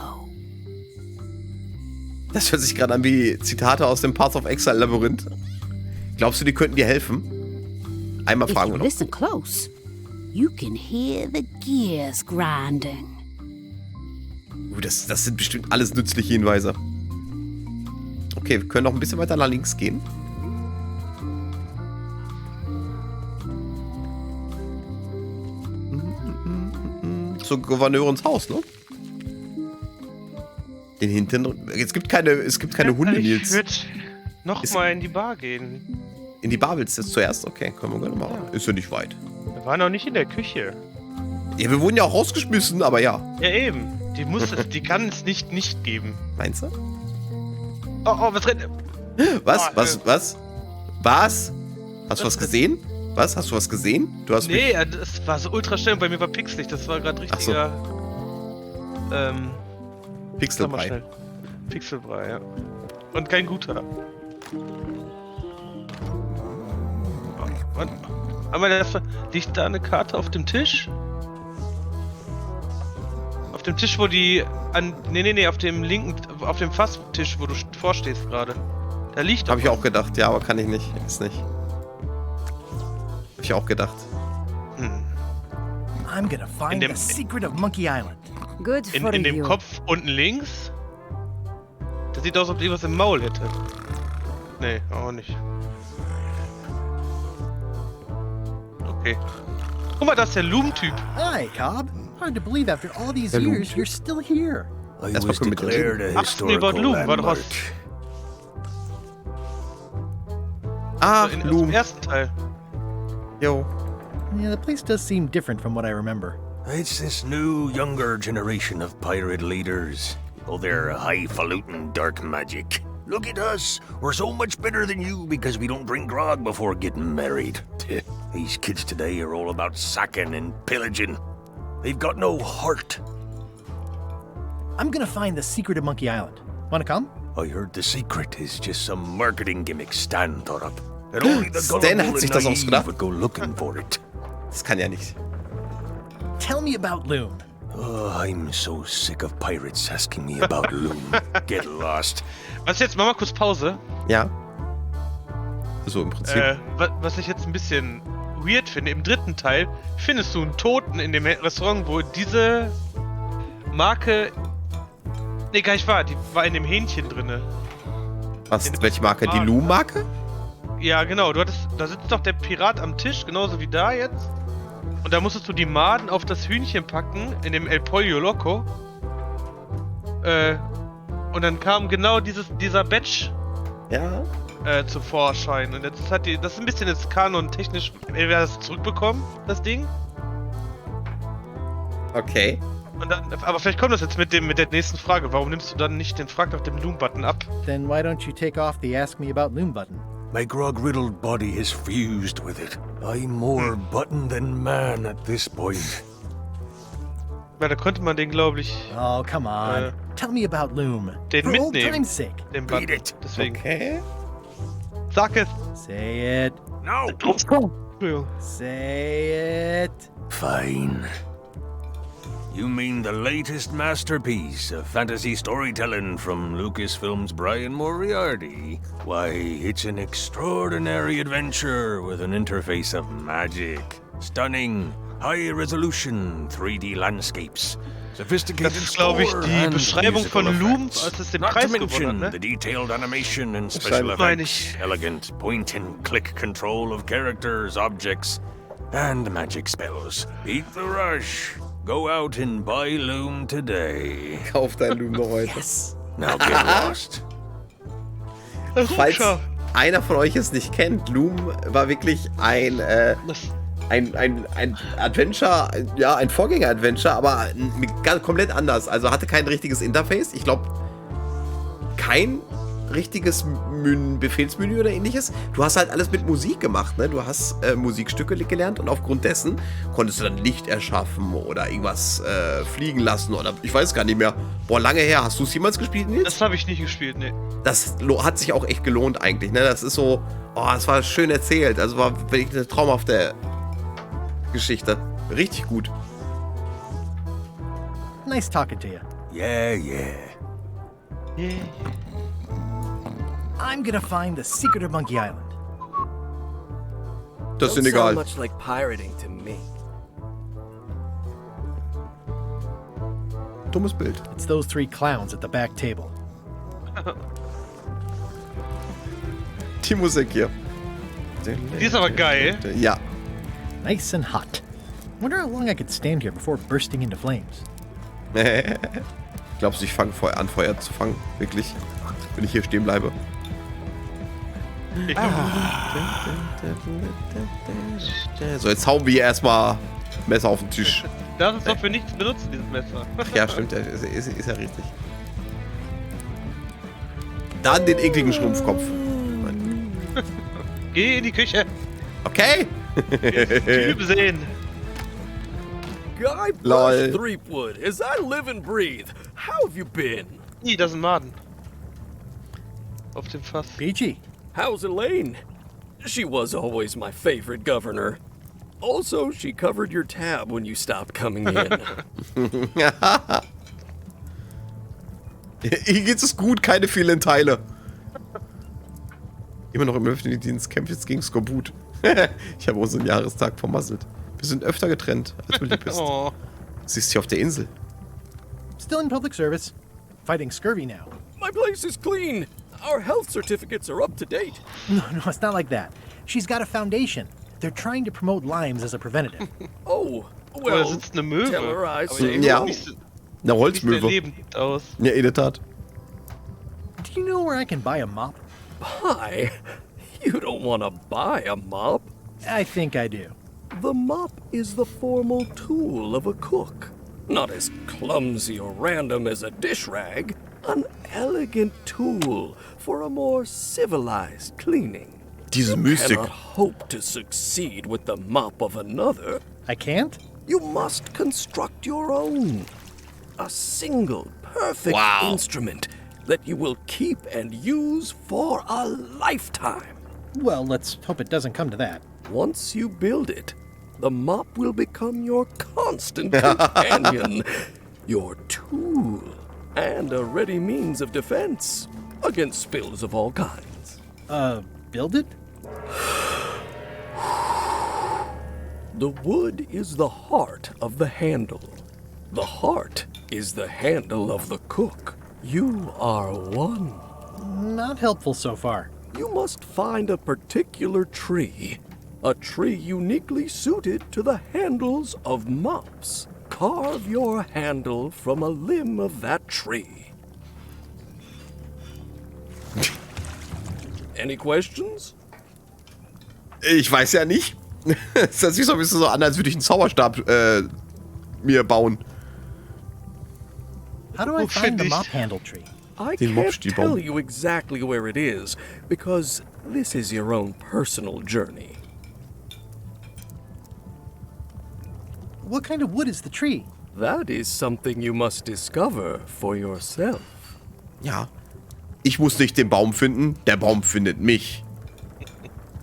Das hört sich gerade an wie Zitate aus dem Path of Exile Labyrinth. Glaubst du, die könnten dir helfen? Einmal If fragen you wir noch. listen close, you can hear the gears grinding. Das sind bestimmt alles nützliche Hinweise. Okay, wir können noch ein bisschen weiter nach links gehen. Zur Gouverneurins Haus, ne? Den Hintern. Es gibt keine Hunde, Nils. Ich würde nochmal in die Bar gehen. In die Bar willst du jetzt zuerst? Okay, können wir gerne machen. Ja. Ist ja nicht weit. Wir waren noch nicht in der Küche. Ja, wir wurden ja auch rausgeschmissen, aber ja. Ja, eben. Die kann es nicht geben. Meinst du? Oh, was rennt? Was? Was? Hast du was gesehen? Was? Hast du was gesehen? Du hast nee, das war so ultra schnell. Bei mir war pixelig. Das war gerade richtiger... Pixelbrei. Pixelbrei, ja. Und kein guter. Liegt da eine Karte auf dem Tisch? Auf dem Tisch, wo die Nee, auf dem linken, auf dem Fasstisch, wo du vorstehst gerade. Da liegt doch. Hab ich auch gedacht, ja, aber kann ich nicht. Ist nicht. Hab ich auch gedacht. I'm gonna find the secret of Monkey Island. Good for in dem you. Kopf unten links? Das sieht aus, als ob die was im Maul hätte. Nee, auch nicht. Okay. Guck mal, das ist der Loom-Typ. Hi, Cobb. Hard to believe after all these years you're still here. I was declared a Über Loom war doch was. Loom. Im ersten Teil. Jo. Yeah, the place does seem different from what I remember. It's this new, younger generation of pirate leaders. Oh, they're highfalutin dark magic. Look at us. We're so much better than you because we don't drink grog before getting married. These kids today are all about sacking and pillaging. They've got no heart. I'm gonna find the secret of Monkey Island. Wanna come? I heard the secret is just some marketing gimmick Stan thought up. That only the Stan hat gullible sich and das naive ausgedacht. would go looking for it. Das kann ja nicht. Tell me about Loom. Oh, I'm so sick of pirates asking me about Loom. Get lost. Was jetzt? Mach mal kurz Pause. Ja. So im Prinzip. Was ich jetzt ein bisschen weird finde, im dritten Teil findest du einen Toten in dem Restaurant, wo diese Marke... Nee, gar nicht wahr. Die war in dem Hähnchen drinne. Welche Marke? Die Loom-Marke? Ja, genau. Da sitzt doch der Pirat am Tisch, genauso wie da jetzt. Und da musstest du die Maden auf das Hühnchen packen, in dem El Pollo Loco. Und dann kam genau dieser Batch zum Vorschein. Und jetzt das ist ein bisschen jetzt kanon-technisch. Entweder das zurückbekommen, das Ding. Okay. Und dann, aber vielleicht kommt das jetzt mit der nächsten Frage. Warum nimmst du dann nicht den Frag nach dem Loom-Button ab? Then why don't you take off the Ask Me About Loom button? My grog-riddled body has fused with it. I'm more button than man at this point. Ja, da konnte man den, glaube ich... Oh, come on. Tell me about Loom. Den For old mitnehmen. time's sake. Den Button. Beat it. Deswegen. Okay. Sag es. Say it. No. Say it. Fine. You mean the latest masterpiece of fantasy storytelling from Lucasfilm's Brian Moriarty? Why, it's an extraordinary adventure with an interface of magic. Stunning, high-resolution 3D landscapes. Sophisticated Das ist, glaube ich, die Beschreibung von Loom, als es den Preis gewonnen hat, ne? The detailed animation and special effects, elegant point-and-click control of characters, objects, and magic spells. Beat the rush. Go out and buy Loom today. Kauf dein Loom noch heute. Yes. Now get lost. Falls einer von euch es nicht kennt, Loom war wirklich ein Adventure, ja, ein Vorgänger-Adventure, aber komplett anders. Also hatte kein richtiges Interface. Ich glaube, kein richtiges Befehlsmenü oder ähnliches. Du hast halt alles mit Musik gemacht, ne? Du hast Musikstücke gelernt und aufgrund dessen konntest du dann Licht erschaffen oder irgendwas fliegen lassen oder ich weiß gar nicht mehr. Boah, lange her. Hast du es jemals gespielt, Nils? Das habe ich nicht gespielt, ne. Das hat sich auch echt gelohnt eigentlich, ne? Das ist so, es war schön erzählt. Also war wirklich eine traumhafte Geschichte. Richtig gut. Nice talking to you. Yeah, yeah. I'm gonna find the secret of Monkey Island. Das sind Don't sound egal. much like pirating to me. Dummes Bild. It's those 3 clowns at the back table. Die Musik hier. Die ist aber geil. Ja. Nice and hot. Wonder how long I could stand here before bursting into flames. Glaubst du, ich fange an, Feuer zu fangen? Wirklich? Wenn ich hier stehen bleibe. So, jetzt hauen wir hier erstmal Messer auf den Tisch. Das ist doch für nichts benutzt, dieses Messer. Ach ja, stimmt, ist ja richtig. Dann den ekligen Schrumpfkopf. Geh in die Küche. Okay. Typ sehen. Guy Lol. Brush Threepwood, as I live and breathe, how have you been? Das ist ein Maden. Auf dem Fass. Peachy. How's Elaine? She was always my favorite governor. Also, she covered your tab when you stopped coming in. Hier geht es gut, keine vielen Teile. Immer noch im öffentlichen Dienst, kämpft jetzt gegen Skorbut. Ich habe unseren Jahrestag vermasselt. Wir sind öfter getrennt, als du lieb bist. Oh. Sie ist hier auf der Insel. Still in public service. Fighting scurvy now. My place is clean. Our health certificates are up to date. No, it's not like that. She's got a foundation. They're trying to promote limes as a preventative. Oh, Da well, sitzt eine Möwe. tell her I Aber say Ja. Wie sieht Eine der Holzmöwe. lebend aus? Ja, in der Tat. Do you know where I can buy a mop? Buy? You don't want to buy a mop. I think I do. The mop is the formal tool of a cook. Not as clumsy or random as a dish rag. An elegant tool for a more civilized cleaning. Diese You Mystik. cannot hope to succeed with the mop of another. I can't? You must construct your own. A single, perfect Wow. instrument that you will keep and use for a lifetime. Well, let's hope it doesn't come to that. Once you build it, the mop will become your constant companion, your tool, and a ready means of defense against spills of all kinds. Build it? The wood is the heart of the handle. The heart is the handle of the cook. You are one. Not helpful so far. You must find a particular tree. A tree uniquely suited to the handles of mops. Carve your handle from a limb of that tree. Any questions? Ich weiß ja nicht. Es hört sich so ein bisschen so an, als würde ich einen Zauberstab mir bauen. How do I find the mop handle tree? I Den can't Mopstiefbaum. tell you exactly where it is, because this is your own personal journey. What kind of wood is the tree? That is something you must discover for yourself. Ja. Ich muss nicht den Baum finden, der Baum findet mich.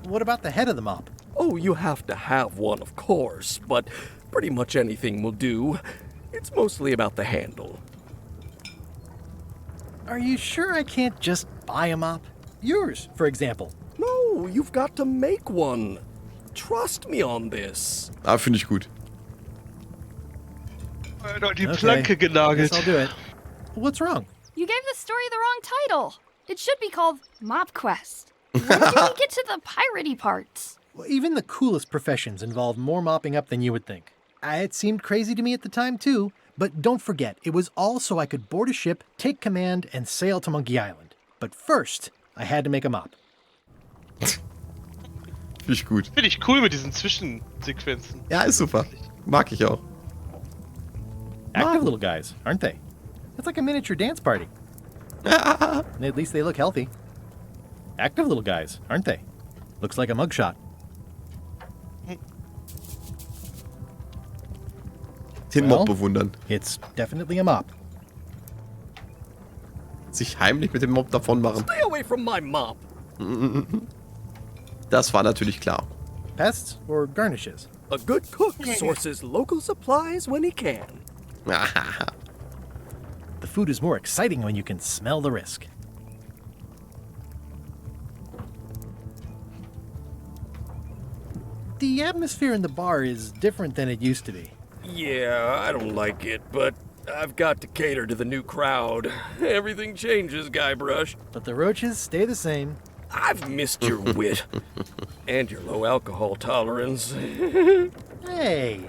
What about the head of the mop? Oh, you have to have one, of course, but pretty much anything will do. It's mostly about the handle. Are you sure I can't just buy a mop? Yours, for example. No, you've got to make one. Trust me on this. Ah, finde ich gut. Die Planke genagelt. Guess I'll do it. What's wrong? You gave the story the wrong title. It should be called Mop Quest. When did we get to the piratey parts? Well, even the coolest professions involve more mopping up than you would think. It seemed crazy to me at the time, too. But don't forget, it was all so I could board a ship, take command, and sail to Monkey Island. But first, I had to make a mop. Finde ich gut. Finde ich cool mit diesen Zwischensequenzen. Ja, ist super. Mag ich auch. Active little guys, aren't they? It's like a miniature dance party. At least they look healthy. Active little guys, aren't they? Looks like a mugshot. Den Well, Mob bewundern. It's definitely a mop. Sich heimlich mit dem Mob davon machen. Stay away from my mop. Das war natürlich klar. Pests or garnishes? A good cook sources local supplies when he can. food is more exciting when you can smell the risk. The atmosphere in the bar is different than it used to be. Yeah, I don't like it, but I've got to cater to the new crowd. Everything changes, Guybrush. But the roaches stay the same. I've missed your wit. And your low alcohol tolerance. Hey!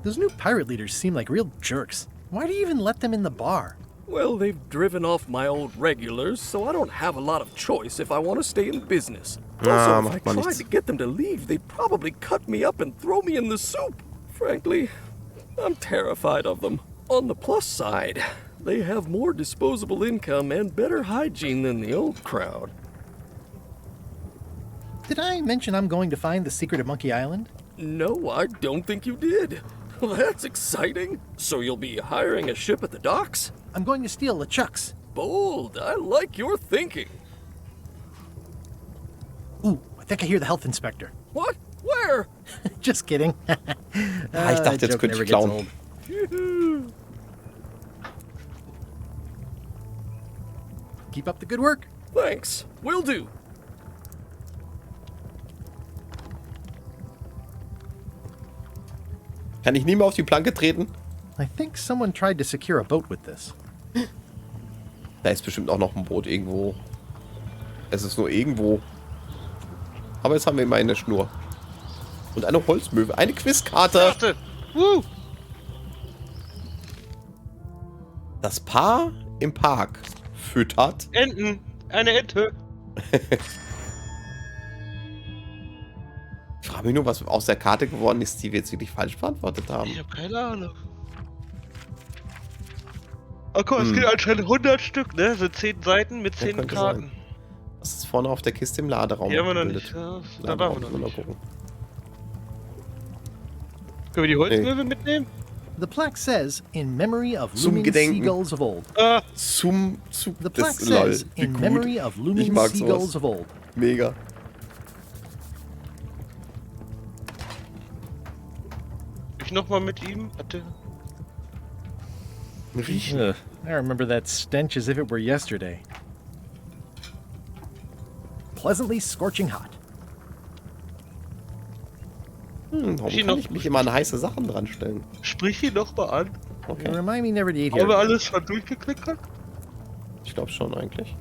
Those new pirate leaders seem like real jerks. Why do you even let them in the bar? Well, they've driven off my old regulars, so I don't have a lot of choice if I want to stay in business. Also, if I tried to get them to leave, they'd probably cut me up and throw me in the soup. Frankly, I'm terrified of them. On the plus side, they have more disposable income and better hygiene than the old crowd. Did I mention I'm going to find the secret of Monkey Island? No, I don't think you did. Well, that's exciting. So you'll be hiring a ship at the docks? I'm going to steal LeChuck's. Bold. I like your thinking. Ooh, I think I hear the health inspector. What? Where? Just kidding. Ich dachte, jetzt könnte ich klauen. Keep up the good work. Thanks. Will do. Kann ich nie mehr auf die Planke treten? I think someone tried to secure a boat with this. Da ist bestimmt auch noch ein Boot irgendwo. Es ist nur irgendwo. Aber jetzt haben wir immerhin eine Schnur. Und eine Holzmöwe. Eine Quizkarte. Das Paar im Park füttert Enten. Eine Ente. Ich frage mich nur, was aus der Karte geworden ist, die wir jetzt wirklich falsch beantwortet haben. Ich habe keine Ahnung. Oh, guck mal, es gibt anscheinend 100 Stück, ne? So 10 Seiten mit 10 Karten. Sein. Was ist vorne auf der Kiste im Laderaum? Die haben wir noch nicht. Ja, da waren wir noch nicht. Gucken. Können wir die Holzmöwe mitnehmen? The plaque says, in memory of looming seagulls of old. The plaque says, in memory of looming seagulls of old. Mega. Ich nochmal mit ihm? Warte. Riechen. I remember that stench as if it were yesterday. Pleasantly scorching hot. Warum kann ich mich immer an heiße Sachen dran stellen? Sprich ihn nochmal an. Okay. Remind me never to eat here. Haben wir alles schon durchgeklickert? Ich glaube schon eigentlich.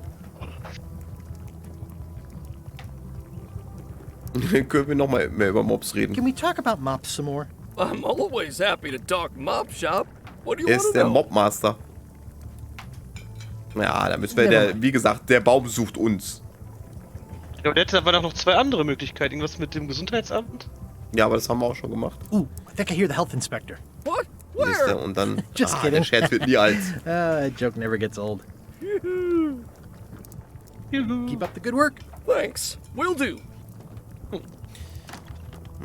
Können wir nochmal mehr über Mobs reden? Can we talk about mops some more? I'm always happy to talk mop shop. What do you want Ist to der know? Mobmaster. Ja, da müssen wir, wie gesagt, der Baum sucht uns. Ja, aber jetzt waren noch 2 andere Möglichkeiten. Irgendwas mit dem Gesundheitsamt? Ja, aber das haben wir auch schon gemacht. Ooh, I think I hear the health inspector. What? Where? Und dann, Just kidding. Der Scherz wird nie alt. Joke never gets old. Keep up the good work. Thanks. Will do.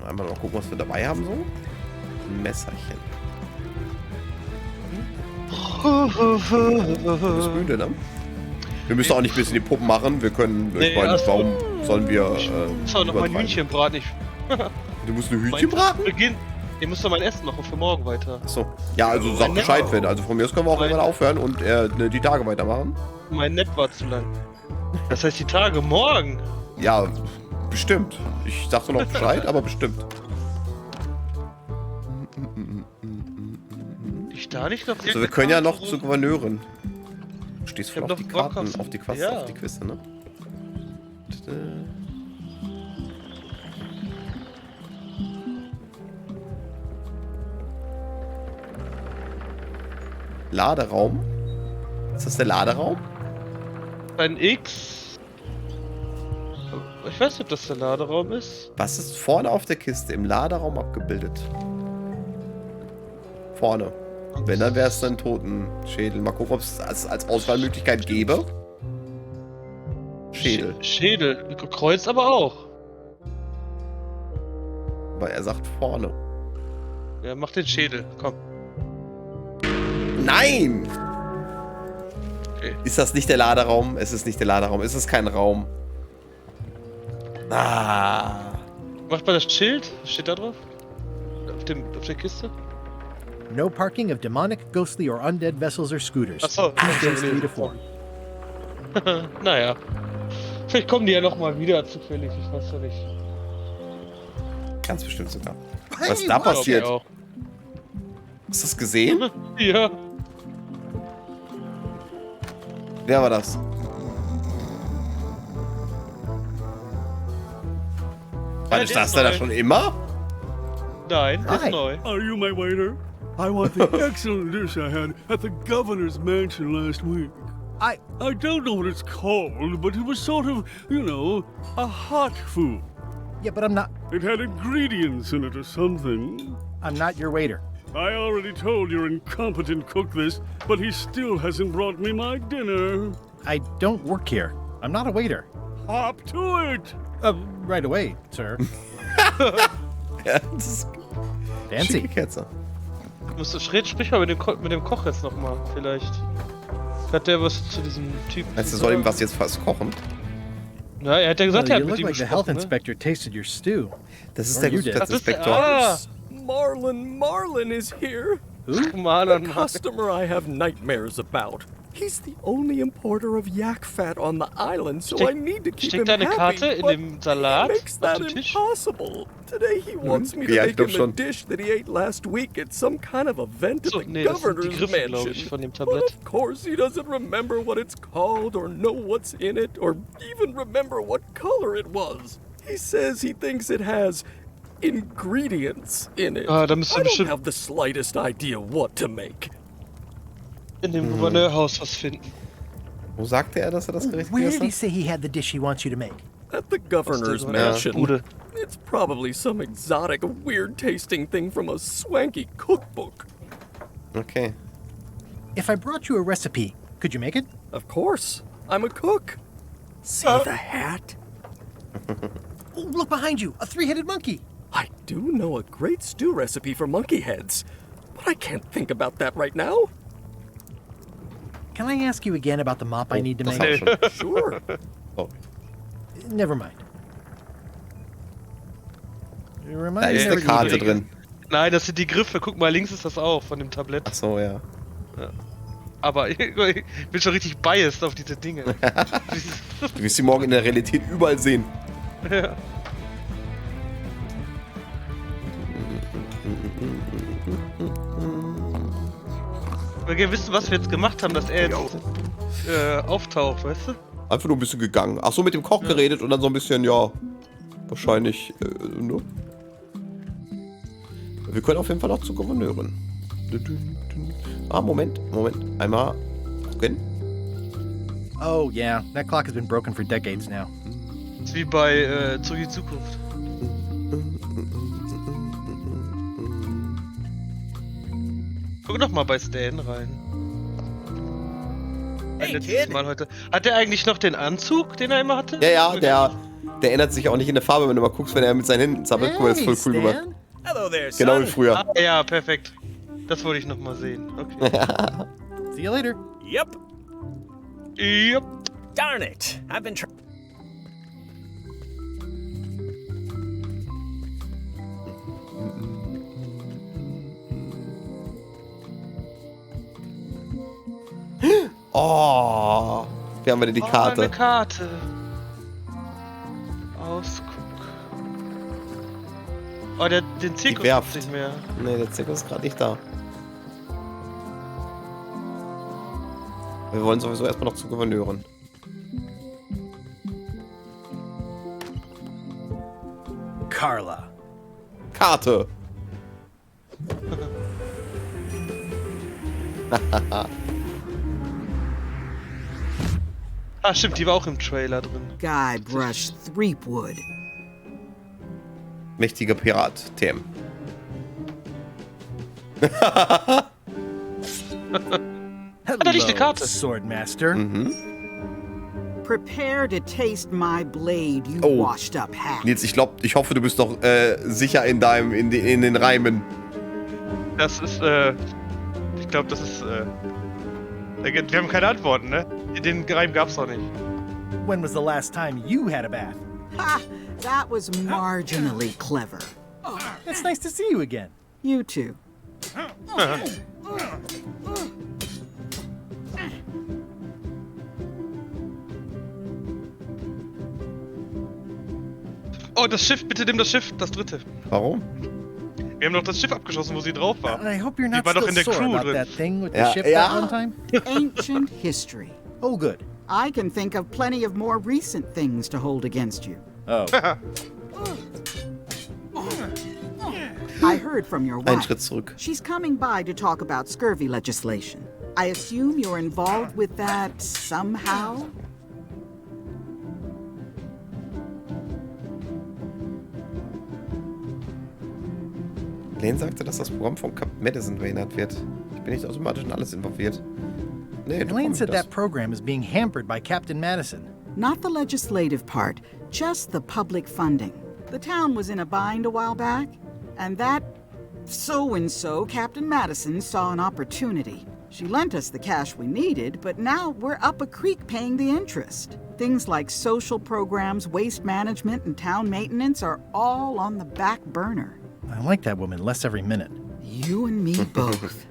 Einmal noch gucken, was wir dabei haben so. Ein Messerchen. Du bist müde, ne? Wir müssen auch nicht bis in die Puppen machen. Wir können, ich meine, warum sollen wir, Ich muss auch noch mein Hühnchen braten. Du musst ein Hühnchen braten? Ihr müsst doch mein Essen machen für morgen weiter. Achso. Ja, also sag Bescheid, wenn. Also von mir aus können wir auch irgendwann aufhören und die Tage weitermachen. Mein Net war zu lang. Das heißt die Tage morgen? Ja, bestimmt. Ich dachte noch Bescheid, aber bestimmt. Ich da nicht noch. Also wir können ja noch zur Gouverneurin. Du stehst voll auf die Karten, auf die ja. Quizze, ne? Laderaum? Ist das der Laderaum? Ein X. Ich weiß nicht, ob das der Laderaum ist. Was ist vorne auf der Kiste im Laderaum abgebildet? Vorne. Wenn, dann wäre es ein Totenschädel. Mal gucken, ob es als Auswahlmöglichkeit gäbe. Schädel. Schädel. Kreuz aber auch. Weil er sagt vorne. Ja, mach den Schädel. Komm. Nein! Okay. Ist das nicht der Laderaum? Es ist nicht der Laderaum. Es ist kein Raum. Ah. Macht mal das Schild. Was steht da drauf? Auf der Kiste? No parking of demonic, ghostly, or undead vessels or scooters. Achso, Days 3 to 4. Naja. Vielleicht kommen die ja nochmal wieder zufällig, ich weiß ja nicht. Ganz bestimmt sogar. Was ist da passiert? Hast du das gesehen? Ja. Wer war das? War das da schon immer? Nein, das ist neu. Are you my waiter? I want the excellent dish I had at the governor's mansion last week. I don't know what it's called, but it was sort of, you know, a hot food. Yeah, but I'm not... It had ingredients in it or something. I'm not your waiter. I already told your incompetent cook this, but he still hasn't brought me my dinner. I don't work here. I'm not a waiter. Hop to it! Right away, sir. Ja, das ist Fancy. Sprich mal mit dem Koch jetzt nochmal, vielleicht. Hat der was zu diesem Typen? Heißt, er soll ihm was jetzt fast kochen? Ja, er hat ja gesagt, er hat You mit look ihm like the health gesprochen, ne? inspector tasted your stew. Das ist Or der you did. Gesundheitsinspektor. Marlin is here. Marlin. The customer I have nightmares about. He's the only importer of yak fat on the island, so I need to keep him Steckt da eine happy. Karte in but dem Salat he makes auf that dem Tisch? impossible. Today he wants me to Ja, ich make glaub him a schon. dish that he ate last week at some kind of event at the Nee, das sind die governor's Griffe, glaube mansion. ich, von dem But Tablett. of course he doesn't remember what it's called or know what's in it or even remember what color it was. He says he thinks it has ingredients in it. Da müsst ihr I don't bestimmt have the slightest idea what to make. in dem Gouverneurhaus was finden. Wo sagte er, dass er das Gericht Where did he gegessen say he had the dish he wants you to make? At the governor's Ja. mansion. Bude. It's probably some exotic, weird-tasting thing from a swanky cookbook. hat? Okay. If I brought you a recipe, could you make it? Of course. I'm a cook. See the hat? Oh, look behind you, a three-headed monkey. I do know a great stew recipe for monkey heads, but I can't think about that right now. Can I ask you again about the mop I need to Das make? hab ich schon. Sure. Oh. Never mind. You remind Da me ist of eine Karte everything. drin. Nein, das sind die Griffe. Guck mal, links ist das auch von dem Tablett. Ach so, ja. Ja. Aber ich bin schon richtig biased auf diese Dinge. Du wirst sie morgen in der Realität überall sehen. Ja. Wir gerne wissen, was wir jetzt gemacht haben, dass er jetzt auftaucht, weißt du? Einfach nur ein bisschen gegangen. Ach so, mit dem Koch geredet und dann so ein bisschen, ja, wahrscheinlich, ne? Wir können auf jeden Fall noch zur Gouverneurin. Ah, Moment. Einmal gucken. Oh, yeah. That clock has been broken for decades now. Das ist wie bei Zurück in die Zukunft. Guck doch mal bei Stan rein. Hey, Letztes kid. Mal heute. Hat er eigentlich noch den Anzug, den er immer hatte? Ja, der ändert sich auch nicht in der Farbe, wenn du mal guckst, wenn er mit seinen Händen zappelt. Guck mal, das ist voll cool gemacht. Hello there, son. Genau wie früher. Ah, ja, perfekt. Das wollte ich noch mal sehen. Okay. See you later. Yep. Yep. Darn it. I've been trying. Oh, wir haben wieder die Karte. Eine Karte. Ausguck. Oh, den Zirkus Werft. gibt's nicht mehr. Nee, der Zirkus ist gerade nicht da. Wir wollen sowieso erstmal noch zur Gouverneurin. Carla. Karte. Ah, stimmt, die war auch im Trailer drin. Guybrush Threepwood. Mächtiger Pirat, TM. Hat er nicht eine Karte? Swordmaster. Prepare to taste my blade, you Oh. washed up hack. Nils, ich hoffe, du bist noch sicher in den Reimen. Das ist, ich glaube, das ist, wir haben keine Antworten, ne? Den Reim gab's noch nicht. When was the last time you had a bath? Ha! That was marginally clever. It's nice to see you again. You too. Oh, das Schiff, bitte nimm das Schiff, das dritte. Warum? Wir haben doch das Schiff abgeschossen, wo sie drauf war. I hope you're Die not war doch still in der sore Crew about drin. that thing with the Ja, ship ja. that one time. Ancient history. Oh, good. I can think of plenty of more recent things to hold against you. Oh. I heard from your Einen wife. Schritt zurück. She's coming by to talk about scurvy legislation. I assume you're involved with that somehow? Lane sagte, dass das Programm von Captain Madison verhindert wird. Ich bin nicht automatisch in alles involviert. Nee, du Elaine kommst said das. that program is being hampered by Captain Madison. Not the legislative part, just the public funding. The town was in a bind a while back, and that so-and-so, Captain Madison, saw an opportunity. She lent us the cash we needed, but now we're up a creek paying the interest. Things like social programs, waste management, and town maintenance are all on the back burner. I like that woman less every minute. You and me both.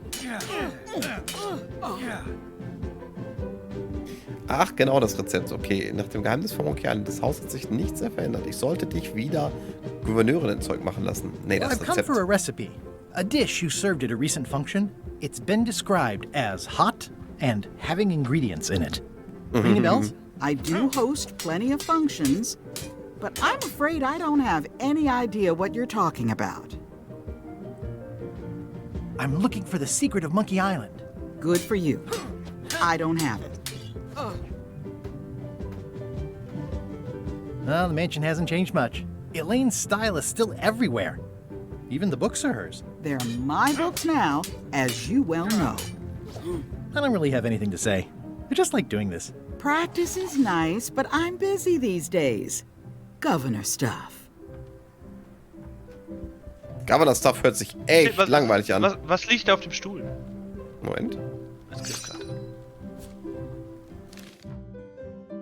Ach, genau das Rezept. Okay, nach dem Geheimnis von Monkey Island, das Haus hat sich nichts mehr verändert. Ich sollte dich wieder Gouverneurin in Zeug machen lassen. Nee, Well, das I've come Rezept. for a recipe. A dish you served at a recent function. It's been described as hot and having ingredients in it. Ring any bells? I do host plenty of functions, but I'm afraid I don't have any idea what you're talking about. I'm looking for the secret of Monkey Island. Good for you. I don't have it. Well, the mansion hasn't changed much. Elaine's style is still everywhere. Even the books are hers. They're my books now, as you well know. I don't really have anything to say. I just like doing this. Practice is nice, but I'm busy these days. Governor stuff. Governor Stuff hört sich echt Was- langweilig an. Was liegt da auf dem Stuhl? Moment. Was gibt's gerade?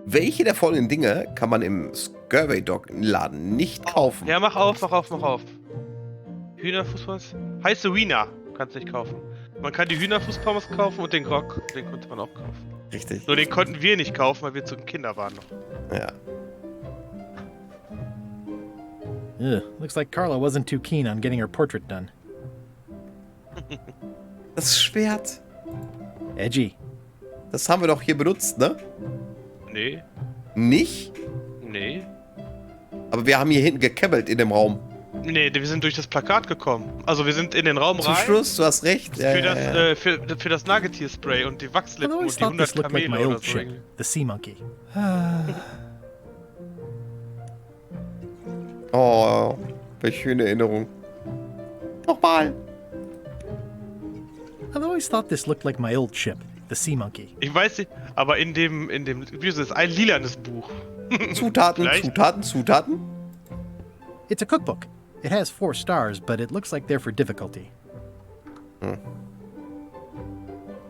Welche der folgenden Dinge kann man im Scurvy-Dog-Laden nicht kaufen? Ja, mach auf. Hühnerfußpommes? Heiße Wiener kannst du nicht kaufen. Man kann die Hühnerfußpommes kaufen und den Grog, den konnte man auch kaufen. Richtig. Nur den konnten wir nicht kaufen, weil wir zu Kinder waren noch. Ja. Ugh, looks like Carla wasn't too keen on getting her portrait done. Das Schwert. Edgy. Das haben wir doch hier benutzt, ne? Nee. Nicht? Nee. Aber wir haben hier hinten gekämmelt in dem Raum. Nee, wir sind durch das Plakat gekommen. Also wir sind in den Raum Zum rein. Schluss, du hast recht. Ja, Für das Nagetier-Spray und die I've Wachslippen always und die thought 100 this looked like my Kamele oder old so. ship, the sea monkey. Oh, welche schöne Erinnerung. Nochmal. I've always thought this looked like my old ship, the sea monkey. Ich weiß nicht, aber in dem wie ist es, ein lilanes Buch. Zutaten, Vielleicht? Zutaten. It's a cookbook. It has 4 stars, but it looks like they're for difficulty.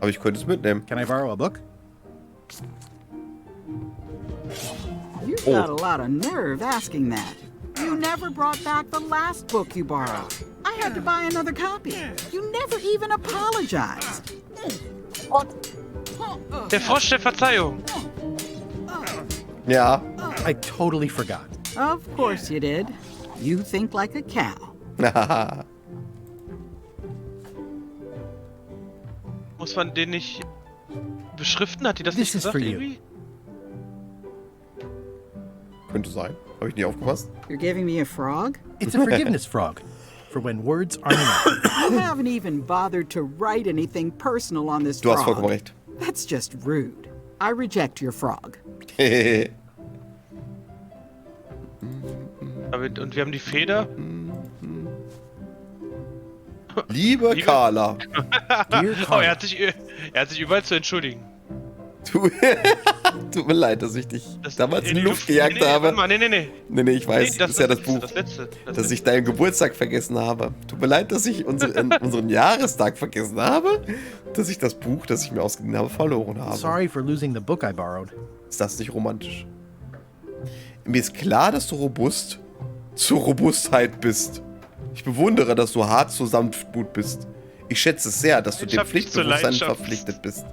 Aber ich könnte es mitnehmen. Can I borrow a book? You've got a lot of nerve asking that. You never brought back the last book you borrowed. I had to buy another copy. You never even apologized. Der Frosch der Verzeihung. Ja. I totally forgot. Of course you did. You think like a cow. Muss man den nicht beschriften? Hat die das This nicht is gesagt for you. irgendwie? Könnte sein. Habe ich nie aufgepasst. You're giving me a frog? It's a forgiveness frog, for when words aren't enough. You haven't even bothered to write anything personal on this Du hast frog. vollkommen recht. That's just rude. I reject your frog. Und wir haben die Feder. Liebe Carla. Oh, er hat sich überall zu entschuldigen. Tut mir leid, dass ich dich damals in die Luft gejagt habe. Warte mal, nee. Nee, ich weiß, das ist ja das Buch. Das letzte. Dass ich deinen Geburtstag vergessen habe. Tut mir leid, dass ich unseren Jahrestag vergessen habe. Dass ich das Buch, das ich mir ausgeliehen habe, verloren habe. Sorry for losing the book I borrowed. Ist das nicht romantisch? Mir ist klar, dass du robust zur Robustheit bist. Ich bewundere, dass du hart zur Sanftmut bist. Ich schätze es sehr, dass du dem Leidenschaftlich zur Pflichtbewusstsein Leidenschaft. verpflichtet bist.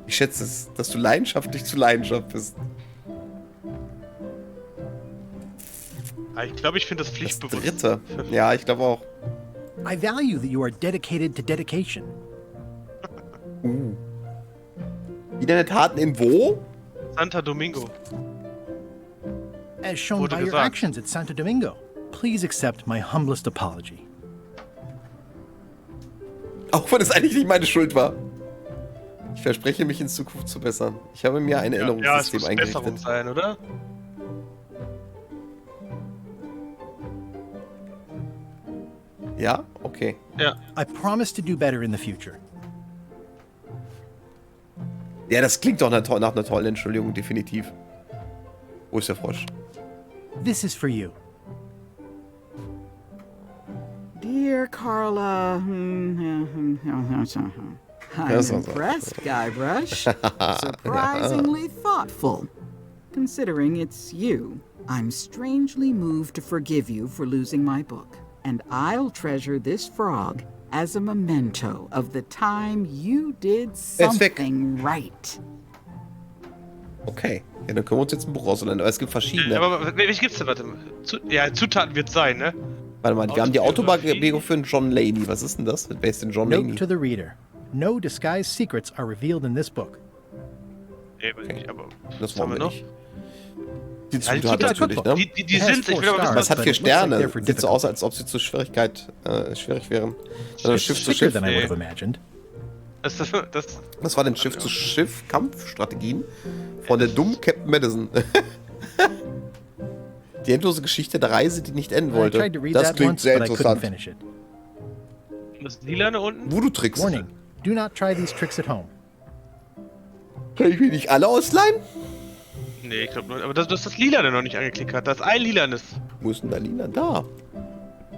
Ich schätze es, dass du leidenschaftlich zu Leidenschaft bist. Ich glaube, ich finde das Das pflichtbewusst. dritte. Ja, ich glaube auch. I value that you are dedicated to dedication. Wie deine Taten in wo? Santo Domingo. As shown Wurde by your gesagt. actions at Santo Domingo. Please accept my humblest apology. Auch wenn es eigentlich nicht meine Schuld war. Ich verspreche, mich in Zukunft zu bessern. Ich habe mir ein Ja, es Erinnerungssystem muss Besserung eingerichtet. sein, oder? Ja? Okay. Ja. I promise to do better in the future. Ja, das klingt doch nach einer tollen Entschuldigung, definitiv. Wo ist der Frosch? This is for you. Dear Carla, I'm impressed, Guybrush. Surprisingly thoughtful. Considering it's you, I'm strangely moved to forgive you for losing my book. And I'll treasure this frog as a memento of the time you did something right. Okay. Ja, dann können wir uns jetzt ein Buch ausleihen. Aber es gibt verschiedene. Aber welche gibt's denn? Warte mal. Zutaten wird sein, ne? Warte mal, wir haben die Autobiografie für den John Laney. Was ist denn das? Wer ist denn John Note Laney? to the reader. No disguised secrets are revealed in this book. Okay. Aber Das was wollen haben wir noch? nicht. Die Ja, die Zutaten Zutaten, natürlich, ne? die sind, ich will aber wissen, Was hat 4 Sterne? they're for Sieht so aus, als ob sie schwierig wären. Also Schiff zu Schiff. Than I would have imagined. Was war denn Schiff zu Schiff? Kampfstrategien? Von der dummen Captain Madison. Die endlose Geschichte der Reise, die nicht enden I wollte. tried to read Das that klingt once, sehr but I couldn't interessant. finish it. Das Lilane unten? Voodoo-Tricks. Warning: do not try these tricks at home. Kann ich mir nicht alle ausleihen? Nee, ich glaube nur. Aber das ist das Lilane noch nicht angeklickt hat. Das ist ein Lilanes. Wo ist denn der Lila? Da.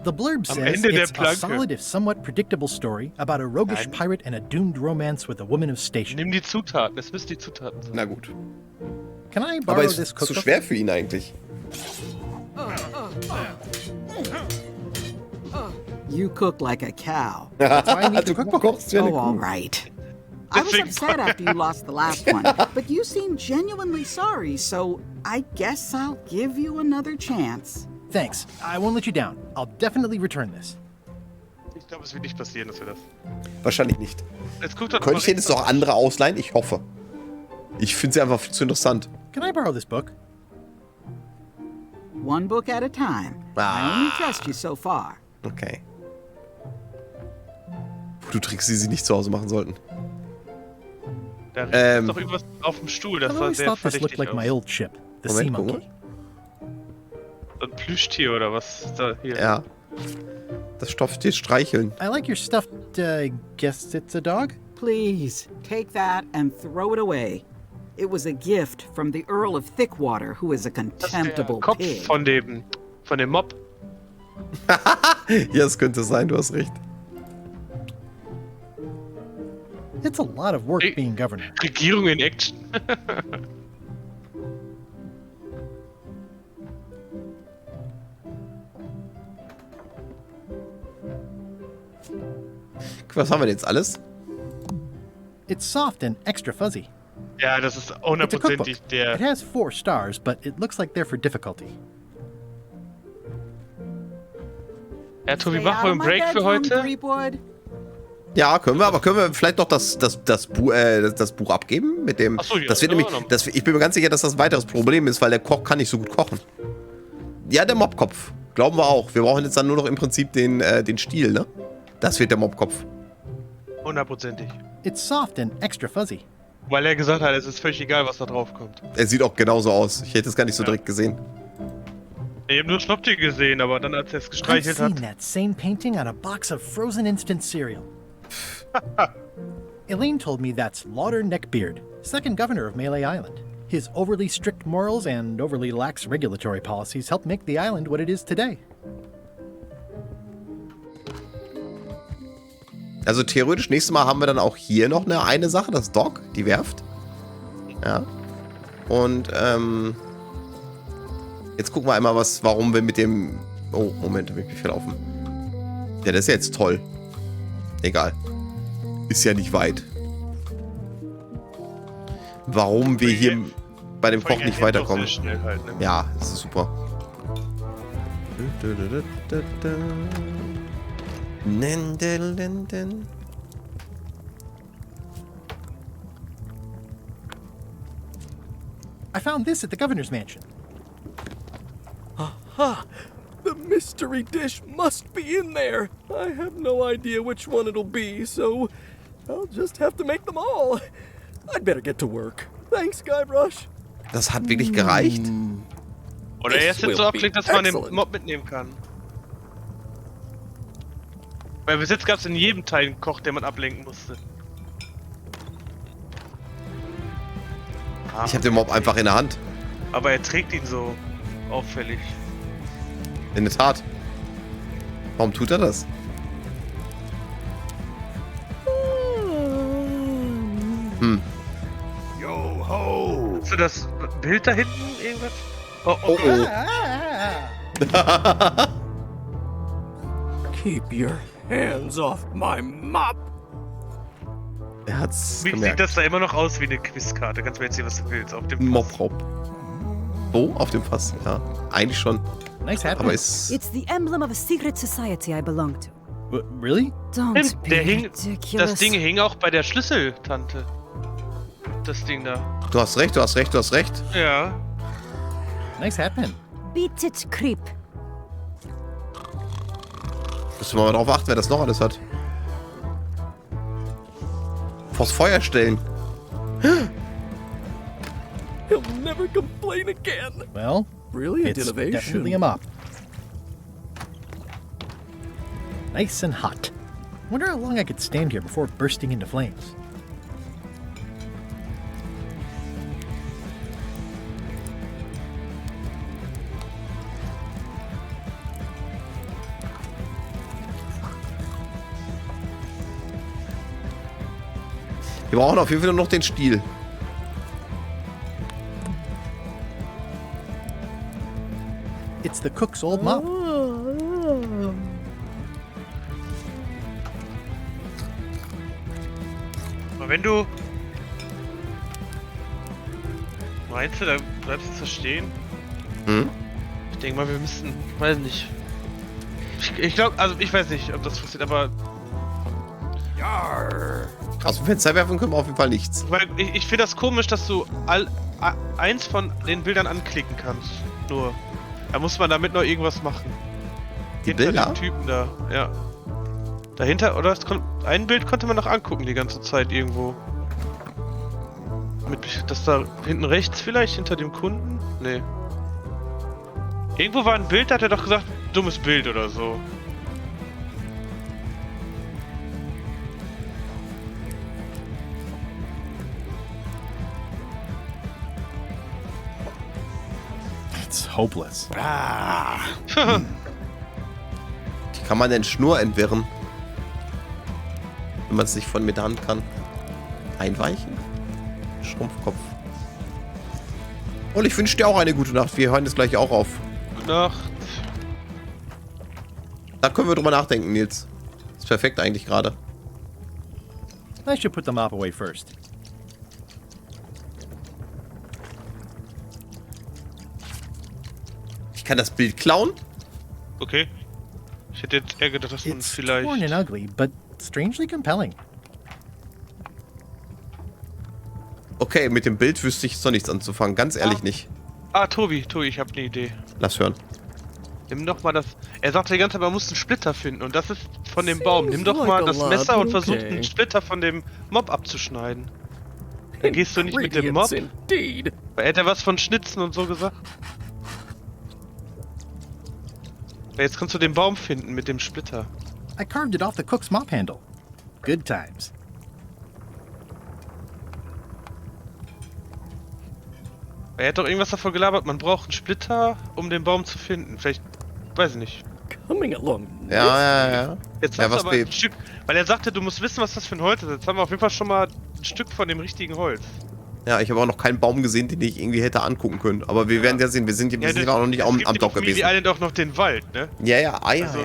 The blurb Am says Ende der it's a Planke. solid if somewhat predictable story about a roguish pirate and a doomed romance with a woman of station. Nimm die Zutaten, es müssen die Zutaten sein. Na gut. Can I borrow Aber this ist zu cookbook? schwer für ihn eigentlich. You cook like a cow. That's why I need the cookbook. Oh, all right. I was upset after you lost the last one, but you seem genuinely sorry, so I guess I'll give you another chance. Thanks. I won't let you down. I'll definitely return this. Ich glaube, es wird nicht passieren, dass wir das. Wahrscheinlich nicht. Jetzt guckt doch Könnte mal ich jetzt noch andere ausleihen? Ich hoffe. Ich finde sie einfach viel zu interessant. Can I borrow this book? One book at a time. I only trust you so far. Okay. Du Tricks, die sie nicht zu Hause machen sollten. Da ist doch irgendwas auf dem Stuhl, das I've sah always sehr thought this verdächtig looked like my aus. old ship, the Moment, Sea guck Monkey. So ein Plüschtier oder was ist da hier? Ja. Das Stofftier streicheln. I like your stuffed, guess it's a dog? Please, take that and throw it away. It was a gift from the Earl of Thickwater, who is a contemptible Kopf pig. von dem Mob. Ja, es könnte sein, du hast recht. It's a lot of work being governor. Regierung in Action. Was haben wir denn jetzt alles? It's soft and extra fuzzy. Ja, das ist It's a cookbook. hundertprozentig der. It has 4 stars, but it looks like they're for difficulty. Ja, Tobi, Stay mach out wohl of einen my Break für bedroom, heute. Creepwood. Ja, können wir vielleicht noch das Buch abgeben? Mit dem. Ach so, ja, das wird ja, nämlich. Ich bin mir ganz sicher, dass das ein weiteres Problem ist, weil der Koch kann nicht so gut kochen. Ja, der Mobkopf. Glauben wir auch. Wir brauchen jetzt dann nur noch im Prinzip den Stiel, ne? Das wird der Mobkopf. Hundertprozentig. It's soft and extra fuzzy. Weil er gesagt hat, es ist völlig egal, was da drauf kommt. Er sieht auch genauso aus. Ich hätte es gar nicht so direkt gesehen. Ich habe nur das Stopptier gesehen, aber dann, als er es I've gestreichelt seen hat. that same painting on a box of frozen instant cereal. Elaine told me that's Lauder Neckbeard, second governor of Mêlée Island. His overly strict morals and overly lax regulatory policies helped make the island what it is today. Also theoretisch, nächstes Mal haben wir dann auch hier noch eine Sache, das Dock, die Werft. Ja. Und, jetzt gucken wir einmal, warum wir mit dem... Oh, Moment, da bin ich mich verlaufen. Ja, das ist ja jetzt toll. Egal. Ist ja nicht weit. Warum wir hier bei dem Koch nicht weiterkommen. Halt, ne? Ja, das ist super. I found this at the governor's mansion. Aha! The mystery dish must be in there. I have no idea which one it'll be, so I'll just have to make them all. I'd better get to work. Thanks, Guybrush. Das hat wirklich gereicht? Oder er ist jetzt so aufgelegt, dass man den Mob mitnehmen kann. Weil bis jetzt gab es in jedem Teil einen Koch, den man ablenken musste. Ich habe den Mob einfach in der Hand. Aber er trägt ihn so auffällig. In der Tat. Warum tut er das? Yo ho! Hast du das Bild da hinten irgendwas? Oh, Oh, oh. Keep your hands off my mop. Er hat's Wie gemerkt. sieht das da immer noch aus wie eine Quizkarte? Kannst du mir erzählen, was du willst? Auf dem Mob-Raub. Wo? Auf dem Fass, ja. Eigentlich schon. Nice hat. Aber ist... It's the emblem of a secret society I belong to. Really? Don't be Stimmt, das Ding hing auch bei der Schlüsseltante. Das Ding da. Du hast recht, du hast recht, du hast recht. Ja. Nice happening. Beat it, creep. Müssen wir mal drauf achten, wer das noch alles hat. Vors Feuer stellen. He'll never complain again. Well, Brilliant it's innovation. definitely a mop. Nice and hot. Wonder how long I could stand here before bursting into flames. Wir brauchen auf jeden Fall nur noch den Stiel. It's the cook's old mop. Aber wenn du... Meinst du, da bleibst du stehen? Hm? Ich denke mal, wir müssen... Weiß nicht. Ich glaube, also ich weiß nicht, ob das passiert, aber... Aus dem Fenster werfen können wir auf jeden Fall nichts. Weil ich finde das komisch, dass du eins von den Bildern anklicken kannst. Nur. Da muss man damit noch irgendwas machen. Die Hinter Bilder? dem Typen da, ja. Dahinter, oder? Ein Bild konnte man noch angucken die ganze Zeit irgendwo. Das da hinten rechts vielleicht, hinter dem Kunden? Nee. Irgendwo war ein Bild, da hat er doch gesagt, dummes Bild oder so. It's hopeless. Wie kann man denn Schnur entwirren? Wenn man es nicht von mit der Hand kann. Einweichen? Schrumpfkopf. Und ich wünsche dir auch eine gute Nacht. Wir hören jetzt gleich auch auf. Gute Nacht. Da können wir drüber nachdenken, Nils. Ist perfekt eigentlich gerade. I should put the mop away first. Ich kann das Bild klauen. Okay. Ich hätte jetzt eher gedacht, dass man It's vielleicht... torn and ugly, but strangely compelling. Okay, mit dem Bild wüsste ich jetzt noch nichts anzufangen. Ganz ehrlich nicht. Ah, Tobi, ich habe eine Idee. Lass hören. Nimm doch mal das... Er sagte die ganze Zeit, man muss einen Splitter finden und das ist von dem Baum. Nimm doch mal das Messer und versuch einen Splitter von dem Mob abzuschneiden. Dann gehst du nicht mit dem Mob. Weil er hat ja was von Schnitzen und so gesagt. Jetzt kannst du den Baum finden mit dem Splitter. I carved it off the cook's mop handle. Good times. Er hat doch irgendwas davon gelabert, man braucht einen Splitter, um den Baum zu finden. Vielleicht, weiß ich nicht. Coming along. Ja. Jetzt Ja, hast du was aber ein Stück, weil er sagte, du musst wissen, was das für ein Holz ist. Jetzt haben wir auf jeden Fall schon mal ein Stück von dem richtigen Holz. Ja, ich habe auch noch keinen Baum gesehen, den ich irgendwie hätte angucken können. Aber wir werden ja sehen, wir sind auch noch nicht am Dock gewesen. Meelee Island auch noch den Wald, ne? Ja. Also,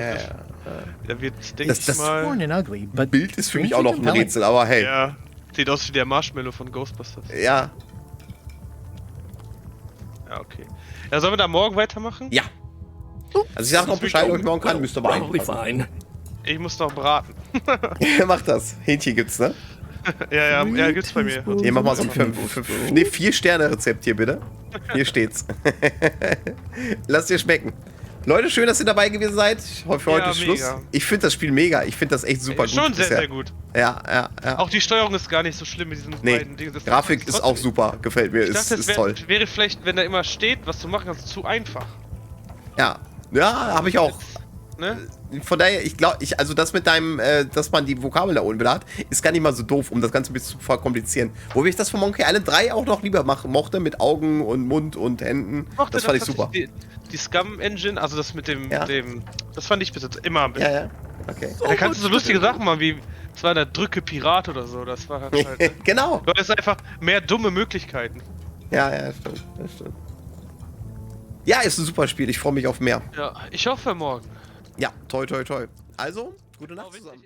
Da wird, denke ich das mal... Worn and ugly, but Bild ist für mich auch noch ein compelling. Rätsel, aber hey. Ja, sieht aus wie der Marshmallow von Ghostbusters. Ja. Ja, okay. Ja, sollen wir da morgen weitermachen? Ja. Also ich sag noch Bescheid, ob ich morgen kann, müsst ihr aber Probably eigentlich. fine. Ich muss noch braten. Mach das. Hähnchen gibt's, ne? ja, gibt's bei mir. Hier, mach mal so ein 4-Sterne-Rezept hier, bitte. Hier steht's. Lass dir schmecken. Leute, schön, dass ihr dabei gewesen seid. Für heute ist Schluss. Mega. Ich finde das Spiel mega. Ich finde das echt super gut. Schon sehr, bisher. sehr gut. Ja. Auch die Steuerung ist gar nicht so schlimm mit diesen beiden Dingen. Das Grafik ist auch super. Gefällt mir. Ich dachte, ist toll. wäre vielleicht, wenn da immer steht, was du machen kannst, zu einfach. Ja, habe ich auch. Ne? Von daher, ich glaube, also das mit deinem, dass man die Vokabeln da unten hat, ist gar nicht mal so doof, um das Ganze ein bisschen zu verkomplizieren. Wobei ich das von Monkey Island 3 auch noch lieber mochte, mit Augen und Mund und Händen. Das fand ich super. Die Scum-Engine, also das mit dem, das fand ich bis jetzt immer ein bisschen. Ja. Okay. Da kannst du so lustige Sachen machen, wie, es war der Drücke Pirat oder so, das war halt genau. Du hast einfach mehr dumme Möglichkeiten. Ja, stimmt. Das stimmt. Ja, ist ein super Spiel, ich freue mich auf mehr. Ja, ich hoffe morgen. Ja, toi. Also, gute Nacht zusammen.